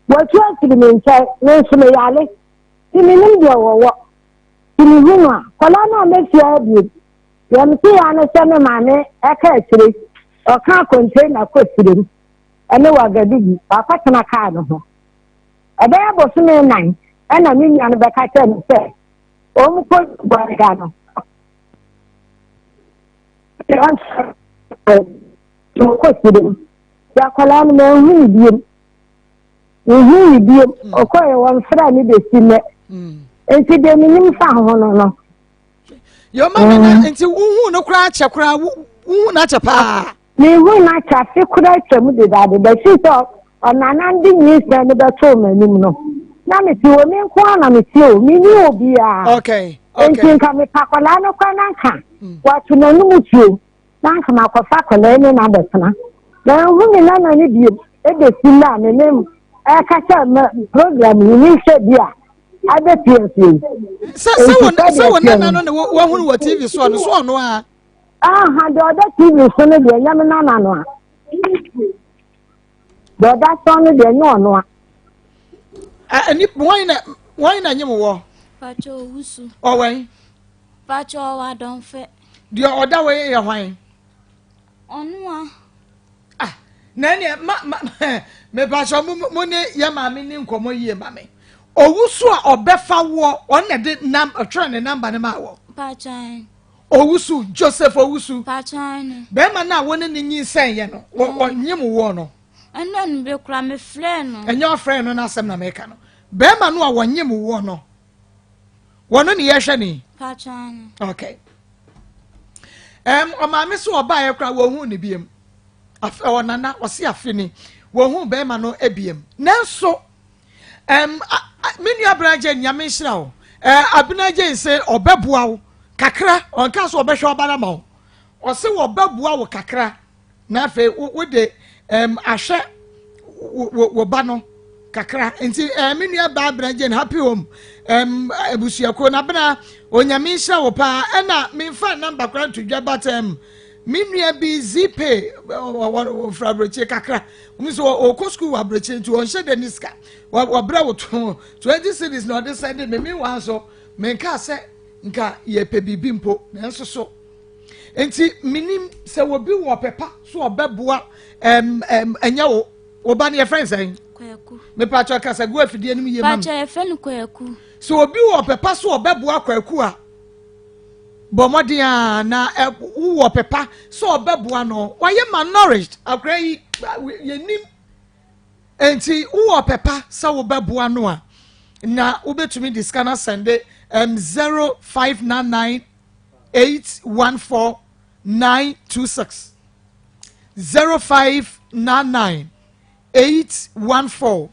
wo tu asiri me nche ne su me yale ti mi nim de wo ti mi hu a kwala na me fi abi ye mti ya no se me ma ne e ka asiri o ka container ko asiri ene wa gadigi ba patna ka no ho e be bo su me nan e na mi nya no be ka te no se o mu ko gwa no ya kwala na hu biem okoye won fra ni de sine enti de nim fa ho no yo mama na enti hu no kra ache kra hu na ache pa ni hu na ache fi kra ache mu de dade be si so onana ndi ni se ni be to manim no na me ti wo mi nko na me ti o mi ni obi a okay enti nka me pakola no kwa na nka watu na numu ti o nanka makofa kola ni na betena na hu ni na ni biem e de sina me nem e ka cha program ni se bia ade piesie se wona na no wo hu wo TV so no a ha de oda TV so no de nyame na no a de oda so no de no ani why na nyem wo Pacho wusu. Owai Pacho wa don fe. De oda we ye hwan Onua. Na ne me pacho mo ne ya maame ni nkomo yie maame owusu a obefa wo on na de try ne number ne ma wo Pachan. Owusu Joseph Owusu Pachan. Be ma na wo ne nyi sen ye no onyem wo no Eno no be kura me friend no enyo friend no na asem na meka no be ma no a wonyem wo no wono ne ye hwe ni Pachan. okay o maame so oba ye kura wo hu ne biem onana osi afini wo hu be ma no ebiem nanso menu abraje nyame hira wo abunaje se obeboa wo kakra onka so obehwe obara ma wo ose wo obeboa wo kakra na fe wo de ahwe wo ba no kakra nti menu abraje happy home ebusuako na bena onyame hira wo pa na me fa number kra to dwa batem minua bi zipe frabreche kakra so o school wa breche to on shede niska wa bra wo 20 cities no dey send me wan so me nka se nka ye pe bibi mpo na nso so enti minim se wo bi wo pepa so obeboa enya wo ba ne ye friends en Kwaku. me pa cho kasa go afidie nim ye mam Pacho e fe no kwaku. so obi wo pepa so obeboa kwaku a bomodia na wo pepa so obeboa no waye malnourished akra yi yenim enti wo pepa so obeboa no a na obetumi discana sende 0599 814 926 0599 814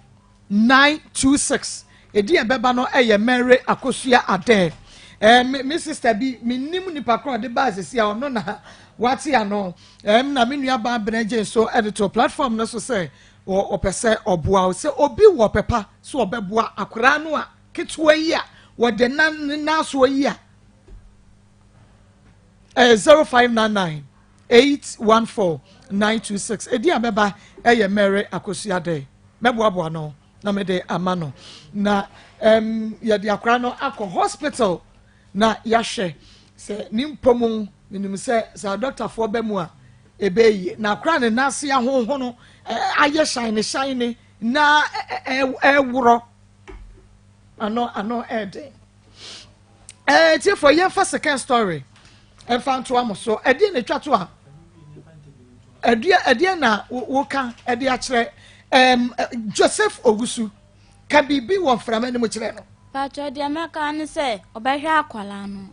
926 edi ebeba no eye Mary Akosua ade me sister bi me nim nipa kro de basis ya ono na wati ano na me nua ba beneje so editor platform no so say o pese oboa o se obi wo pepa so obeboa akora no a ketwa yi a wo de na so yi a 0599 814 926 edi abeba eye Mary Akosua de meboa no na me de amano na ya de akora no akọ hospital na yahwe se nimpomu minim se doctor for bemu a ebeyi na akora ne nase ahonho no aye shine na ewuro ano ede ti for ye for second story enfanto amoso ede ne twato a ede na wo kan ede a kire Joseph Ogusu ka bibi wo frama ne mo kire no Pacho di amaka ne se obehwe akwala no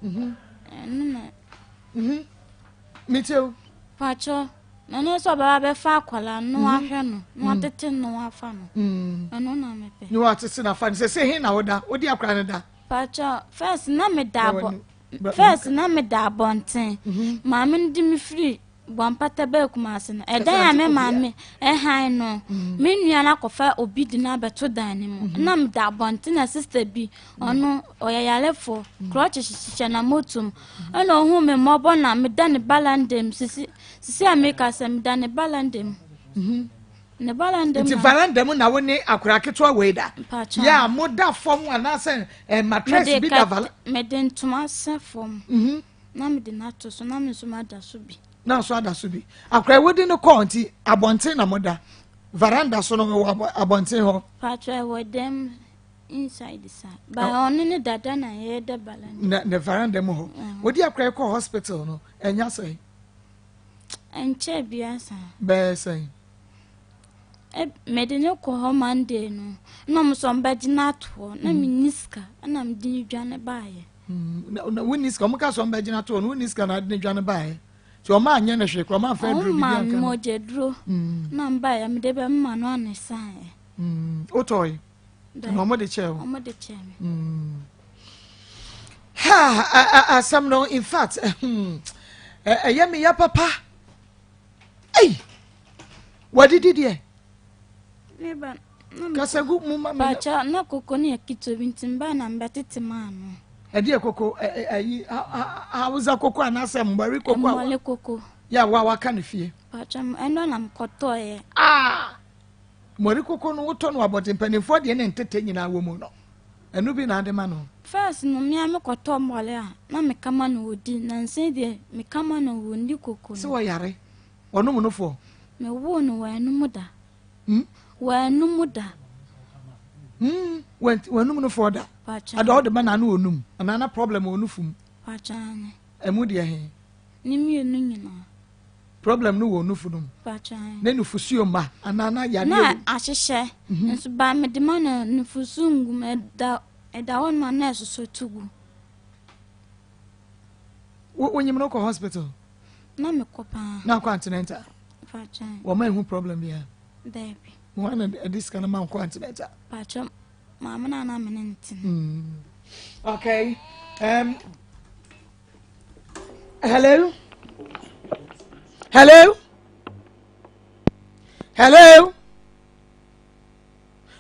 miteo Pacho na no so ba be fa akwala no ahwe no no atete no afa no eno na mepe no atete na fa se he na woda odi akwala ne da Pacho first na me da bonten ma me ndi me free Bompata be kumase no edan ya me maame han no me nua na kofa obi di na beto dan ni mu na me da bonte na sister bi ono oyayalefo kroche hihye na motum ena ohu me mobo na me da ne balandem sisi ameka se me da ne balandem ne balandem ti balandem na woni akura ketwa weida ya moda form ana se mattress bi da vala me den tuma se form na me de na to so na me so ma da so bi na so ada so bi akra wodi no konti abonten na moda veranda so no abonten ho patra wodem inside the side by on ni dada na ye de balan na veranda mo ho wodi akra ko hospital no enya sai enche biasa be sai medene ko ho mande no mo so mbaji na to na miniska na mdi dwane baaye na winiska mo ka so mbaji na to no winiska na de dwane baaye so ma anya na hwe ko ma fa dru bi anka mo je dru na mba ya me de be mma no anesan o toy no mo de che o mo de che ha asam no in fact me ya papa what did you neba kasagu mu ma bacha na koko ne akito bintimba na mbetete mano edi koko ayi hauza koko anase mbari koko mbale koko ya wa kan fie bacha endo na mkoto ye mbari koko no woto no abote mpanimfo de ne ntete nyina wo mu no enu bi na ade ma no first no me amekoto mbale a na me kama no wodi na nse de me kama no wondi koko se wo yare onu mu no fo me wo no wa enu muda wanu muda wanu mu no fo da ada o de ma na no onum ana problem onufum pachane emu de he ni mi enu nyina problem no wo onufunum pachane na nufusuo ma ana ya na ahihye nso ba me de ma na nufusungu me da won ma na so tugu wonyim no ko hospital na me kopa na continental pachane wo ma hu problem ya debi one this kind of man continental pacho mama na menentin okay hello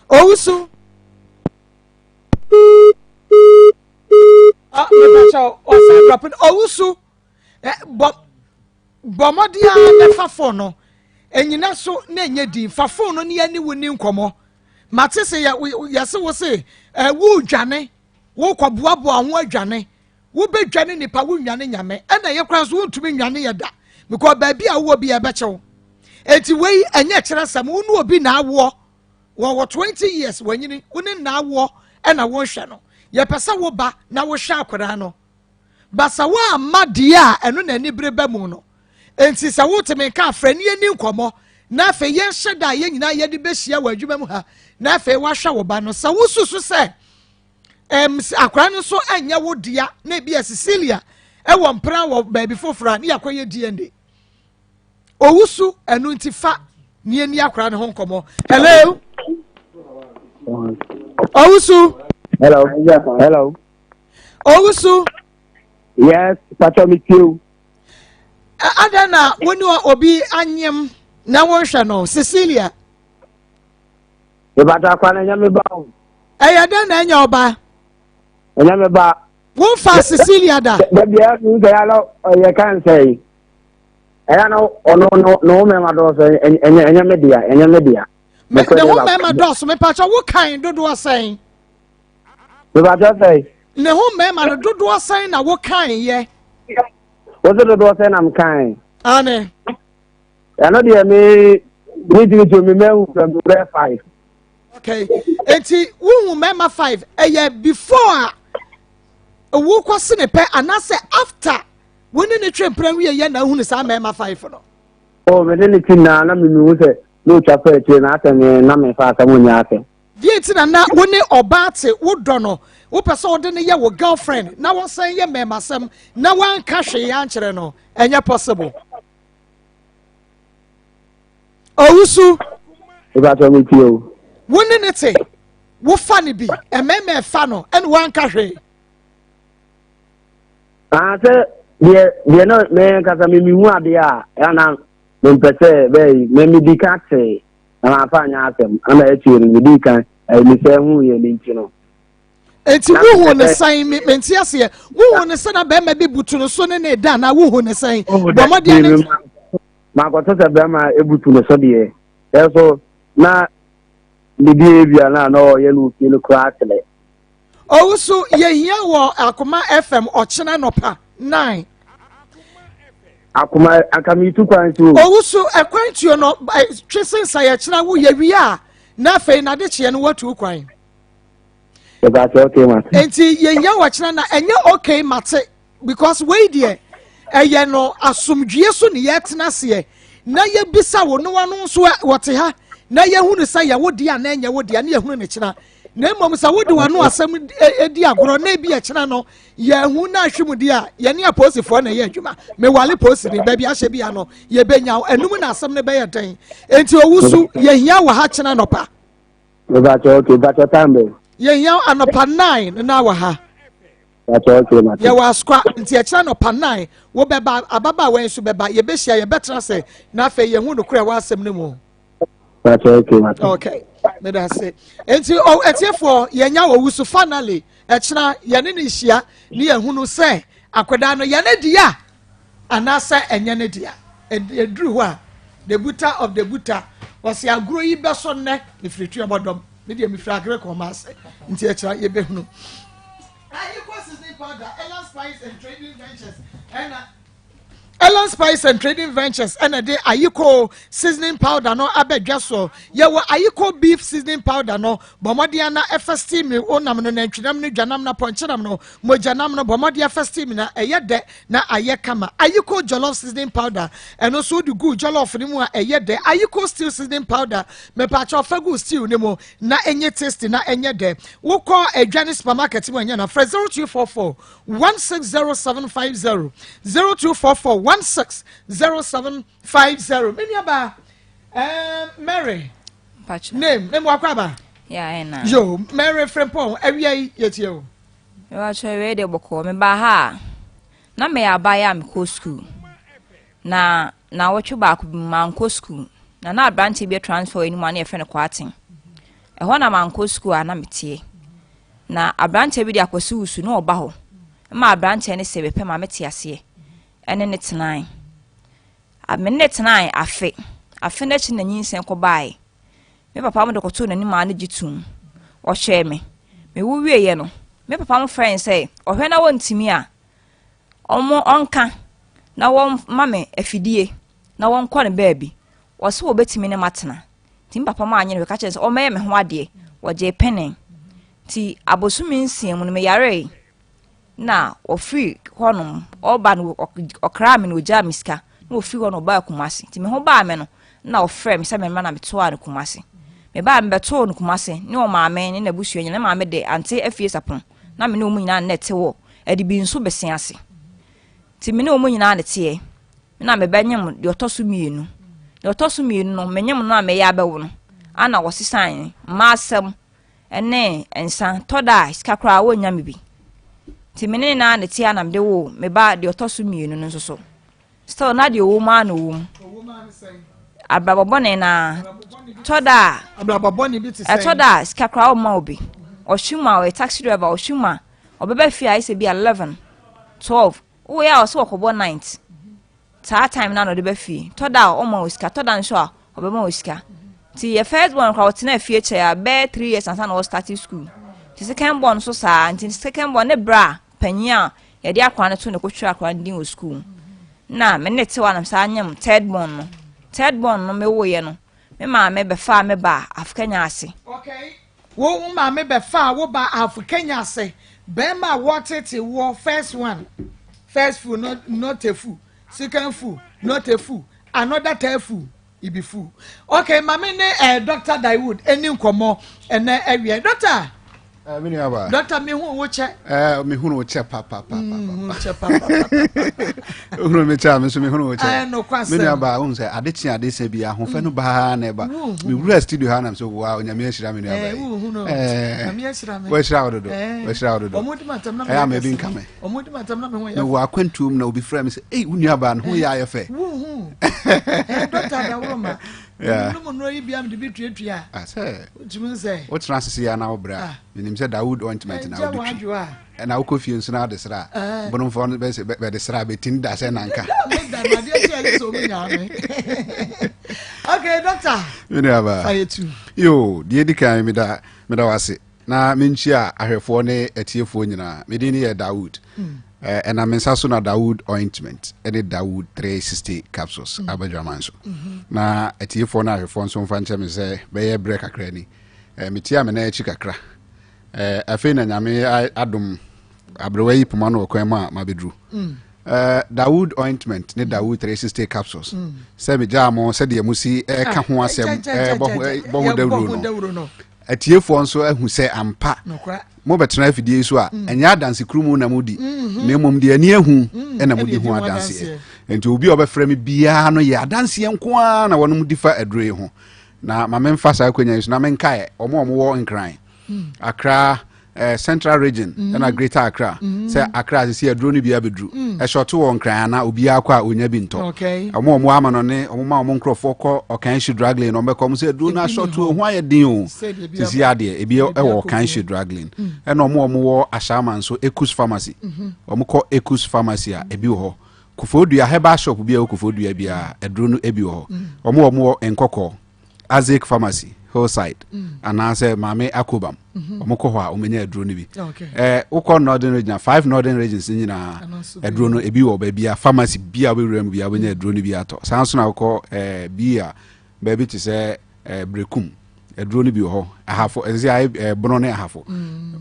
Owusu me pacho o say rapping Owusu bomodia ne fafo no enyina so na enye din fafo no ne ani woni nkomo matese ya se wo se wo dwane wo kwaboaboa ho adwane wo bedwane nipa wo nwane nyame ena ye kran so wontumi nwane ye da because baabi a wo bi e bechew enti wei enye kire sam wo nu obi na awo wo 20 years wanyini woni na awo ena wo hwe no ye pesa wo ba na wo hwe akwara no basa wo amade a eno na ni brebe mu no enti sa wo teme ka afrani ani nkomo na afa ye hyeda ye nyina ye de behia wa adwuma mu ha na afa wa hwa wo ba no sa wo susu se akra no so anya wo dia na bia Cecilia e wo mpra wo baby fofora ne yakoye DNA owusu enu ntifa ne ani akra ne ho nkomo hello owusu Hello. owusu Yes, Pacho Mikio. adana woni obi anyem na wonhwe no Cecilia The Bata Kwana Yameba. ayada na anya oba Yameba. won fa Cecilia da Maybe I think I can say. I know, no, Mamma, and media. me the won mema dos me pacha wo kan dodo asan The Bata say, ne ho mema no dodo asan na wo kan ye what's the door saying I'm kind? ane I know they may need to me from the 5. okay enti wo mema 5 before wo kwose ne pe anase after woni ne twempran wie ye na hu ne sa mema 5 no Oh, we didn't see na me say no chapel na atene na me fa asamunya ase. die ti na woni obate wo do no wo pese wo de ne ye wo girlfriend na wo san ye mema sam na wan ka hwe ya nkyere no enye possible owusu Pacho Mikio. woni ne te wo fa ne bi ememe fa no ene wan ka hwe Say they no me kasa me hu ade a na me pese be me di ka te na fa nya asem na e chi ni di kan me se hu ye ni nti no enti wo hu ne san me menti ase wo hu ne san na be ma bi butu no so ne ne da na wo hu ne san bomode ne ma ko to se be ma ebutu no so de e so na the behavior na ye no fi no crackle owusu ye hia wo Akoma FM ochena nopa 9 Akoma akami tu kwantu owusu ekwantuo no twesen saye chena wo ye wi a na fe na de chie no watu kwan e ba che okay ma enti ye hia wo chena na enye okay mate because we there eye no asomdwie so ne ye tena se na ye bisa wo no wano so wote ha na ye hu ne sa ye wo dia na enye wo dia na ye hu ne chena na mom sa wo di wano asem edi agoro na bi e chena no ye hu na ahwemu dia ye ne aposifo na ye adwuma me wale posi ni ba bi ahye bia no ye benya enum na asem ne be ye den enti owusu ye hia wo ha chena no pa e ba che okay ba che tambe ye hia anopa 9 na wo ha ba che okay ma ye wa skwa nti e chena no pa 9 wo beba ababa wen so beba ye be hia ye betra se na fe ye hu no kura wa asem ne mu ba che okay ma okay me da say enti o etiefo ye nya owusu finally e chena ye ne hia ne ye hu no se akweda no ye ne dia anasa enye ne dia edru ho a the buta of the buta was ya agro yi beso ne me fritu abodom me dia me fra agre ko ma se nti e chera ye be hu no Akos seasoning powder Ellen Spice and Trading Ventures Ellen Spice and Trading Ventures and a day Akos seasoning powder no abedwa so ye wo Akos beef seasoning powder no bomodia na FST me onam no nantwinam no dwanam na ponchenam no mojanam no bomodia FST me na eye de na aye kama Akos jollof seasoning powder eno so du good jollof ni mu a eye de Akos stew seasoning powder me pa cha fagu stew ni mu na enye tasty na enye de wo call adwane supermarket mu anya na 0244 160750 0244 160750. Meniaba Mary name wakwaba na yo Mary Frempong awia yetie me wa chwe we de boko me ba ha na me ya ba ya me ko school na wo twe ba ko man ko school na branch bi transfer eni ma na e fe ne kwaten e ho na man ko school ana metie na abranch bi de akwasi usu na oba ho ma abranch ne se be pe ma mete ase ene ne tenai amene tenai afe na chi na nyinsen ko bai me papa mo de ko to na ni ma na gitum o hwe me wu wie ye no me papa mo friend say o hwe na wontimi a omo onka na won mame afidie na won kɔ ne baabi wo se wo betimi ne matena tim papa mo anye ne ka kyerɛ sɛ o meye me ho ade wo je penen ti abosumi nsiem no me yare na ofri honom oba no okra me no gya miska na ofri hono ba kumase ti me ho ba me no na ofrɛ me sɛ me na me to a no kumase me ba me beto no kumase ne o maame ne na busuanya ne maame de ante afie sapon na me ne omu nyina nete wo edi bi nso besen ase ti me ne omu nyina nete na me benyem de otoso mienu de otoso mienu no menyem no me ya bewo no ana wo sisan ma asem ene ensan toda skakra wo nya me bi ti me ne na nete anam de wo me ba de otoso mienu no nso so still na de wo ma no wo ababobone na toda ababobone bi ti say toda skakra wo ma obi oshuma o taxi driver oshuma obeba fi ai se bi 11 12 wo ya o so kobo 9 ta time na no de ba fi toda o ma oska toda nso a obema oska ti ye first born kwa otina fi eche ya be 3 years and na starting school ti second born so sa anti second born ne bra panya ye de akwa na to ne kotwa akwa ndin o school na me ne te wa na sa anyam third born no me wo ye no me ma me be fa me ba afkanya ase okay wo ma me be fa wo ba afkanya ase be ma what it wo first food not a food second food not a food another third food it be food okay ma me ne Dr. Dawood eni nkomo ene awie doctor me ni aba doctor me hu wo che me hu no che papa hu me cha me so me hu no che me ni aba hu se ade chi ade se bia ho fe no ba na ba me wura studio ha na so wa onyame ahira me ni aba onyame ahira me wa ahira ododo omudi matam na me me bi nka me omudi matam na me ho ya no wa kwantum na obi frɛ me se eh uni aba no ho ya ye fe doctor Dawood yeah no yi bia me de bi tuatua ase utumi say o transisi ya na obra menim se Dawood ointment na odu na ukofie nso na de sra bono fo be se be de sra be tin da se nanka okay doctor me ne aba yo die dikan me da wase na menchi a ahwefo ne atiefo nyina me din ne Dawood and I'm in Sasuna Dawood ointment, and Dawood 360 capsules, Abadjamanso. Na a tea for now, for some fancy me say, Bay break a cranny, Mitia Mene Chicacra. A fin and Yame Adum Abreway Pomano Quema, my bedroom. Dawood ointment, ne Dawood 360 capsules. Semi Jamo said the Musi, Kahuasem, Bohu de Bruno. A tea for so who say ampa. Mo betra fidie so a enya adanse krumu na modi na mom de ani ahu na modi hu adanse enti obi obefra me bia no ye adanse enko a na wonom difa adure ho na ma memfa sa kwanya so na menkae omo wo nkran Accra Central Region na Greater Accra say Accra se aduro no bia bedru e short wo nkran na obi akwa onya bi nto omo amano ne omo ma omo nkrofo ko okan shi draglin no bekom say aduro na short wo ho ayedin o sisi ade e bi e wo kan shi draglin e no omo wo ashama nso Ekus Pharmacy omo ko Ekus Pharmacy a e bi ho Kofodua heba shop bia Kofodua bia aduro no e bi ho omo enkoko Azek Pharmacy Hillside anase Maa Akos omoko ho a omenya aduro no bi ukọ Northern Region 5 Northern Regions nyina aduro no ebi wo ba bia pharmacy bia we wura mu bia omenya aduro no bi ato sanso na ukọ bia ba bi ti se brekum aduro no bi ho ahafo ezi ai bono ne ahafo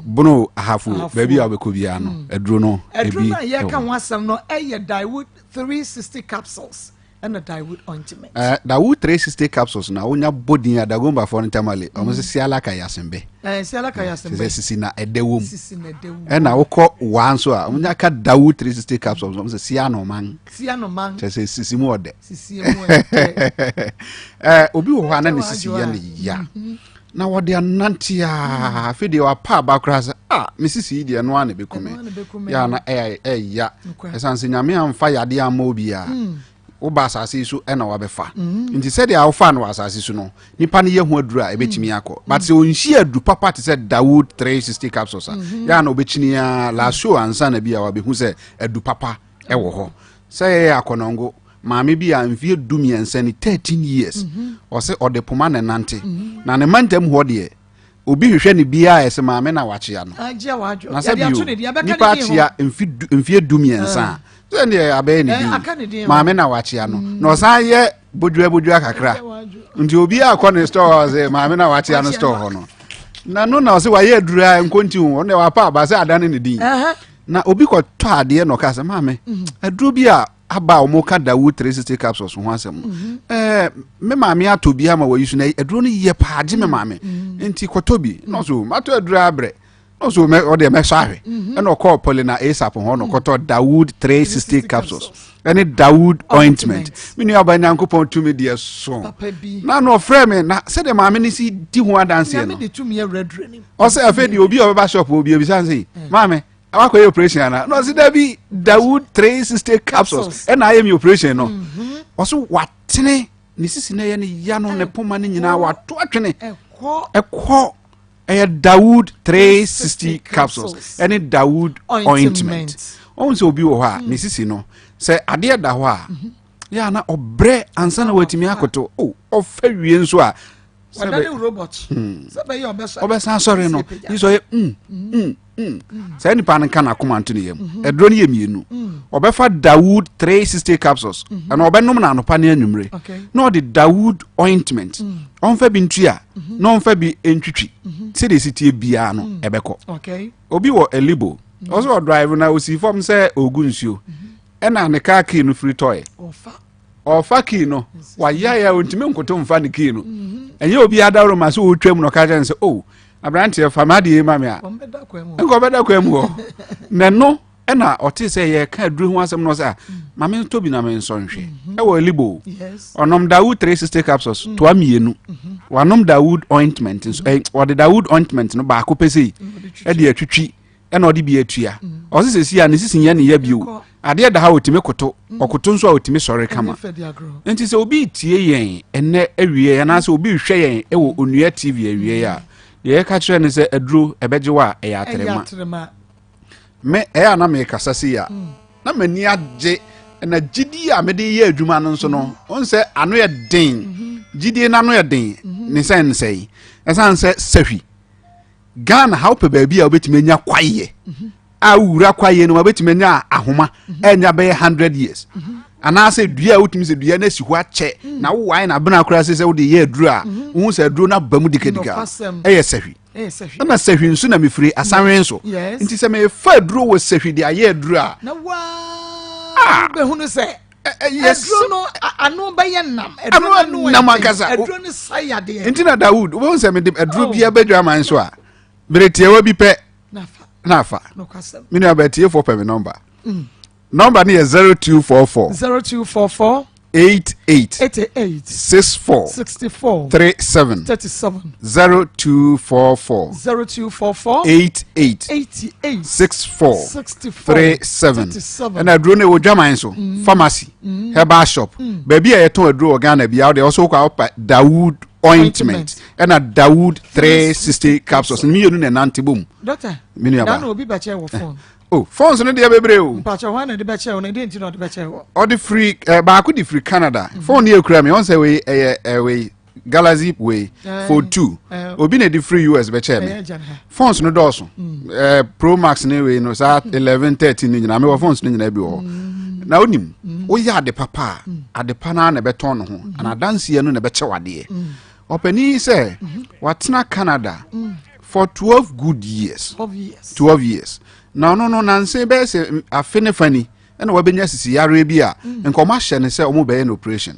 bono ahafo ba bia obeko bia no aduro no ebi ya ka ho asam no Dawood 360 capsules and a Dawood ointment. Dawood 360 capsules na onya body ya dagomba for ntamale omo se alaka yasembe. Alaka yasembe. Sisi na edewom. E na ukọ wanso a onya ka Dawood 360 capsules omo se siano man. Se sisi mu ode. Obi wo hwa na ne sisi ya ne ya. Na wode ananti a fide wa pa bakra se me sisi de no ana bekume. Ya na ya. Esanse nyame amfa yade ama obi a. Oba asase so na wabefa nti said ya ofa na asase so no nipa ne yehu aduru a ebetimi akọ but se onhyi adu papa te said Dawood 360 capsules ya na obechini ya la show ansa na bia wabehu se adu papa ewo ho say akonongo maame bi a mfie dumiensa ni 13 years o se ode poma ne nante na ne mantam ho de obi hwehwe ne bia ese maame na wache ya no na se bi nipa tia mfie dumiensa Zende abe ni bi maame na wachia no no san ye bodua kakra nti obi akọ ne store ze maame na wachia no store ho no na no na se wa ye adura nkonti ho ne wa pa ba se adane ne din na obi ko to ade no ka se maame aduro bi a aba o mo ka Dawood 360 capsules ho asem me maame ato bi ama wa yusu na aduro no ye pa age me maame nti kotobi no so mato adura abre Also me or the mesahwe and call Polina ASAP ho no koto Dawood 360 capsules any Dawood ointment me nua ba nyankopon tumi de so na no frame na say the maame ni si di ho adanse no me de tumi redre ni o say afa di obi obeba shop obi san say maame awakọ operation na no say that be Dawood 360 capsules and I am operation no also watene ni sisi na ye ne ya no ne poma ne nyina wato atwene ekọ Dawood 360 capsules any Dawood ointment on so bi wo ha ni sisi no say ade da ho a ya na obre ansa na watimi akoto ofa wie nso a wadane robot sabe yo obesan sorry no iso ye say ni pan kan Akoma nto ne yam edro ne yemienu obefa Dawood 360 capsules and obenum na anopa ne anwumre no the Dawood ointment onfa bi ntua no onfa bi entwitwi se de sitie bia no ebeko obi wo elibo also drive na osi form say ogunsuo ena ne car key no free toy ofa key no wa ya ontime nkoto mfa ne key no enye obi adawro ma so otwam no ka jan say abrante famadi mame a enko beda kwam ho ne no ena oti say ye ka duru ho asem no say mame to bi na me nsonhwe e wo libo onom Dawood 360 capsules to amienu wanom Dawood ointment or the Dawood ointment no ba ko pese e de atwitwi ena odi bi atua o se sesi a ne sisi nya ne ya bio ade da ha otime koto okoto nso a otime sore kama enti se obi tie yen enne awie ya na se obi hwe yen e wo onua TV awie ya ye ka kire ne se aduro ebejewa e ya atrema me e ana me kasase ya na mani age na gidi a me de ye adwuma no nso no on se ano ye den gidi na ano ye den ne sense esanse sahwi Ghana how pe baby a obetime nya kwaye awura kwaye no obetime nya ahoma enya be 100 years ana se dua utimi se dua na si ho ache na wo wine na bena kura se wo de ye aduru a wo se aduru na bamu dikadika eye sahwi na sahwi nso na mefiri asanwe nso nti se me fa aduru wo sahwi de aye aduru a na wa be hunu se yes no anu ba ye nam anu nam akasa aduru ni sayade nti na Dawood wo se me de aduru bia bedwa man so a beretie wa bi pe nafa no kasem me no abetie for pe me number number ni 0244 88 64 37 0244 88 64 37 and adro ne wo dwaman so pharmacy herbal shop baby e to adro Ghana bia they also call Dawood ointment and a Dawood 360 capsules me you no nante bom doctor me no ba na obi ba che wo phone phones no dey bebre o pacha wan na dey be che o na dey nti no dey be che o all the free ba ku di free Canada phone here kura me on say we we Galaxy way for 2 obi na di free US be che me phones no doso Pro Max ne we no sa 11 13 ni na me phones no nyina bi o na onim o ya de papa ade pa na be ton no ho ana dance ye no na be che wade opani say watna Canada for 12 good years 12 years no nanse be se afene fani ena wabenya sisi yare bi a nkoma hye ne se omo be na operation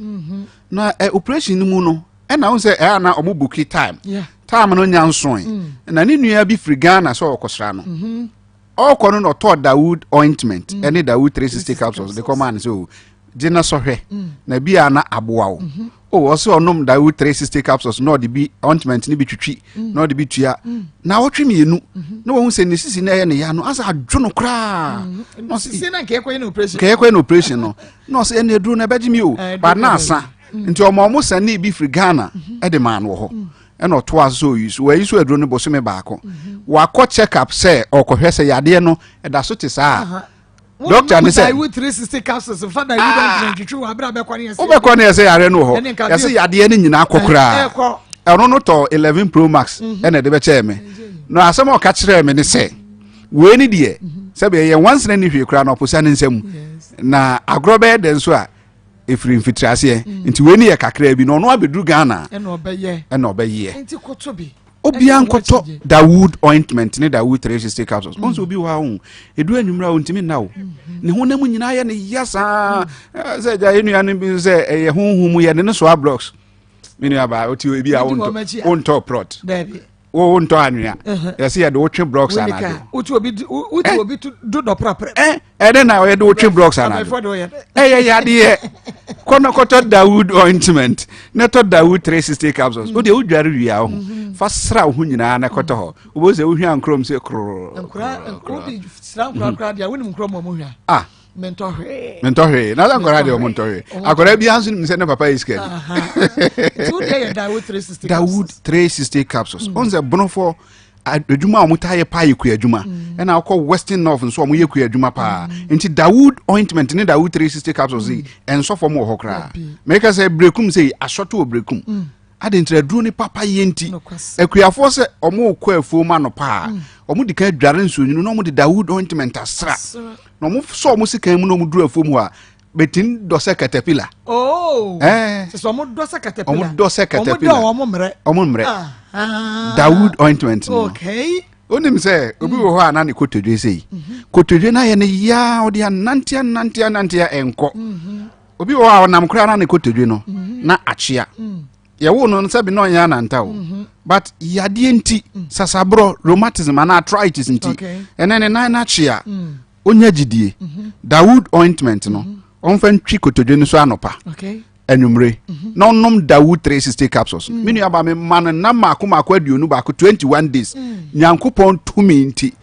na operation ni mu no ena won se na omo booki time no nya nson na ne nua bi free Ghana so okosra no okono no to Dawood ointment ene Dawood 360 capsules de command so jina sohwe na bi na aboa wo so onom Dawood 360 capsules no de bi ointment ni bi twitwi no de bi tua na wotwe mienu na wo hu se ne sisi na ye ne ya no asa adwono kra no sisi na ke na operation no no se ene duru na beji mi o ba na asa nti omo sane bi free Ghana e de man wo ho e no to aso use we use aduru no boso me baako wa ko check up say okohwe se yade no e da so te saa doctor ne say Dawood 360 capsules for na you don't true abra be kwani say be kwani say yare no ho ya say yade ne nyina akokora eno no to 11 Pro Max e na de be che me no asem o ka kire me ne say we ni de say be ye once na ni hwe kura na oposa ne nsam na agrobe de so a efiri mfitrase nti we ni ye kakra bi no no abedru Ghana e na obeye nti koto bi obian koto Dawood ointment ne Dawood 360 capsules onso obi wa hu edu anwumra ontimi nawo ne honam nyina ye ne yasa se ja enu ya ne bi se ye honhum ye ne so blocks minu aba oti obi a on top prot wo nto anwea yesi ye de wotwe blocks anado uti obi to do do prapra ede na ye de wotwe blocks anado ya de ye kono koto Dawood ointment na to Dawood 360 capsules wo de wodware wia ho fa sra ho nyina na koto ho wo ze wo hwa nkrom se kroro nkro di sra nkro dia wonim nkrom mo hwa mentohwe na la nkora de mentohwe akora bi anso nim se na papa is scared two day Dawood 360 Dawood 360 capsules on the bonofo adwuma omuta ye pa yeku adwuma na akọ Western North nso omo yeku adwuma pa nti Dawood ointment ne Dawood 360 capsules enso fo mo hokra make say brekum say ashoto brekum adentre duro ni papa yenti akuafo se omo kọ afuo ma no pa omo dika dware nso nyinu no omo de Dawood ointment asra no omo so omo sikan mu no omo duro afuo mu a betin dose caterpillar so omo dose caterpillar omo mre Dawood ointment okay onim say obi wo ho ana ne kotodwe sei kotodwe na ye ne ya odi anantia enko obi wo ha nam kra na ne kotodwe no na achia ye wo no sabi no nya ananta wo but yade enti sasabro rheumatism and arthritis enti enene na achia onya gidie Dawood ointment no onfa ntwi kotodwe no so anopa enumre na onom Dawood 360 capsules minu aba me man na Akoma aduonu ba ko 21 days nyankopon tumi nti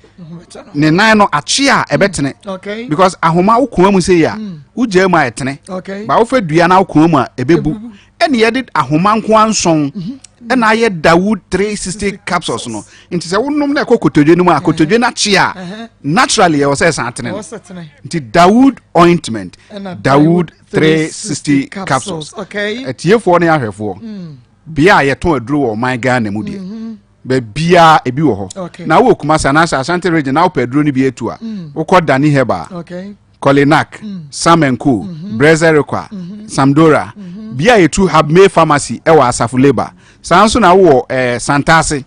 ne nan no achia ebetene because ahoma ukoma mu sei ya uje mu ayetene ba wo fa dua na ukoma mu a ebebu ene ye did ahoma nko anson ena ye Dawood 360 capsules no nti se wonom na ekokotodwe no mu akotodwe na chia naturally ye wo se santene nti Dawood ointment Dawood 360 capsules etiefo ne ahwefo bia ye ton aduro wo man Ghana mu de be bia ebi wo ho na wo kuma sa na Ashanti region na wo pedro ni bi etu a wo ko Dani Heba Kolinak Samenko Brezerikwa Samdora bia etu Habme pharmacy e wa Asafu Labor sanso na wo Santase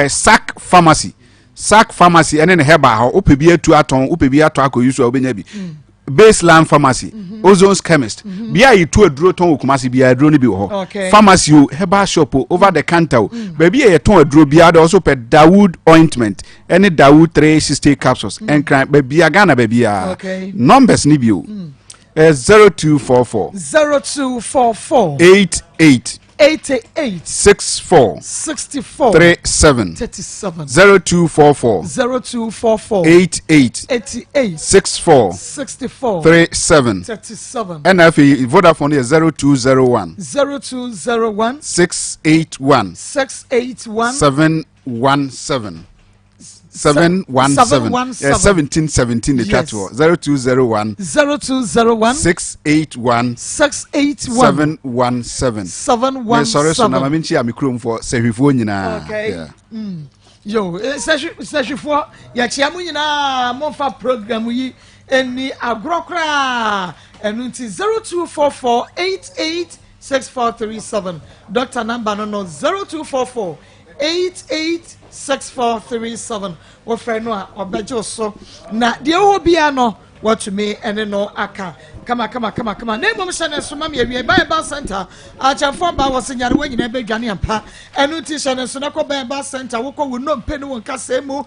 Sac pharmacy ene ne Heba ho opebi etu aton opebi ato akoyusu obenya bi Baseline pharmacy Ozone's chemist bia etu aduro ton okumasi bia aduro ni bi ho pharmacy Heba shop over the counter baby e ton aduro bia dey also pe Dawood ointment any Dawood 360 capsules and cran baby Ghana baby numbers ni bi 0244 88 64 37 0244 88 64 37 and if Vodafone is 0201 681 717 1717 the chat for 0201 681 717 sorry so na mami chia mikrom for sehwifo nyina yo sehwifo ya chia mu nyina mo fa program yi eni agrokra enunti 0244886437 doctor number no 0244 886437 wo frɛ no a obejo so na de wo bia no what me ene no aka kama na mom hyɛ so ma me awie Bible Center achafo ba wo senyare wanyina be dwane ampa enu ti hyɛ so na ko Bible Center wo ko wo no mpe no nka semu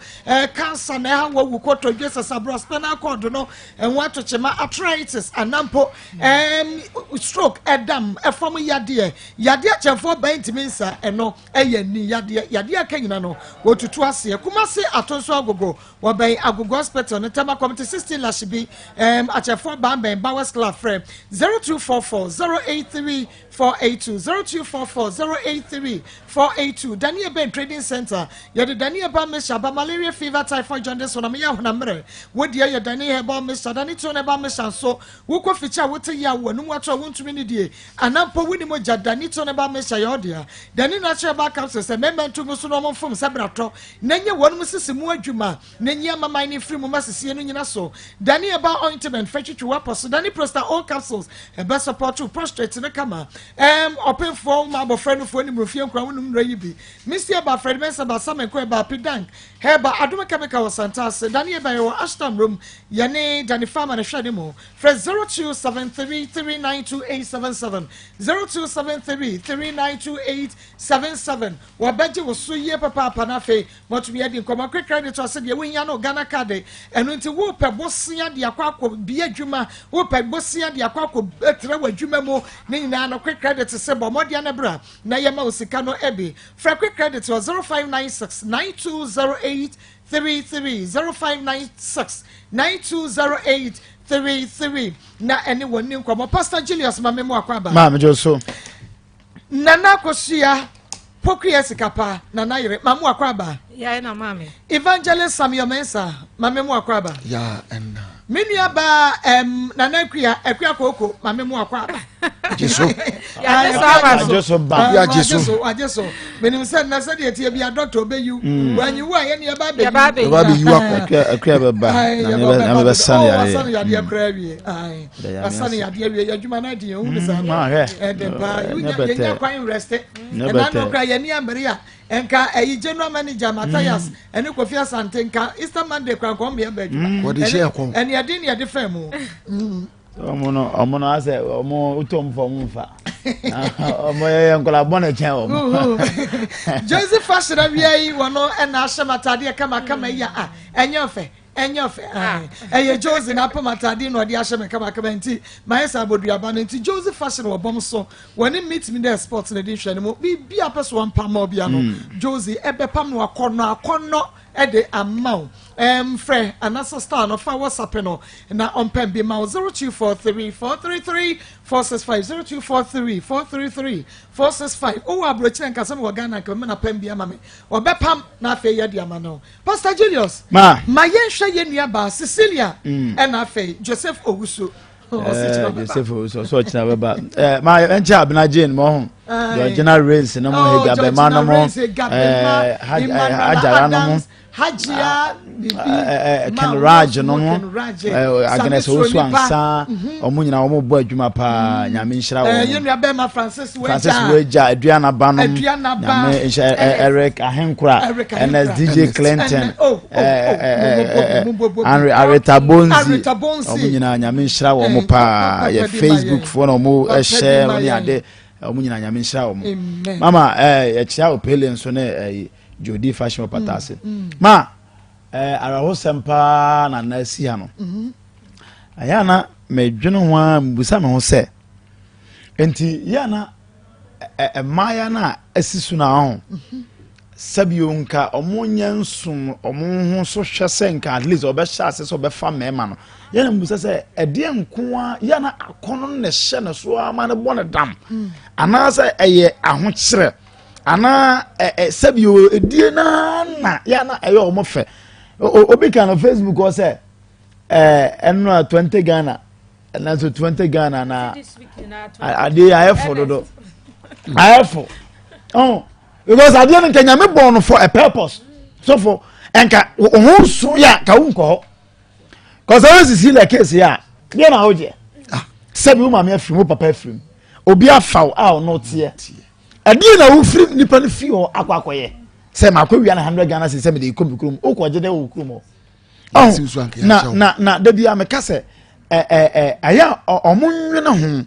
cancer na ha wo ko to dwe sasabro spinal cord no enwa atochema arthritis anampo stroke edam efom yade achafo ba ntimi nsa eno eye ni yade aka nyina no wo tutu ase kuma se atonso agogo wo ben agogo hospital no tema committee 16 lashibi achafo ba ben Bowers Club frame 0244 083 482 0244 083 482 Daniel Ben Trading Center yede Daniel Ba Mesha ba malaria fever typhoid jaundice na me ya hona mre wodi ya Daniel Ba Mesha Dani to ne ba Mesha so wo ko ficha wote ya wonu wato wontumi ni die anampo woni mo ja Dani to ne ba Mesha ya odia Dani natural ba capsule se memento mu so no mo fom sebrato nenye wonu sisi mu adwuma nenye amamai ni free mu masisi no nyina so Daniel Ba ointment fetchitwa poso Dani Prosta all capsules e best support to prostrate ne kama open form ma friend for ni mrofie nkwa wonum ra yibi Mr. Ba Fred Mensa ba Samenko ba Pidank heba aduma chemical was fantastic Daniel ba yo Ashton room yane Danny Farmer na hwade mo Fred 0273392877 0273392877 wa beje wo so ye papa na fe motumi adi nkoma quick credit to ase de wonya no Ghana card enu nti wo pe bosia de akwa bi adwuma wo pe bosia de akwa etre wa adwuma mo ni nyina no quick credit se bo modia na bra na yema osika no ebi fra quick credit was 0596920833 0596920833 na anyone ni nkoma Pastor Julius mamemu akwaba ma me so nana kosia pokria sikapa nana yire mamu akwaba ya na mame Evangelist Samuel Mensa mamemu akwaba ya and Minua ba nana akua koko mamemu akwaba Jesu ya Jesu ba ya Jesu ajeso menim se na se de tie bia doctor obeyu wanyi wa ye ne ba be ba be yu akua ba na me san ya de kra wie ai asan ya de wie adwuma na de hu bisa e de ba yu nya kwan rest e na no kra ye ni amere ya enka eyi general manager Matthias ene Kofi Asante nka Easter Monday kwan ko me ba adwuma what is here kom ene ade ne ade famu omo no ase omo utom fo mfa omo ye nkola bona chen omo Joseph Fashion abiai wono na ahye matade kama ya enyofe eye Joseph na pa matade no de ahye kama nti mayesa aboduaba no nti Joseph Fashion wo bom so woni meet me there sports na de hwene mo bi apeso one pam obia no Joseph ebe pam no akono ede amount frɛ anasa star no fa WhatsApp no na ompem bi ma 024343465024343433 o abrochire nka sem wo Ghana ka me na pam bi ama me obepam na afa ye de ama no Pastor Julius ma yenhwe ye nua ba Cecilia na afa Joseph Owusu Joseph Owusu so china baba ma encha abna Jane mo ho the general race na mo hega be ma no mo ajara no mo Hajia Ken Raj no Agnes Osu ansa omo nyina omo bo adwuma pa nyame nhyira wo ye nua be ma Francis Weja aduana ba no nyame Eric Ahenkura and DJ Clinton Areta Bonzi omo nyina nyame nhyira wo mo pa ye Facebook fo no mo share ni ade omo nyina nyame nhyira wo mama ye chia opele nso ne Jody Fashion patase ma araho sempa na nasi ha no ayana medwene ho a mbusa me ho se enti yana maya na asisu na ho sabio nka omonya nsum omo ho so hwese nka at least obehya ase so befa mema no yana mbusa se ede nkoa yana akono ne hye ne so ama ne bone dam ana se eye ahokyere ana sabio edie na ya na eyo omofe obi kan on Facebook o say eno 20 Ghana na so 20 Ghana na ade ayefo dodo ayefo because ade no kanya me born for a purpose so for enka ohun so ya ka unko cause always see like case ya dey na hoje sabio ma me afrim papa afrim obi afaw a no tie adi na wo free nipa no fi ho akwakoye se ma kwawia na 100 Ghana se me de ikomi krum o ko je de wo krum na da bia me ka se aya omunwe na ho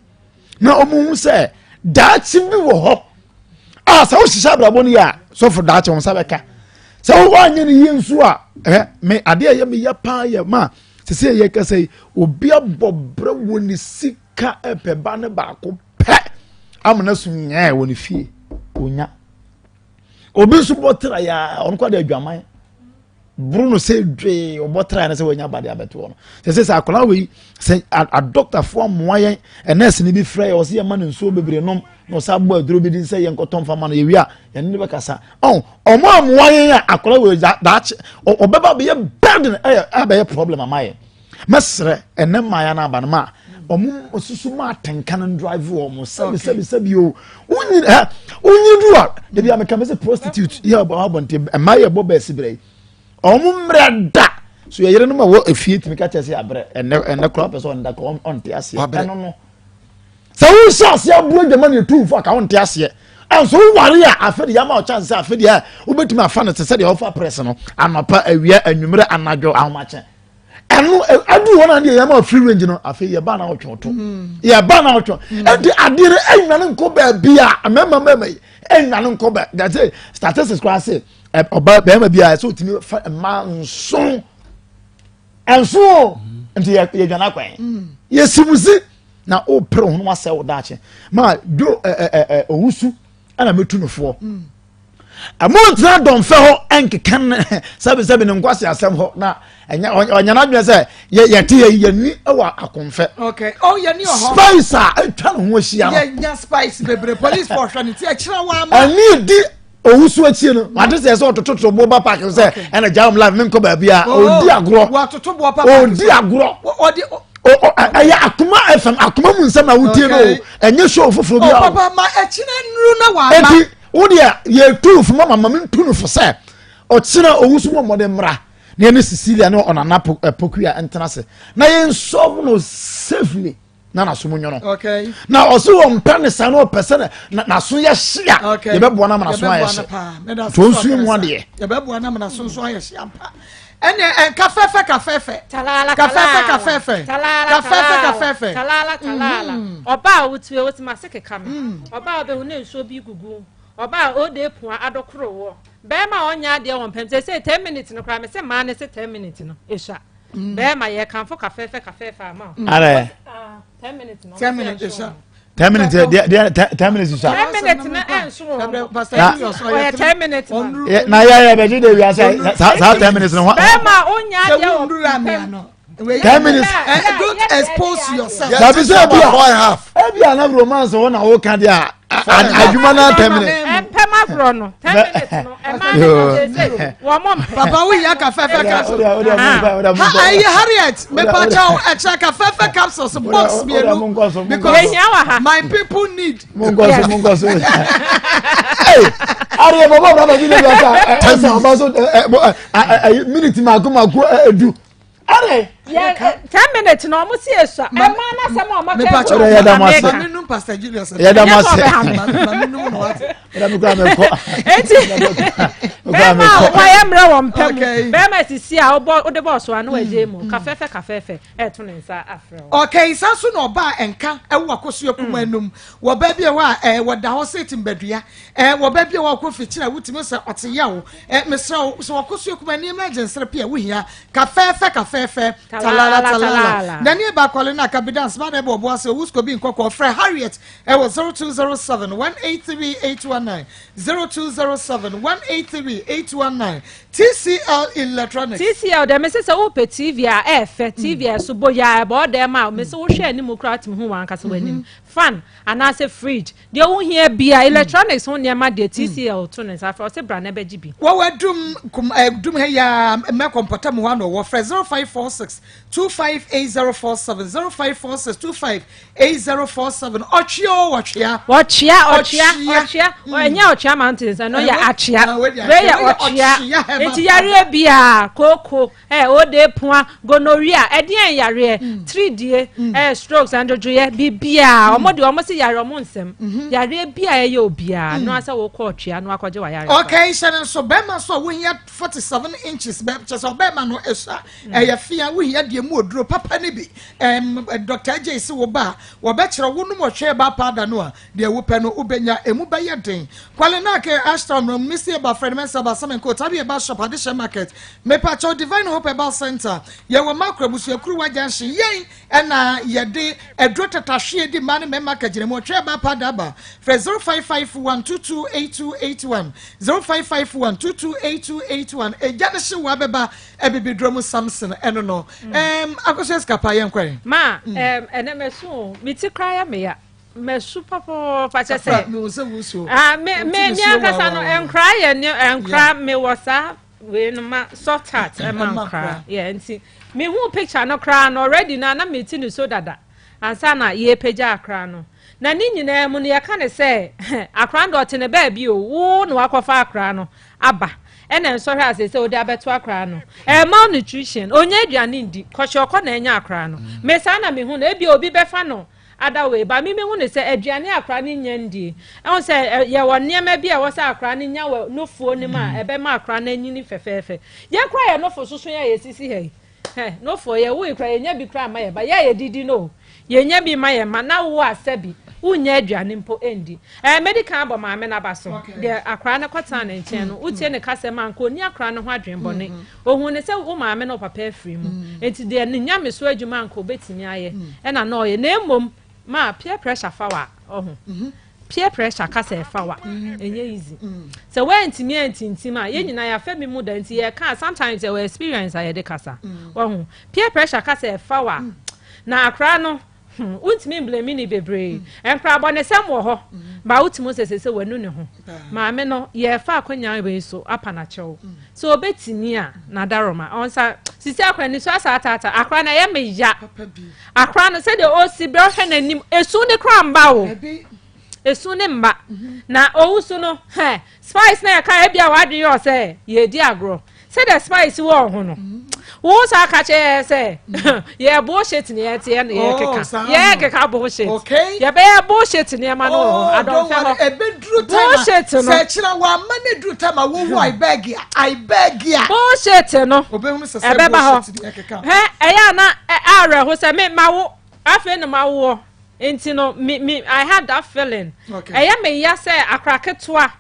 na omunhu se daachi bi wo ho sa wo shisha brabo ni ya so for daachi won sa beka se wo anye ni yensu a me ade ya me ya pa ya ma se ye ka se obi abobre wo ni sika epeba ne ba ko pe amana sunye woni fie onya obi su botra ya onko da adwaman Bruno say dwe obotra na se wonya bade abeto no se akola we se a doctor for moyen a nurse ni bi frɛ o se ye man nso bebre nom no sa bo aduro bi din se ye nkoton fa ma no ye wi a ye ne be kasa omo moyen a akola we da obeba be ye burden be ye problem amaye mesre ene maya na abanma omo osusu ma tenka no drive wo mo sabi o unyi duwa de bia me ka me se prostitute ye abonte amaye bo be sibre omo mreda so ye yere no ma wo afie timi ka chese abre ene crop person nda ko on te ase eno no so wo shas ya bu adwama ne tu fo aka wonte ase and so ware a afede ya ma o chance afede ya wo betuma afa ne se de ofa press no anapa awia anwumre anadwo ahomache enu adu wona de ya ma free range no afi ye ba na otwoto ye ba na otwo enti adire enwane nko ba bia mema enwane nko ba that say statistics kwa say oba be ma bia so timi ma nso enso enti ye dwana kwan ye simusi na o pre ho no ase wo dache ma do owusu ana metu no fo amontra don fe ho enkekan sabe ne nkwase asem ho na onyana dwe se ye te ye ni ewa akonfe okay oh ye ni ho spice atwa no ho hia no ye nya spice bebre police force ni ti akira wa ma ani di owusu achie no wade se so tototo bo ba park se ena jam live me nko ba bia odi agro wa tototo bo pa park odi agro odi aya Akoma FM Akoma mu nsema wutie no enye show foforo bia papa ma akina nru na wa ma enti wodia ye tu fu mama me tu no fo se o kira owusu mo de mra na ne Cecilia no onana pokua entenase na ye nso no safely na so munyo no okay na oso wo mpane sa no person na so ye hia ye bebo na na so aye hia to nsu mu ade ye bebo na na so aye hia mpa ene kafefe talala kafefe talala oba wutu ma seke kam oba obe hu na nsuo bi gugu oba o de pua adokoro wo be ma onya de won pem say 10 minutes no kra me say ma ne say 10 minutes no esha be ma ye kan fo kafefe ama are 10 minutes no 10 minutes esha 10 minutes 10 minutes esha 10 minutes na enso pastor Julius o 10 minutes na ya be de we say sa 10 minutes no be ma onya de won no 10 minutes don't expose yourself that is about 1/2 ebia na romance wona wo kan dia adwuma na 10 minutes empema fro no 10 minutes no say wo mom papa we ya kafefe capsule ayi Harriet me pa chow extra kafefe capsules box bienu because my people need mungoso hey Harriet baba baba bi le asa obaso minute ma ko edu are 10 minutes no mo see esua e ma na se mo ma ka ya da mas minnu pastor Julius ya da mas minnu no what ya mi kwa me ko be ma wa ya mra wo mpem be ma sisi a o de boss wa no waje mu kafefe e to ne nsa afre okay saso no ba enka e wo akoso kuma anum wo ba bia wa wo da ho setim badua wo ba bia wa ko fikira wutimi se oteya wo mesra so akoso kuma ni emergency pia wo hia kafefe talala nani ba kwale na kabidance ma na bo bo ase wusko bi nkoko frɛ Harriet e was 0207 183 819 TCL Electronics TCL de mese se wo pe TV a TV so boya e bo de ma mese wo hwɛ ni mu kratim hu wan kasa wanim fan ana se fridge de wo hia bia electronics ho ne ma de TCL to ne sa fra se bra na be gibi wo wadum dum he ya me computer mu wa no wo frɛ 0546 258047 0546 258047 ochia enya ochia mountains no ya achia we ya ochia enti yare bia koko o de pua gonorrhea e de yare 3D strokes and joye bibia omode omosi yare omonsem yare bia ye obia no asa wo ko ochia no akoje wa yare okay shan so be ma so wo hia 47 inches be so be ma no esa ya fia wo hia de mu oduro papa ne bi Dr. J se wo ba wo be kire wo no mo hwe ba pada no a de wo pe no ubenya emu ba ye den kwale na ke Ashton no misi ba friend men saba samen ko tabi ba shop addition market me pa cho Divine Hope Herbal Center ye wo makra busu ekuru wajanshi yen na ye de edro tatahwe di man me market gire mo hwe ba pada ba 0551228281 0551228281 ejane hye wo abeba ebibidromu Samson eno no akose skapa yen kwere ma ene mesu miti kraya me ya mesu papo pache se me ni akasa no enkra ye ni enkra me wosa we no ma soft heart enkra yeah nti me hu picture no kra no already na meti ni so dada ansa na ye peja akra no na ni nyina mu ne yaka ne se akra ndo te ne ba bi o wo no akofa akra no aba ene nso hwe ase se odi abeto akra no malnutrition onye aduane ndi kwohye okọ na enya akra no me sa na me hu na ebi obi befa no other way but me hu ne say aduane akra ne nyandi e won say ye won niam bia wo say akra ne nya no fuo ne ma ebe ma akra na nyini fefefe ye kra ye no fo soso ya ye sisi he no fo ye wo kra ye nya bi kra ma ye ba ye didi no ye nya bi ma ye ma na wo asabi unya aduane mpo endi medical abo ma me na baso de akra na kwata na nchen no utie ne kase man ko ni akra no ho adwenbo ne ohun ne se wo ma me no papa afiri mu enti de ne nya me so adwuma nko betimi aye e na no ye na emom ma peer pressure fawa ohun peer pressure kase fawa enye easy so when ntimi antintima ye nyina ya fa mi mu da nti ye ka sometimes we experience aye de kasa ohun peer pressure kase fawa na akra no untimi blame ni bebre enkra bone sem wo ho ba utimo sesese wanu ne ho ma me no ye fa akonya be so apana chew so obetini a na daroma onsa sisi akra ni so asatata akra na ye meya akra no se de o si be hwe nanim esu ne kra mba wo esu ne mba na owusu no spice na ya ka bia wadwe yo se ye di agro se de spice wo ho no wo sa ka che se ye bullshit ni ye tie na ye keka ye keka bullshit ye be bullshit ni ma no adon fe ho e be dru time se chira wa ma ne dru time wo I beg ya bullshit no obehun se e be ba ho e ya na are ho se me ma wo afi na ma wo enti no me I had that feeling e ya me ya se akraketoa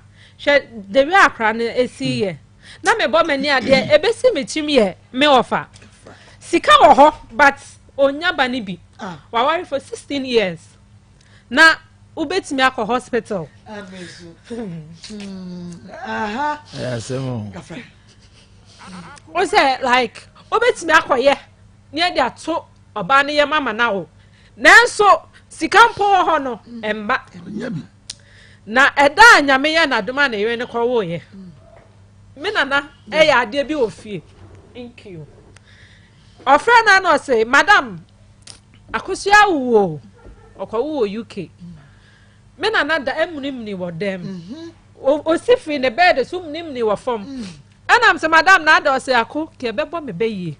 hwe de wi akra na esi ye na me bo mani ade ebesi mechim ye me offer sika wo ho but onya ba ni bi wa worry for 16 years na ubetimi akọ hospital o say like ubetimi akọ ye ne ade ato oba ne ye mama na wo nanso sika mpo ho no emba na eda anyame ye na doma na ye ne kọ wo ye me nana ya ade bi ofie thank you ofra na no say madam akosua wo okwo UK me nana da emunimni wo dem o sifi ne bed so munimni wo fom anam say madam na da say ako ke bebo me beyi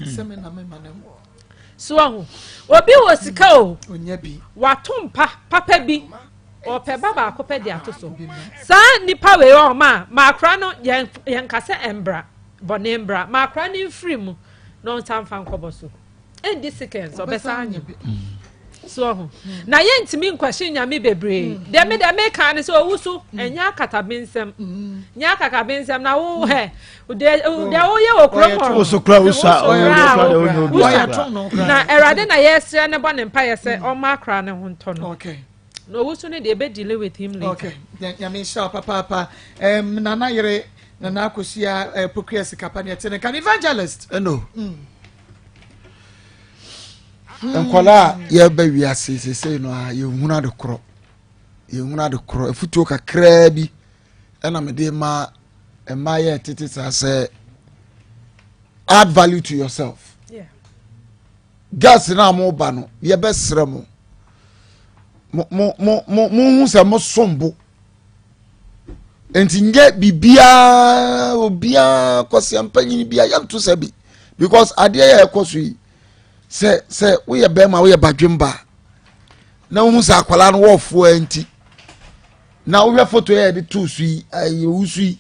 se me na me manem so ahu obi wo sika o onya bi watompa papa bi o pe baba akopɛ de atoso sa nipa we o ma akra no yen kase embra bone embra ma akra ni free mu no ntamfa nkobo so endi seconds obesa anya so na ye ntimi nkwahye nyame bebre de me ka ne so owusu enya katabensem nya kakabensem na wo he de wo ye okro mo so kra usa na erade na yesre ne bone mpa yese o ma akra ne ho nto no okay no we soon they be deal with him later. Okay. Yami sha papa. Nana yere nana akosia procreate kapani atene kan evangelist. No. Enkola ye ba wiase sese no a ye huna de kro. Ye huna de kro efutuo kakra bi na me de ma ye tete say add value to yourself. Yeah. Gas na mo ba no ye be sere mo. Mo se mo sombo enti nge bibia obia kwase ampanyini bia yam to sabi because ade ya ekoso yi se we ye be ma we ye badwemba na wo se akwala no wofo anti na wo hwe photo ye de to su yi aye wusu yi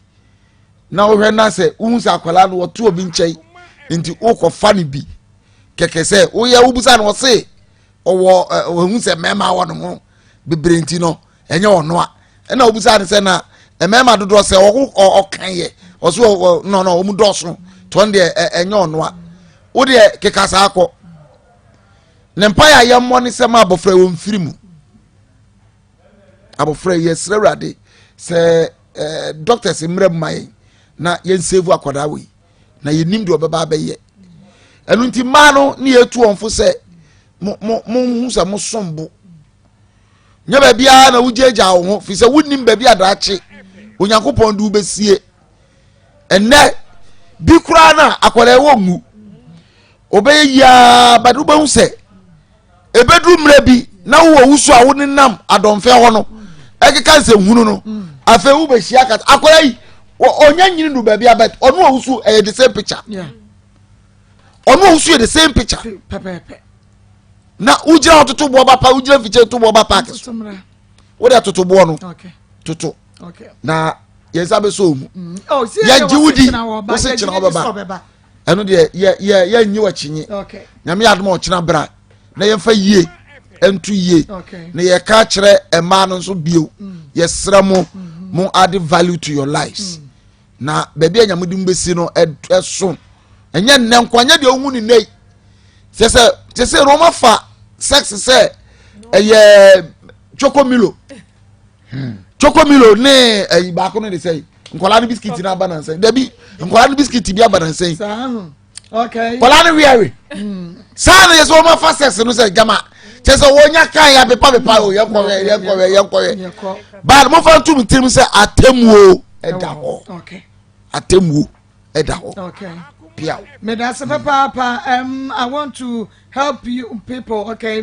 na wo hwe na se wo se akwala no woto obi nchei enti wo ko fa ne bi keke se wo ye wo busa no se owo hu se mema wo no ho bebrenti no enye ono a na obusa ne se na mema dodo se o kan ye o so no o mu doso to nde enye ono a wo de kekasa akọ ne mpa ya ye mo ne se ma abofra wo mfiri mu abofra ye srewrade se doctors mrem mai na ye save akoda we na ye nim de obeba ba ye enu nti ma no ne ye tu onfo se mo hu se mo sombo nya ba bia na wujeja wo ho fi se wunnim ba bia daache onyankopon du besie enne bi kura na akwara wo ngu obeya badu ba hu se ebedu mre bi na wo wusu a wo nenam adomfe ho no ekeka se hunu no afa wo be hia kat akwara yi onya nyini du ba bia but ono wusu the same picture yeah ono wusu the same picture pepe na ujira toto bo ba pa ujira fiche to bo ba park wo de toto bo no toto na yezabe so mu ya jiwudi wo se china obeba eno de ya nyi wa chinyi nyame adom o china bra na ye fa yie entu yie na ye ka kire ema no so bio ye sra mo add value to your lives na baby anyamudi mbesi no eso enye nne nkwanya de ohun ni nei sese Roma fa sex se eye chokomilo ne ba ko no de say nkola ni biscuit na balance debi nkola ni biscuit bi balance okay nkola ni wiare sana yeso Roma fa sex no say gama sese wonya kan ya bepa o ye ko ba mo fa tum tim say atemuo edaho okay atemuo edaho okay Medasa Papa, I want to help you people. Okay,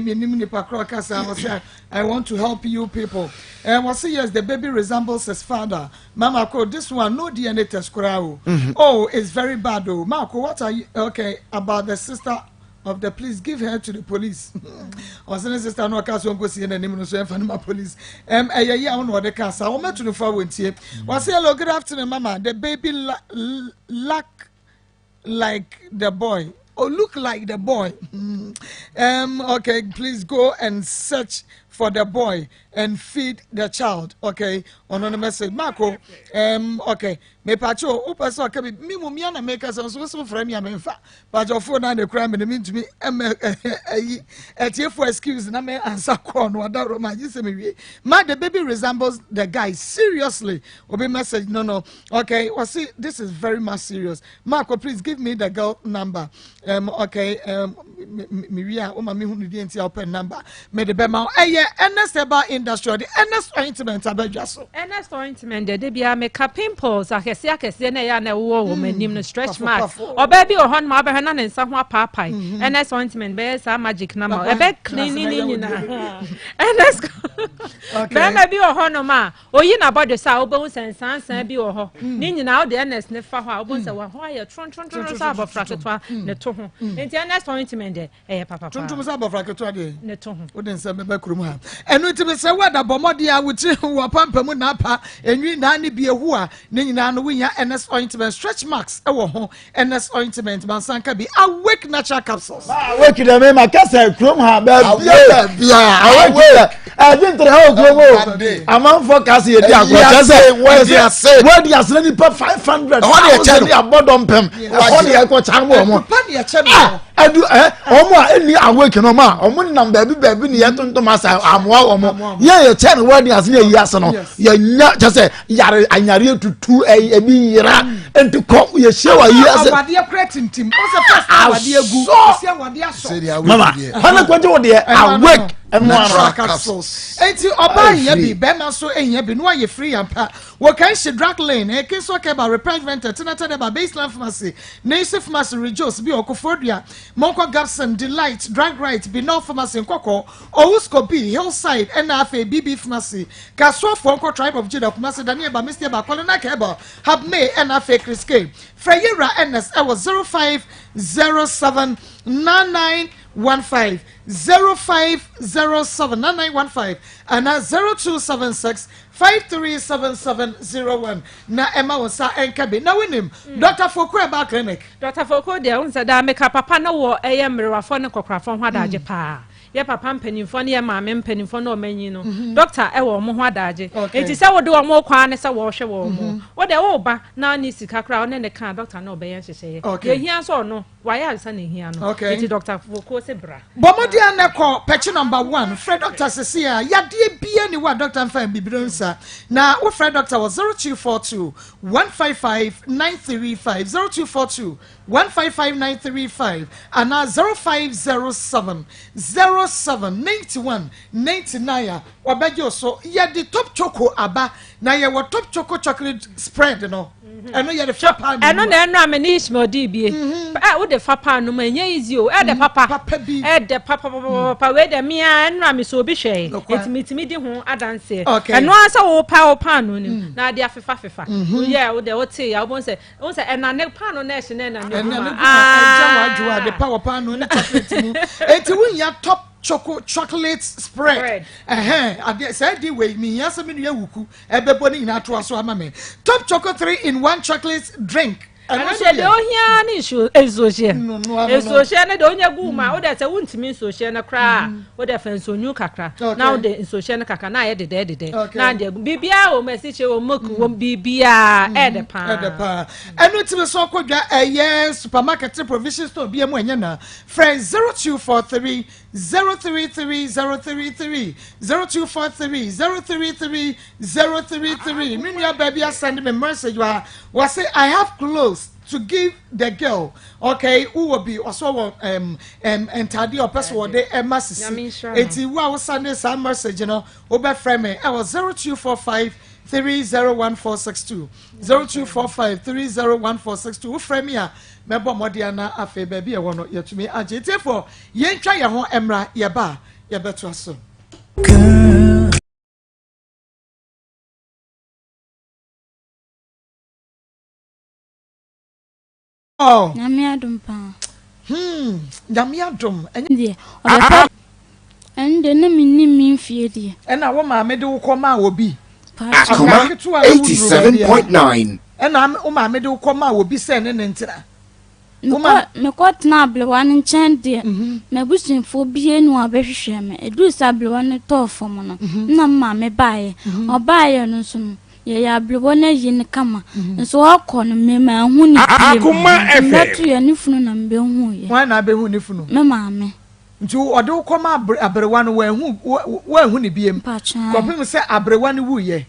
I want to help you people. And say yes, the baby resembles his father. Mama, this one no DNA test. Oh, it's very bad. Oh, Marco, what are you? Okay, about the sister of the police, give her to the police. Or send sister no case won't go see any name no so my police. I on what the case. I want to know for when here. Was hello, good afternoon, Mama. The baby lack like the boy look like the boy. Okay, please go and search for the boy and feed the child. Okay, on the message Marco. Okay, me pacho upaso okay me mumiana make us so frame ya memfa but your phone and the crime in the mean to me for excuse na me answer call no that roman you say me ma the baby resembles the guy seriously obi message no okay well see this is very much serious Marco please give me the girl number okay me we are me hu ni dey open number me the be ma Ernest about industry the Ernest ointment abadwaso Ernest ointment de bia make pimples akese na ya na wo manim no stretch mark obaby o hon ma be na nsa ho apapai Ernest ointment be sa magic na ma e be clean ni na Ernest be na bi o hon ma oyi na body sa obo sensan bi o ho ni nyina o de Ernest ne fa ho a obo se wa ho ya tron sa abofra ketwa ne to ho enti Ernest ointment de e papa tron sa abofra ketwa de ne to ho o de nsa be kurum ha enu ti be se wada bomode a wuti wo pampamu na apa enwi na ne bi ehu a ne nyina no winya Ernest ointment stretch marks ewo ho Ernest ointment mansanka bi awake natural capsules awake dem me makasa kurum ha ba bia awake adintre ha kurum o amanfo kase ye di agro say what dia say ni pa 500 ho dey che no abodom pem ho dey ko chan mo pa dey che no adu omo a eni awake no ma omo nam baabi ni yetontom asa amoa omo ye che no what dia say ye ase no ye nya che say yare anyare tutu ebi yira enti ko ye shewa yi ase awade creating team o se first awade egu ase awade aso mama hana kwaje wo de awake natural capsules enti oba nya bi be ma so enya bi no aye free ampa wo kan she drug lane e kin so ke ba replacement tenata de ba baseline pharmacy nation pharmacy rejoice bi okofodua monko Gabson delight drug right bi no pharmacy nkoko owuskopi hillside NFA BB pharmacy kasofo onko tribe of Judah pharmacy Daniel ba Mr. ba kolona keba have me NFA Chris K Freyera NS I was 0507 9915 0507 9915 and 0276 537701 na Emma was enkabe na winim Dr. Foko eba clinic Dr. Foko de unsa da make papa na wo eyemrewafo ne kokkrafo ho adaje pa ye papa mpanimfo ne ye maame mpanimfo na omanyi no doctor e wo mo ho adaje enti se wo de wo mo kwa ne se wo hwe wo mo wo de wo ba na ni sika kra wo ne kan doctor na obeyen hyehye ye hia so no wa ya ansa ne hia no enti Dr. Foko se bra bomodi aneko patch number 1 Fred Dr. Cecilia yade bia ni wa Dr. Mfa bibronsa na wo Fred Dr. was 0242 155 935 0242 155 935 and 0507 0791 99 wabejo so yade top choco aba na ye wo top choco chocolate spread no eno ye de fapa eno na eno ameni ismodi bie wo de fapa no ma nya easy o e de papa e de papa we de mia eno ame so obi hwe etimi di ho adanse eno asa wo pa no ni na de afefa ye wo de wo te ya wo se ena ne pa no na ehye na ena ne jawa de pa no ni chocolate mu eti wo ya top chocolate spread. I said the way me yes me no wuku ebebo ni na to aso ama me. Top Choco 3-in-1 chocolate drink. And I said, "Oh, yeah, issue is so share. It's so share. Don't you go, my other? I won't mean so share a cry. What a friend so new cacra. Now the so share a cacana at the day. Now the BBA or message or moku won't be at the pan. And it's a so called a yes supermarket provision store be a moyana. Friend 0243 033 033 0243 033 033. Minya baby, I send me a message. Was say I have clothes to give the girl, okay, who will be also and tidy or person what they must see. 81 Sunday some message, you know, over frame me. I was 0245 301462 0245 301462. Frame ya mebo modiana afe baby I want you to me agite for yen try your home emra yeba yebeto so. Oh, Nyamiadum pa. Nyamiadum. And then me fear. And I want my middle comma will be Akoma 87.9. And I'm my middle comma will be sending into me caught nable one in chant dear. Me bushing for being no abeshame. A do sable one tough for mono. No mamma buy or buy no soon. Ya blubone yin kama nso akọ no mema hu ni Akoma efe ya nifunu na mbe hu ye wan na be hu nifunu me maame nti ode ukoma abrewa no wa hu ni biem kopim se abrewa no wu ye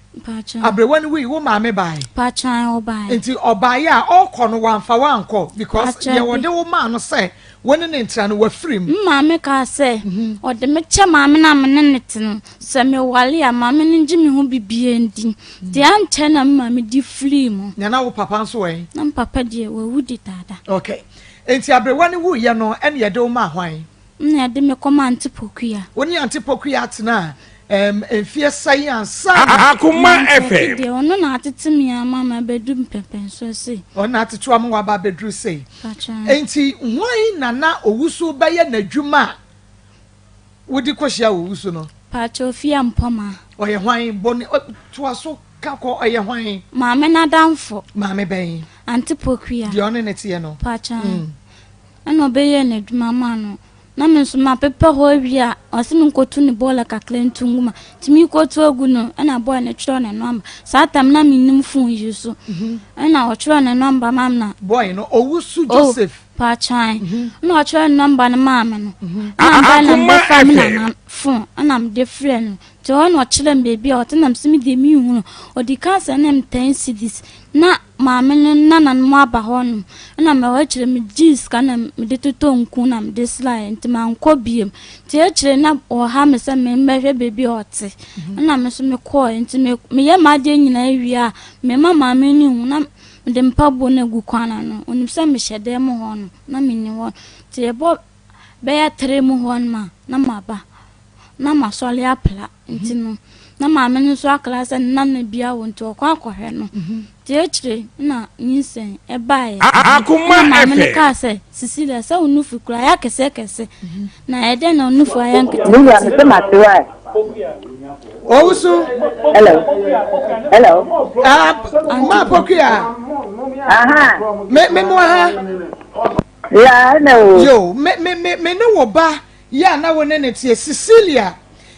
abrewa no wu wo maame bai pachan obai nti obai a okọ no wanfa wanko because ye wode wo ma no se woni ne ntra no wa frim maame ka se ode me che maame na me ne tinu se me wale a maame ne ngimi hu bibie ndi de anche na maame di frim nya na wo papa nso wen na papa die wa wudi dada okay nti abrewa no wu ye no ene ye de wo ma hwan na de me koma antipokua woni antipokua atena enfie science Akoma FM de ono na atetemi mama bedum pepen so se ona atetu am wa ba bedru sei enti hwan nana owusu beye nadwuma wodi kohia owusu no pacha ofia mpoma oye hwan boni to aso kako oye hwan maame na damfo maame ben antipokua de ono netie no pacha ana beye nadwuma ma no na me so ma pepe ho awia osimi nkotu ni bola kakle ntunguma timi kotu ogu no na boy na chiro na number satam na minim fun yiso na o chiro na number mam na boy no owusu Joseph pa chan na o chiro number na mam no na na family na fun na m de friend to on o chiro baby o tenam simi de mi hu o di cancer na m 10 cedis na maame no na mo aba hon na me wa chire me jeans ka na me de toto nku na me de slide nti man ko biem ti e chire na o ha me se me mbehwe baby ote na me so me ko nti me ye ma de nyina awia me mama me ni hu na de mpabo na gu kwana no onim se me hyede mo hon na me ni hon ti e bo be ya 3 mo hon ma na maba na masole apla nti no na maame no so aklase na na bia wonto kwa akohwe no tiechire na nyinsen e bae Akoma maame ka se Cecilia se unufu kura ya kese na ede na unufu aya nkete Ndia me matewa owusu hello ma pokia aha me mo ha ya no yo me no wo ba ya na wone ne tie Cecilia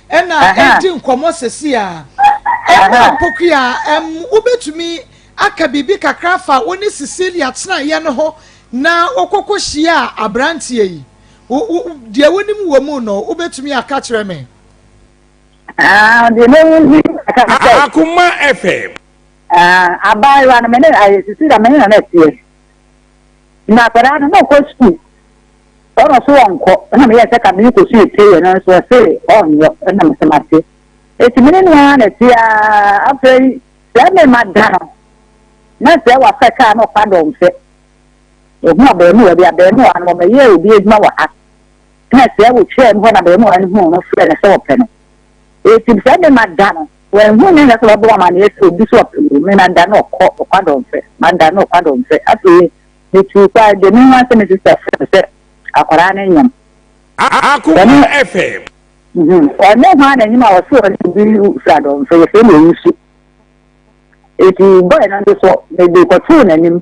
ena edi nkomo sesia ena pokia ubetumi aka bibi kakrafa woni Cecilia tena ye no ho na okoko hia abrantie yi de woni mu wo mu no ubetumi aka kire me de no Akoma FM abai wa na me ne Cecilia me na tie na para no ko school ono so onko na me yesa ka me ko su ete na so se onyo na me semate eti me ne na tia afei ya me madano na se wa feka no pardon fe o mo be mu be no an me ye obi ejuma wa ha na se wo twa no na be mu an hu no fe na se wo pe no eti se me madano when hu ne na so bo ma na ese obi so pe me madano ko pardon fe madano pardon fe afei eti kwa de me wa se me sister fe akwara na nyam Akoma FM. Ọ̀nà ìhàn náà ẹ̀yìn máa wọ̀ sí ọ̀nà ìbí ìfúradọ̀ nfẹ̀yẹ̀fẹ̀ lè ń sùn. Ètì bọ́ọ̀ náà tó sọ mèdè kọ̀tù n'anim.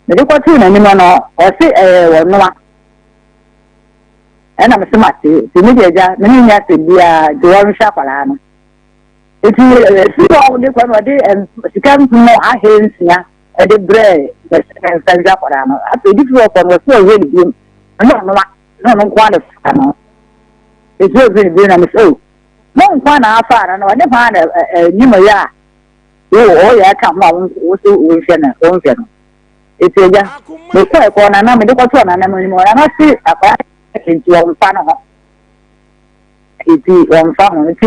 Mèdè kọ̀tù n'anim ọ̀nà ọ̀sẹ̀ ẹ̀wọ̀ nọ́wà. Ẹ̀nà mi sọ ma ti mi di ẹja mi ní ìyá ti bi a jọ̀wọ́ mi ṣe àpàlà no. Ètì sí ọ̀hún ní kọ́ni ọ̀dẹ sika mpumọ̀ ahẹ́ nsia ẹ̀dẹ brẹ̀ ẹ̀sẹ̀ ṣe àpàlà no. Àti ìdí fi ọ̀pọ̀ ní ọ̀sẹ̀ òwe nìbí mu. Ẹ̀nà ọ̀nọ́wà náà ọ̀nọ́ nkọ́ àdè fà no. Ètì òwe nìbí na mi sọ mo nkọ́ àná afọ àná no ọ̀dẹ fà àná ẹ̀nyìmọ̀ yá oh yeah, come on, we can. It's a just the quite one, and I'm the one, and I'm anymore. And I see a part into one fan of it. One fan, it's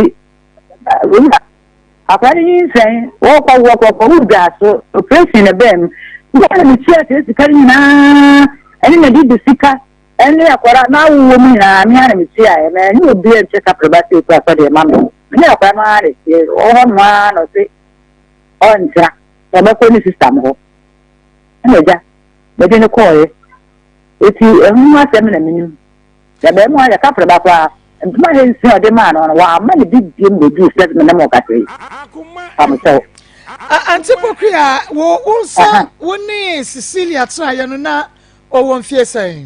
a party saying, walk over gas, so pressing a bend. What the church is carrying now, and then I did the sicker, and they are now woman, I'm here, and you will be a check up about it for the mammy. No, I'm all one or say. Onja ebe ko ni system ho eja be de ko e eti ehun asem na minim ya be mo ya ka pra kwa ntuma he nsi ode ma no wa ma ni big game be do set me na mo ka sei am so antipokria wo unsa woni Cecilia tra ye no na o won fie sai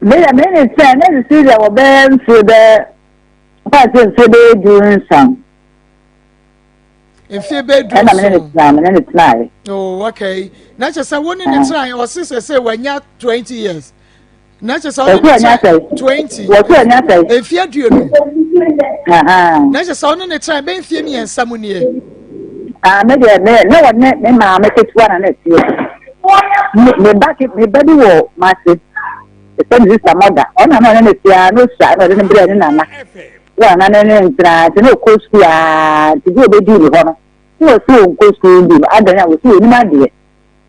me ya me ni tra na Cecilia wo be nso be pa se nso be do nsam. If you bedroom, oh, okay. Not just a one in the try, or sister say when you're 20 years. Not just 20. If you do, not just on the try, ben Fimi and someone here. Maybe no one make it one and it's you. Me back it, me baby war, massive. The same is a mother. On a man, it's no side, I didn't bring in. One and then no coast to go be deal with. No, so coast to I don't know, see, my dear.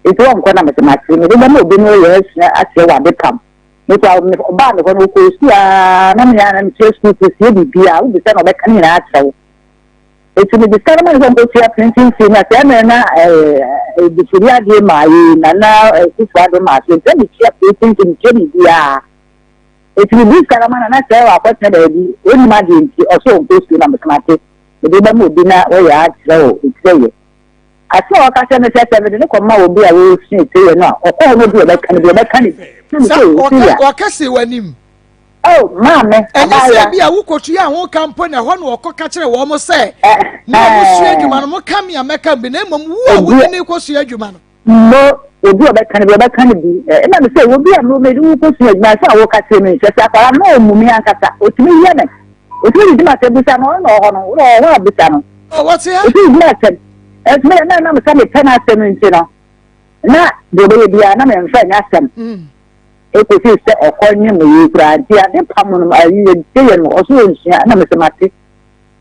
It's one corner of the maximum. We don't know, yes, as you want to come. Without bad of one who goes to Namian and Church to see the beer, the son of a canina. So it's to be discovered on the printing scene at Emma, the Syria game, Nana, his father, Martin, then the chap printing Jenny beer. It will be Caraman and I say, our partner, imagine also goes to number market. The woman would be not where you are, so it's say. I saw a customer said, I didn't come out will be a will see you now, or all will be a mechanic. Or Cassie when him. Oh, mamma, and I be a wook to ya won't come point a one or catcher almost say. No, you man, come here, make up the name of who wouldn't cost you, man. No. We do a kind of be. And I say, we'll be a movie who puts me my son, walk at me. Just I know Mumiankata, or to me, Yemen. It really not a Busano or Busano. Oh, what's here? It is blessed. As me and I'm coming 10 afternoons, you know. Not the baby, I'm a friend, ask them. It is a coin, you cried, yeah, they come on you or so, and I'm a matic.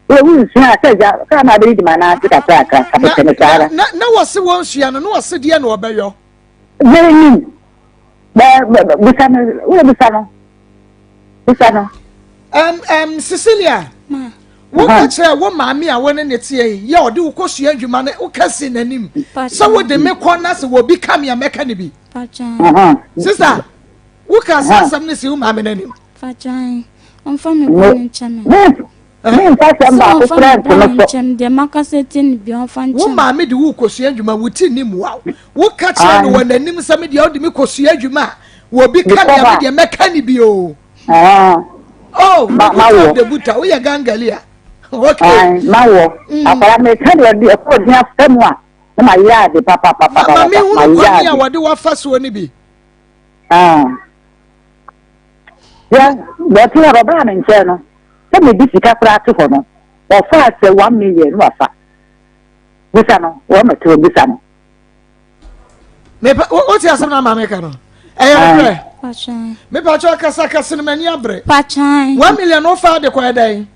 We will see, I said, come I read my answer. Now, what's the one she and no city and Obeyo? Very mean. Cecilia. What catch her one mammy? I want in it here. You do cost you and you man, who can see the name. So what they make one us will become your mechanic. Sister, who can say something to you, mammy? Fajai, I'm from a channel. Woman, me do Kosiajuma would tin him wow. What catch her when the name some of the old Kosiajuma will become your mechanic. Oh, the Buta, we are Gangalia. Okay, my war. I may tell you a poor half someone. My yard, the papa, my yard. What do I first want to be? Yeah, but you have a brand in channel. Let me be for no. Or fast 1 million wafa. Busano, 1 or 2 Busano. What's your son, Mamma? Eh, maybe I talk as a Casimania bre. Pachin 1 million of father quiet day.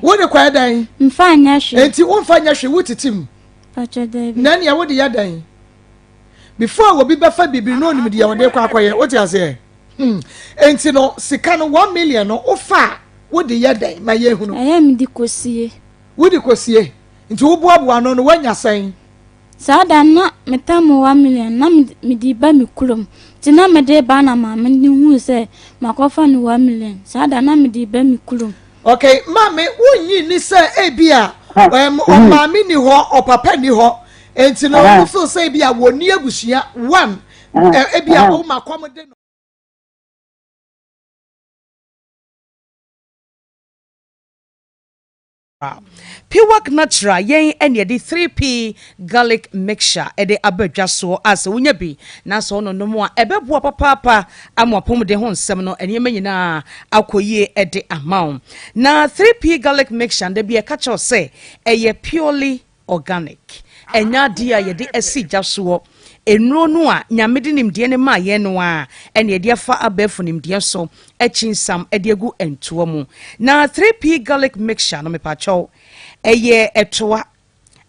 What a quiet day. Fine, and you won't find your shoe with him. Nanny, what the other day? Before we'll be buffer be known with the other quiet. What you say? And you know, Sicano 1 million or far. What the other my year? I am the Cossier. Would you Cossier? Into Bob one on when you're saying. Sada na metamu 1 million na midi ba mi kulum. Tina mede ba na ma me hu se makofa ni 1 million. Sada na midi ba mi kulum. Okay, mami wonyi ni se ebia o mami ni ho o papa ni ho. Enti no wo feel say ebia woni abusua 1 ebia o makomode no. Piwak natural yen ene de 3p garlic mixture e de abadwa so as wonya bi na so no no mo a ebeboa papa amopom de ho nsem no ene nyina akoyie e de amount na 3p garlic mixture de bi e ka cho say eye purely organic enya dia ye de asija so enuro no a nyamede nimde ne ma ye no a ene de afa abefu nimde so echinsam e de egu entoa mu na 3p garlic mixture no me pa cho eye etoa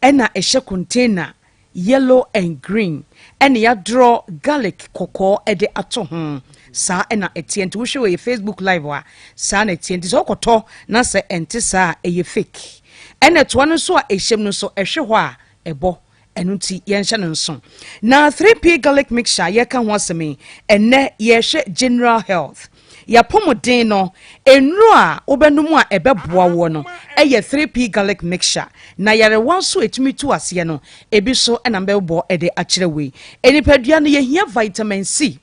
ena ehye container yellow and green ene ya draw garlic koko e de ato ho sa ena etient wo hwe Facebook live wa sa na etient so koto na se ente sa eye fake ene to no so a ehyem no so ehwe ho a ebo enunti yenhye no nso na 3p garlic mixture ye ka ho asemi enne ye hwe general health ya pomodin no enru a obenum a ebeboa wo no eye 3p garlic mixture na yare wanso etumi tu ase no ebi so na mbebo ede akyerewe enipadua no ye hia vitamin C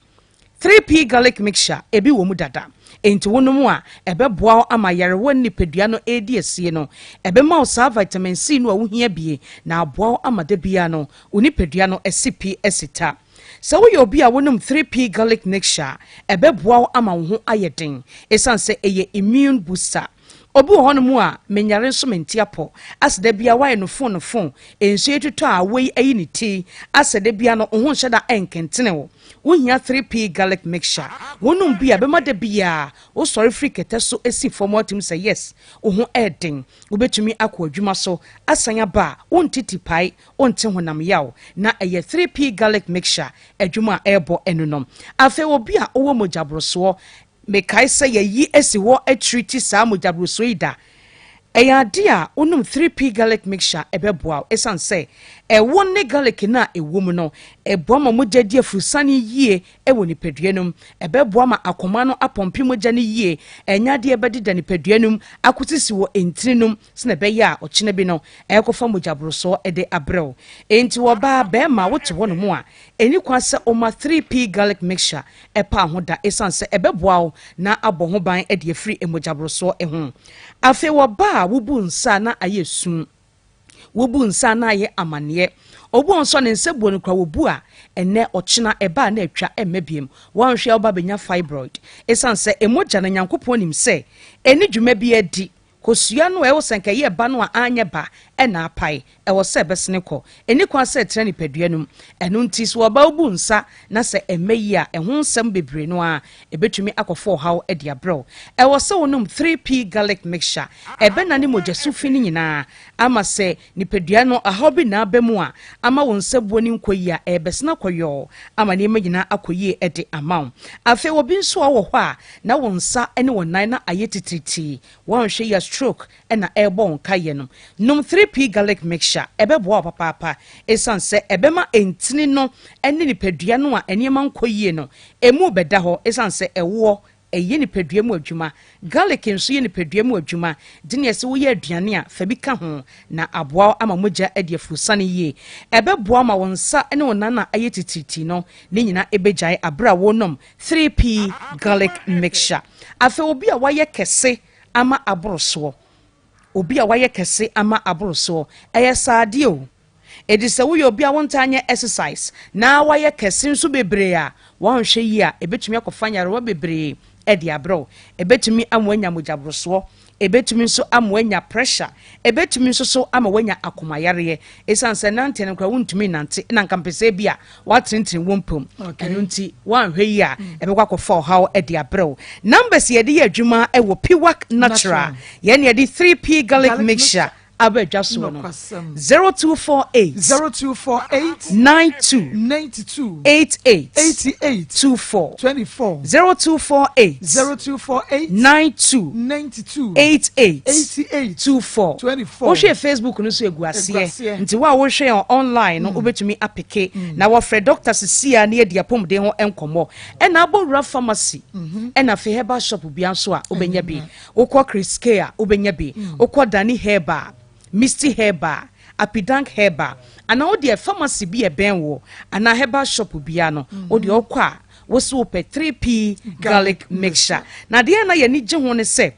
3p garlic mixture ebi wo mu dada enti wonum a ebeboa ama yare won nipadua no edi asie no ebema osa vitamin C no a wo hia bie na aboa ama de bia no unipadua no SCP esita so we obi a wonum 3p garlic mixture ebeboa ama wo ho ayeden esanse eye immune booster obi wo hono mu a menyare nso mentiapo aseda bia wae no fon enso etuto a wei ayi ni ti aseda bia no ho nheda enkentene wo wohia 3p garlic mixture wonum bia bema de bia wo sorry free kete so esi formatim say yes wo ho eden wo betumi akọ adwuma so asanya ba wontiti pai wonte honam yaw na eye 3p garlic mixture adwuma ebo enunom afa obi a owo mojabroso me kai say yi esi wo atriti sa mojabroso ida eya dia onum 3p garlic mixture ebeboa esanse ewo ne garlic na ewom no eboa ma mogadi afusane yie ewo ni peduanum ebeboa ma akoma no apompi mogane yie enya de ebedida ni peduanum akutisi wo entrinum sene beya ochine bi no ekofa mojabroso ede abrew enti wo ba be ma wote wono mu a eni kwase oma 3p garlic mixture epa hoda esanse ebeboa na aboho ban ede afri emojabroso eho afi wo ba wubu nsa na ayesun wubu nsa na aye amane obu onso ne nsebuo no kwa wobu a ene ochina eba na atwa emebiem wanhwe oba benya fibroid esanse emoja na nyankopon nim se eni dwuma bi adi kosua no ewo senka ye ba no a anya ba ena apai ewo se besene ko eni kwa se tre ni peduanum enu nti so oba obu nsa na se emeyi a eho nsem bebre no a ebetumi akofo haw edi abro ewo se wonum 3p garlic mixture ebe na ni mojasu fini nyina ama se ni pedua no ahobi na abemu a ama won sebuo ni nkoyi a ebesena koyo ama ni emanyina akoyi edi amount afi obi nso wo ho a na won nsa ene won nan na ayetitriti won hwe ya stroke ena airborne kaye no num 3p garlic mixture ebeboa papa esanse ebema entini no ene ni pedua no a enema nkoyie no emu beda ho esanse ewo eye ni pedua mu adwuma garlic nso ye ni pedua mu adwuma dinese wo ye aduane a fa bi ka ho na aboa ama moja ade afusane ye ebeboa ma wonsa ene wonana ayetititi no ne nyina ebejai abra wonom 3p garlic mixture afa obi a waye kese ama aboroso obi a waye kese ama aboroso eye saade o edise wo ye obi a wontanye exercise na waye kese nso bebre a wonhwe yi a ebetumi akofanyare wa bebre edi abro ebetumi amwanya mojabroso ebetumi nso amwanya pressure ebetumi nso so amwanya akomayare esanse nante ne kwa wontumi nante na nkampese bia watrentre wompom enu nti wanhwe yi a ebekwa kofa haw edi abro numbers ye de adwuma ewo Piwak natural ye ne de 3p garlic mixture abedwa so no 0248 92 88 24 0248 92 88 24 wo hwe Facebook no so eguasie nti wa wo hwe online no obetumi apeke na wo frɛ Dr. Cecilia na yedi apomde ho enkomo na abowura pharmacy na fe herbal shop bia so a obenya bi okɔ Chris Care obenya bi okɔ Dani Herbal Misty Herbal Apidank Herbal ana wo de pharmacy bi e ben wo ana herbal shop bia no wo de okɔ a wo so pe 3p garlic mixture na de na ye ni gye ho ne se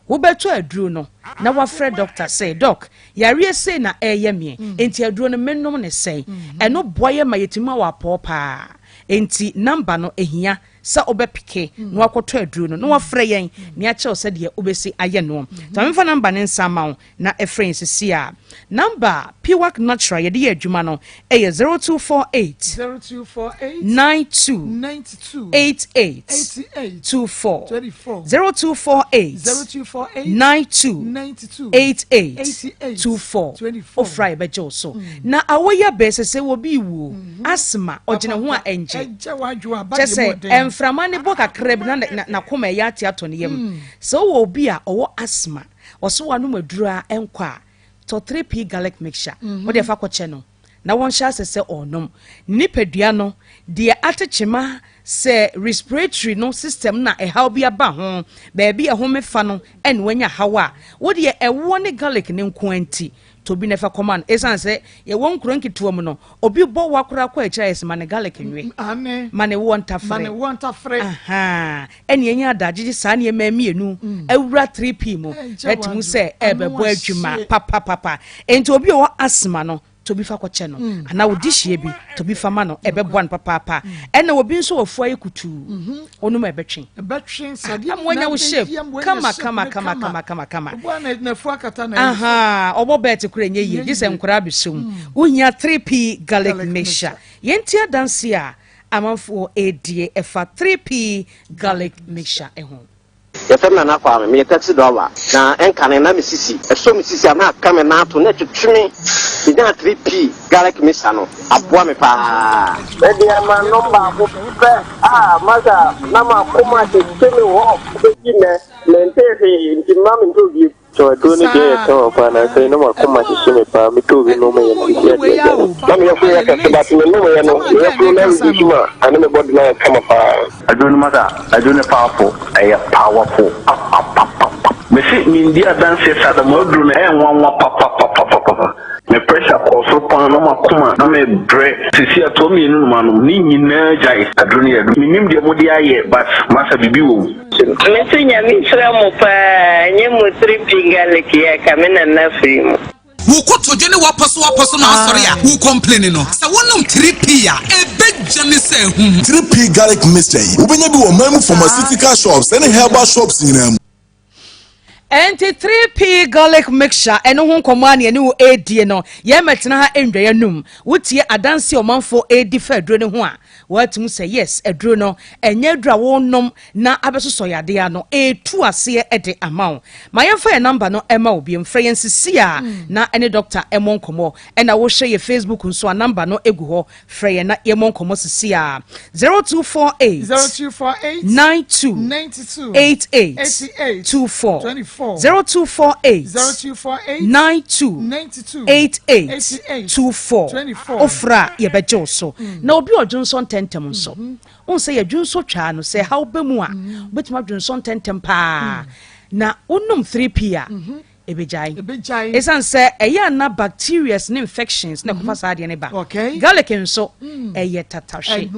wo beto aduro no na wa frɛ doctor say doc yare say na eye me enti aduro no mennom ne sei eno boye ma yetima wa popa enti number no ehia sa obepike no akoto aduro no wa frɛ yen ne a kyerɛ sɛ de obesi aye no tamfa number ne nsama na efren sisi a number Piwak Natural yede adwuma no eye 0248 92 88 24 0248 92 88 24 o fry bejo so na awoya bese se wo bi wu asma ogene ho a enje chese emframa ne boka kreb na koma ya tiato ne yam so wo bi a owo asma oso wanu madura enkwa to 3p garlic mixture wo de fa kwache no na won sha sese onom nipadua no de atechema se respiratory no system na how bi aba ho baby e ho mefa no en wanya hawa wo de ewo ne garlic ne nkoanti to bi nefa command esan se ye won kuro nkituo mu no obi bo wakora kwa ekira yes mane garlic nwe mane wonta fre aha eni enya adagye sa ne mamienu awura 3p mu etimu se ebebo adwuma papa enti obi o asma no to bi fa kwache no ana odihie bi to bi fa ma no ebeboan papa ena obi nso ofu ayekutu onum ebetwen sade amwanya wo shape kama obwana na fu akata na aha obo bet kura nye ye gise nkura bisom unya 3p garlic mixture yenti adanse a amanfo edie efa 3p garlic mixture eho yefem na kwa me taxi driver na enkane na misisi eso misisi na kame na to na twetweme ida 3p garlic mixture no aboa me pa e dia ma number abo pe maza na ma koma te teme wo be ne mente nti mama ntobi so do ni je to pa na say no ma koma te teme pa mi to bi no me ya na me yafu ya ka ba ti no me ya no ya fu na bi ma ani me body na kama pa I don't matter I don't powerful I powerful me see me ndia dance sada mo dru na enwa papa me pressure ko so pan no makoma na me bre sisi ato mi nu ma no ni nyina jai adru ni adu minim de mo dia ye but masa bibi wo me see nya mi sra mo pa nye mo tripinga le kia kamena na film wukoto dwene wapaso na asori a wu complain no sa wonum 3p a ebejane se hu 3p garlic mixture ubenya bi wo mamu pharmaceutical shops and herbal shops nyinam enti 3p garlic mixture eno ho nkomane ene wo edie no ye metena ha endwe num wotie adanse omanfo edi fa aduro ne ho a watum say yes aduro no enye adura wonom na abesoso yade ya no etu ase ede amount ma yemfa ye number no ema obi mfre yensisi a na ene doctor emon komo ena wo hye ye Facebook nso a number no egu ho frɛ ye na emon komo sisi a 0248 92 88 24 0248 92 88 24 ofra ye bejo so na obi odwonso tentem nso on say ye dwonso twa no say how be mu a betima dwonso tentem pa na onum 3p a ebejai esan say eya na bacteria and infections na kofa sa de ne ba garlic nso eye tatahwe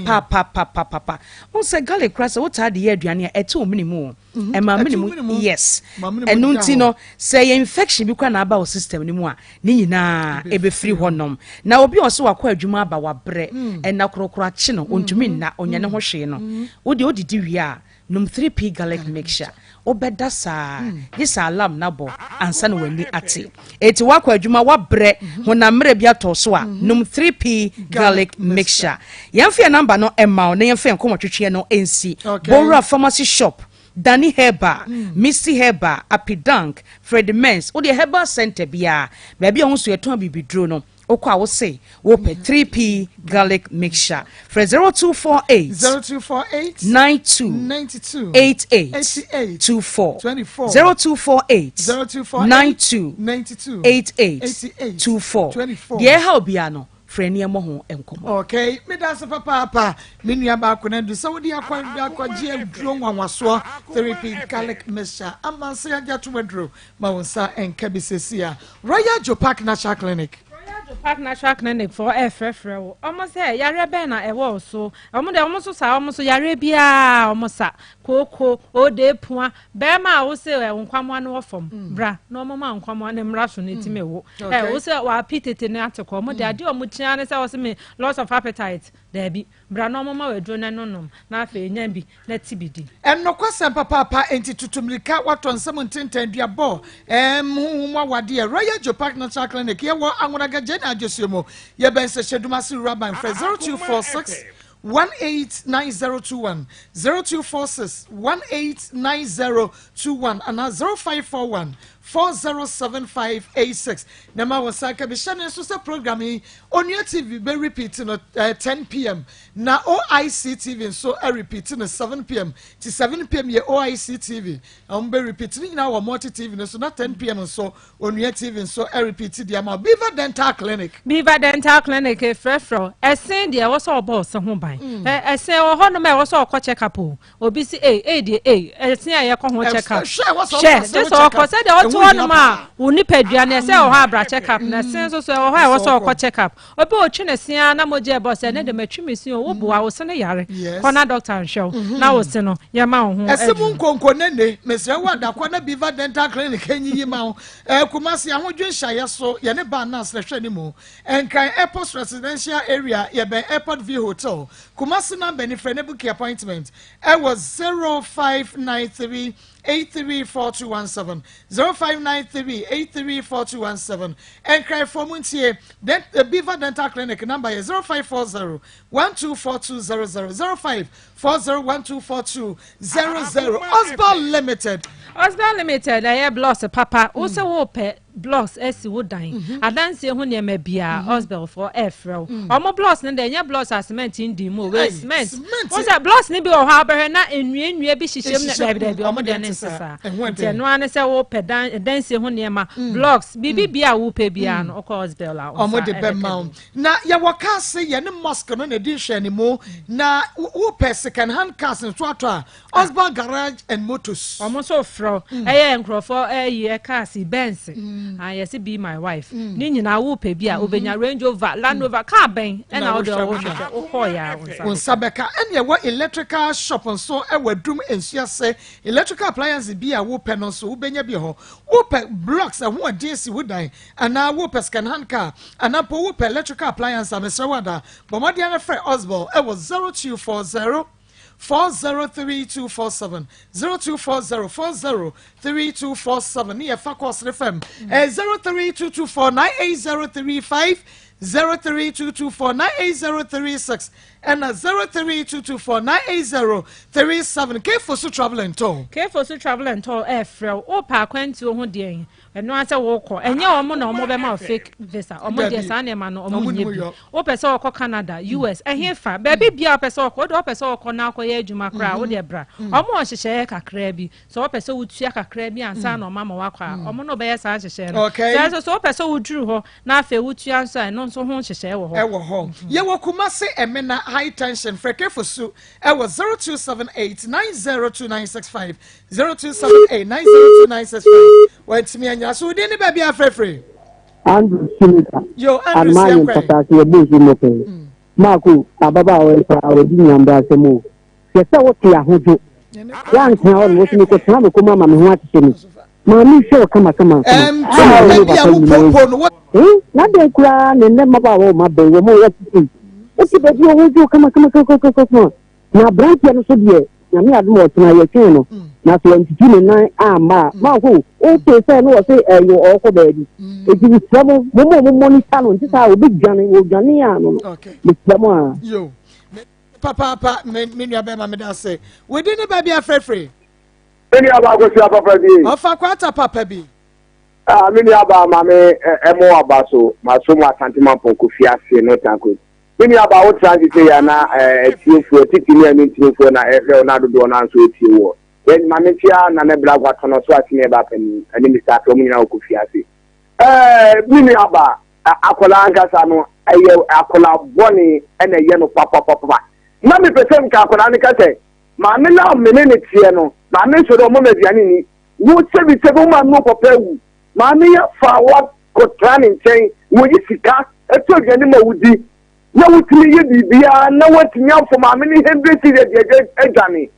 pa on say garlic crasa what are the aduane ete o minimu ema minimu yes enunti no say infection bi kwa na aba o system ni mu a ni nyina ebe free honom na obi o so wakwa adwuma aba wa bre ena krokro achi no ontumi na onyane ho hwe no odi odidi wi a num 3p garlic mixture obeda sa this alarm na bo ansa na wani ate eti wakwa adwuma wa bre honamre bia to so a num 3p garlic mixture yemfe number no emma na yemfe nkomotwetwe no ensi Bora pharmacy shop Danny Heba, Missy Heba, Apidank, Freddy Mens, or the Heba Center Bia, baby on so your tongue be drono. Oko I will say, open 3P garlic mixture for 0248 92 88 24 0248 92 88 24. Dear how biano. Frenia moho enkom. Okay, me da se papa me nua ba ko na du so wodi akwa je dro nwanwaso therapy garlic mixture amanse agya to wadro ma wonsa enka bisesia Royal Joe Park National Clinic. Park National Clinic for FFRO. Almost say yare be na ewo so. Almost yare bia almost sa koko o de pua be ma wo se nkwamo na ofom bra no mo ma nkwamo na mra so na time wo. Wo se wa pitete na ateko mo de ade o mo tia ne se wo se me loss of appetite there be bra no mo ma wadro na nonom na afa enya bi na tibidi. Enno kwasem papa enti tutumrika waton 17 duabo humwa wade Royal Joe Park National Clinic ye wo anwonaga na ajosumo ye ben se shedumasi rabban for 0246 189021 0246 189021 and 0541 407586. Nama wasaka bishane so programming on your TV be repeating at 10 p.m. Na OIC TV so repeating at 7 p.m. to 7 p.m. ye OIC TV. Be repeating now multi TV so not 10 p.m. so on your TV so repeating the amount Beaver Dental Clinic. Beaver Dental Clinic frefro. Esen dia was all boss ho ban. Esen o ho no me was all check up. Obi si esen ya ko ho check up. Share just all ko say the one ma woni padua na say o ha bra check up na sen so o ha wo so ko check up obi o twi na sia na moje boss na de matwi mesi o wo boa wo se ne yare kona doctor show na wo se no ye ma wo ho esemu nkonko nene mesi wa da kona Beaver Dental Clinic enyi ma wo kumasi ahodwe hyaye so ye ne ba na srehwe ni mu enkan airport residential area ye ben airport view hotel kumasi na benefre ne book appointment was 0593 834217 0593 834217 and cry for Muntie then the Beaver Dental Clinic number is 0540 124200 0540 124200 Osborne Limited I have lost a papa also hope blocks esi wo dan adanse ho ne ma bia hospital for efro omo blocks ne de nya blocks cement ndi mo we cement o say blocks ne bi o ha behwe na enua bi hyehyem na dabi omo de ne sesa te no ane se wo pe danse ho ne ma blocks bibi bia wo pe bia no o hospital la omo de be ma na ye wo ka se ye ne mosque no na di hwe ne mo na wo pe second hand cars no to ato Osborne Garage and Motors omo so fro enkrofo ye cars Benz yes be my wife ni nyina wo pe bia obenya Range Rover Land Rover car ben na o ko ya sabeka ene wo electrical shop so e wadum ensuase electrical appliances bia wo pe no so obenya bi ho wo pe blocks e ho adesi wo dan ana wo pe second hand car ana po wo pe electrical appliances amesra wada bomodi ana free Osborne e was 0240 403247 0240 403247 near Fakos FM 0322498035035 03224980336 and 03224980337 K for so travel and toll Efrel o pa kwantu ho de eno ase wo ko enye omo na omo be ma fake visa omo de sa na ma no omo nyebi o pese o ko Canada US ehfa baby bia pese o ko do pese o ko na akoye adwuma kra wo de bra omo o hyehye kakra bi so o pese wo tua kakra bi ansa na omo ma wakwa omo no be ya sa hyehye no so o pese wo duru ho na afa wo tua ansa no so ho hyehye wo ho ye wo kumase emena high tension freke fosu e was 0278902965 0278902965 wait me anya so de ne ba bia frefre Andrew Simita yo Andrew Simita ye buzu mope Mako ababa o sa o di nyamba asemo se se wo ti ahojo yan kan o wo ni ko tan me ko mama me ho atise ni ma mi se o kama bia wo popo no na de kura ne ne maba wo ma be wo mo ya ti oti be bi o wo kama na branch ya no so de na me adu o tena ye twen no na so ntiti ne nan ama ma ko o pe se no o se yo o ko be di e di sebo mo ni tano nti sa o bi gane ya no ni sebo a yo papa me nua be ma me da se we di ne ba bia frefre Many about go to Papa B. Of a quarter, Papa B. Many about Mammy Emo Abaso, Masuma Santima Pocufia, no tanko. Many about transit na team for taking and team for Leonardo Donan so you. Then Mamitia Nana Black on a swatting about and Mr. Tomina Cufiasi. Many about Akolanga Sano, Akola Bonnie and a yellow papa. Mammy Pesem Kakolanica say, Mammy now minute piano, Mammy should have Momediani. No 77 man no papa. Mammy for what could planning chain, would you see cat? A 12 animal would be. No, it's me, Bia, no one to know for my many hundred Johnny.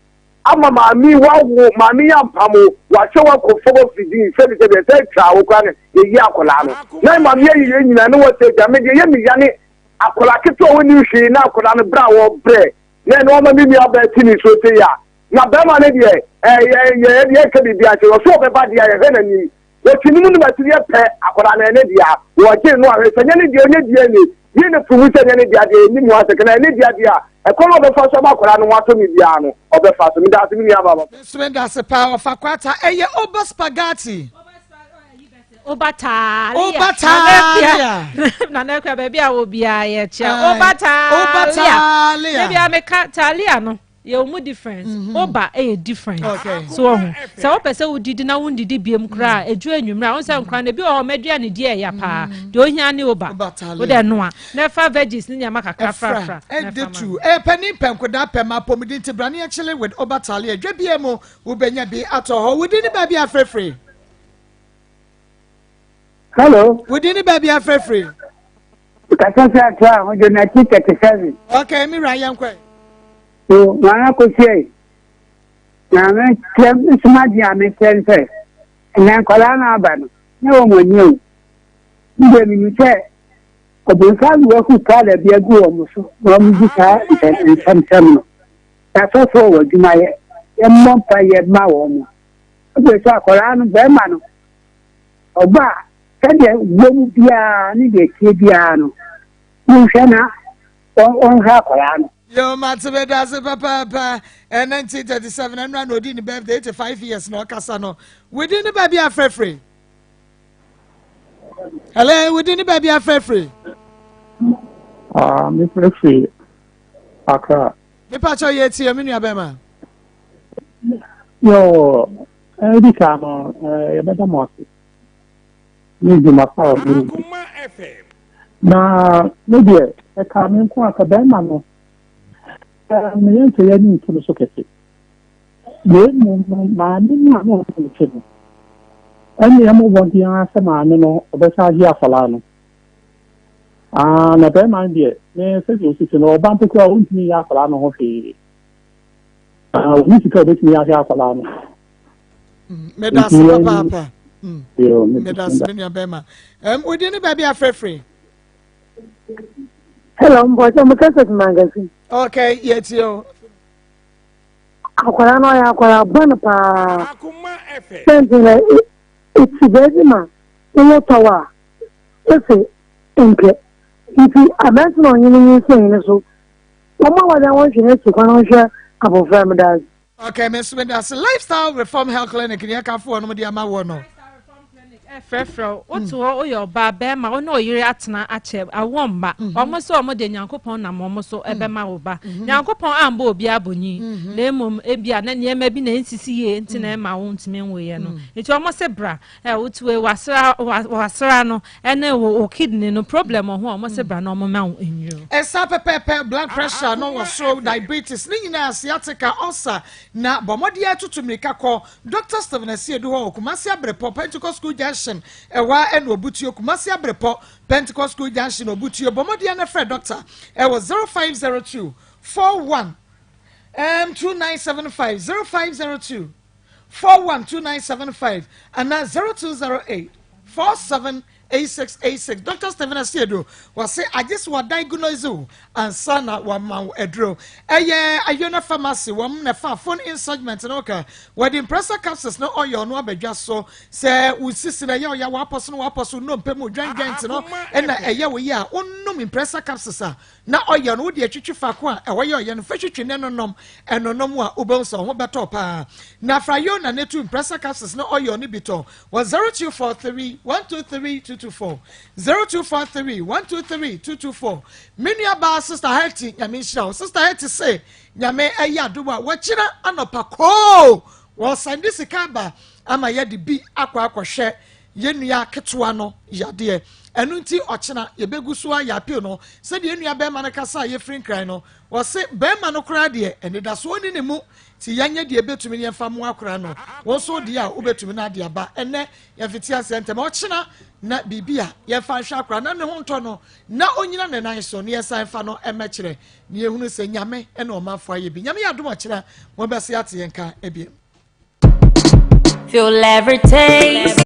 I'm a mammy, mammy, and Pamo, what show up for 4 feet, said the third child, the Yakolano. No, mammy, you know what they damage Yanni. I could like it when you see now, could on a brow or bread. Then, no, maybe I'll bet Tinny so say, ya. Now, Bama, yeah, can be a so about the enemy. What you mean about your pet, I could on an idea, what you know, it's an energy. Yine promotion any dia de ni mo aseke na any dia dia e kono be fa so ba kora no wato mi bia no obefa so mi da se mi ya baba so da se pa of akwata eye oba spaghetti Obatalia na na kwa baby a obi a ye che Obatalia baby a meka talia no ye mu difference oba different so so o pese wo didi na wo didi biem kra eju anwumra wo se nkra na bi o medua ne die ya pa de ohia ne oba wo de no a na fa veggies ni nyama kakra fra de tu pani penkoda pema pomidi tibrane ya chile with Obatalia dwa biem wo benya bi ato ho wo didi ba bi afrefre. Hello. Wo didi ba bi afrefre. Katasa twa wo de na 37. Okay, mi Ryan kwai. So, Maa Akos na me klem smadi ame tense. Na kola na abano. Na wo monyo. Nde mi nche. Ko be fa wo ku kala bi agu o muso. Wo mu ji ka nsam no. Ta so wo djuma ye. E mo pa ye ma wo mo. O be so kola no be ma no. Oba kade wo mu bia ni de tie bia no. Mu hwe na on ha kola no. Yo, Matsube does it, Papa, and 1937, and ran within the birthday, 85 years, no Casano. Within the baby are free. Hello, within the baby are free. Miss Free. Accra. The patcho yet here, Minia Bema. Yo, every time, a better mossy. Maybe my power. Now, maybe a coming quack a bema. Me yẹn tẹ yẹn ní ìtúnu so kẹsì yẹn mu maame ní àná ọ̀sán ìtúnu no ẹni ẹ̀ mú wọn di yẹn sẹ maame no ọbẹ̀ sá yí àfọlá no na bẹ́ẹ̀ máa ń diẹ ní sẹ́sì òsìsì no ọba mpẹ́kọ̀ a òntúmi yí àfọlá no ho fèé òní sìkà ọbẹ̀ tìmí yí àfọlá no. Medasi papa. Medasi ní abẹ́ ma wòdi ní bẹ́ẹ̀ bí afẹ́fẹ́. Hello, mboja mukasa magazine. Okay, yes yo. Akwara no ya akwara bana pa. Akoma FM. Sentile it's very ma. Iyo tawa. Ese enke. Ifi abenso no nyini nsen so. Mama wada won hwe ti kwan hwe abofra mdas. Okay, Miss Mendas Lifestyle Reform Health Clinic ni akafo no de ama wo no. Frefro otu o yo ba be ma o no yire atena ache awomba omo so omo de nyankopon na mo so ebe ma wo ba nyankopon amba obi abonyi na emom ebia na niema bi na nsisi ye nti na ma wo ntime nwe no eti omo se bra otu e wasra no ene wo kidney no problem ho omo se bra na omo ma enyo esa pepe blood pressure no wo so diabetes ni nyina sciatica ulcer na bomodi atutumika ko Dr. Stephen Asiedu ho Kumasi Abrepo Pentecost School Junction ewa en obutio Kumasi Abrepo Pentecost School Junction obutio bomodi na friend doctor was 0502 41 2975 0502 412975 and 0208 478686. Dr. Stephen Asiedu was say I just want diagnose you and son wa ma edro. Ayona pharmacy wam na phone insurgement no ka. Where the impressor capsules no oil no abedwa so say we sisi na ya wa person no mpemu dwan no and na eye we ya nom impressor capsules na oye no wo de atwitwi fako a ewo ye oye no fatwitwi ne no nom enonom a ubonso ho beto pa na frayo na netu impressor capsules na oye no bito was 0243 123 224 0243 123 224 menu aba sister healthy nyame shira sister healthy say nyame ayi adoba wo kira anopa ko wo sande sikaba ama ye de bi akwa akwhwe yenua ketwa no yade enu nti ochina yebegusu a yapio no se de yenua be ma no kasa ye free cry no wo se be ma no kra de enida so oni ne mu ti yanye de betumi ne mfa mu akra no wo so de a obetumi na de aba ene ye fitia center ma ochina na bibia ye fa hwa akra na ne ho nto no na onyina ne nan so ne ye san fa no emekire ne ehunu se nyame ene o mafo aye bi nyame yadom ochina wo be se ate yenka ebiem feel every taste